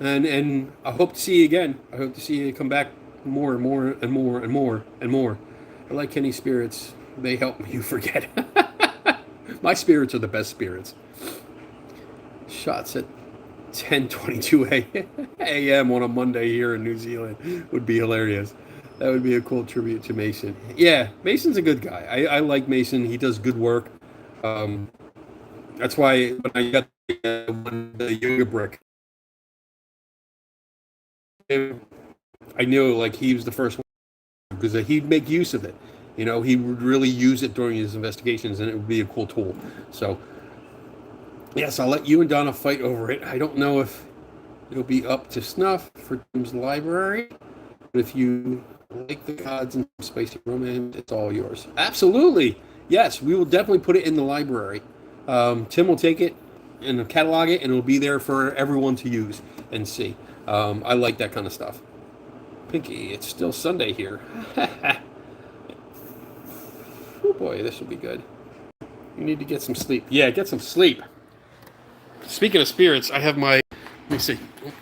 [SPEAKER 1] And I hope to see you again. I hope to see you come back more and more and more and more and more. I like Kenny's spirits. They help me forget. My spirits are the best spirits. Shots at 10:22 a.m. on a Monday here in New Zealand would be hilarious. That would be a cool tribute to Mason. Yeah, Mason's a good guy. I like Mason. He does good work. That's why when I got the yoga brick, I knew like he was the first one because he'd make use of it. You know, he would really use it during his investigations, and it would be a cool tool. So, yes, I'll let you and Donna fight over it. I don't know if it'll be up to snuff for Tim's library, but if you like the gods and spicy romance, it's all yours. Absolutely. Yes, we will definitely put it in the library. Tim will take it and catalog it, and it'll be there for everyone to use and see. I like that kind of stuff. Pinky, it's still Sunday here. Oh boy, this will be good. You need to get some sleep. Yeah, get some sleep. Speaking of spirits, I have my... Let me see. Oh,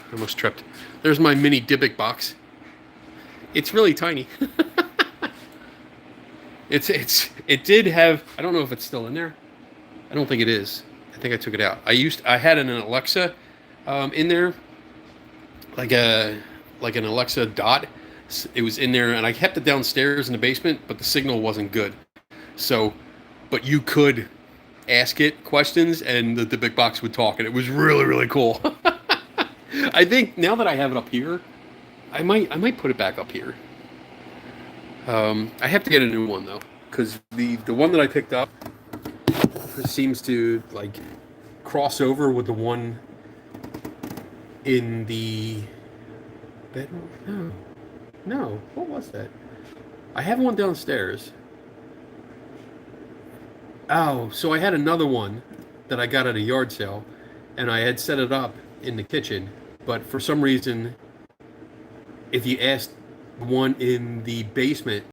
[SPEAKER 1] I almost tripped. There's my mini Dybbuk box. It's really tiny. It did have... I don't know if it's still in there. I don't think it is. I think I took it out. I had an Alexa in there, like an Alexa Dot. It was in there, and I kept it downstairs in the basement, but the signal wasn't good. So, but you could ask it questions, and the big box would talk, and it was really, really cool. I think now that I have it up here, I might put it back up here. I have to get a new one though, because the one that I picked up seems to like cross over with the one in the bedroom. No, what was that? I have one downstairs. Oh, so I had another one that I got at a yard sale, and I had set it up in the kitchen, but for some reason, if you asked one in the basement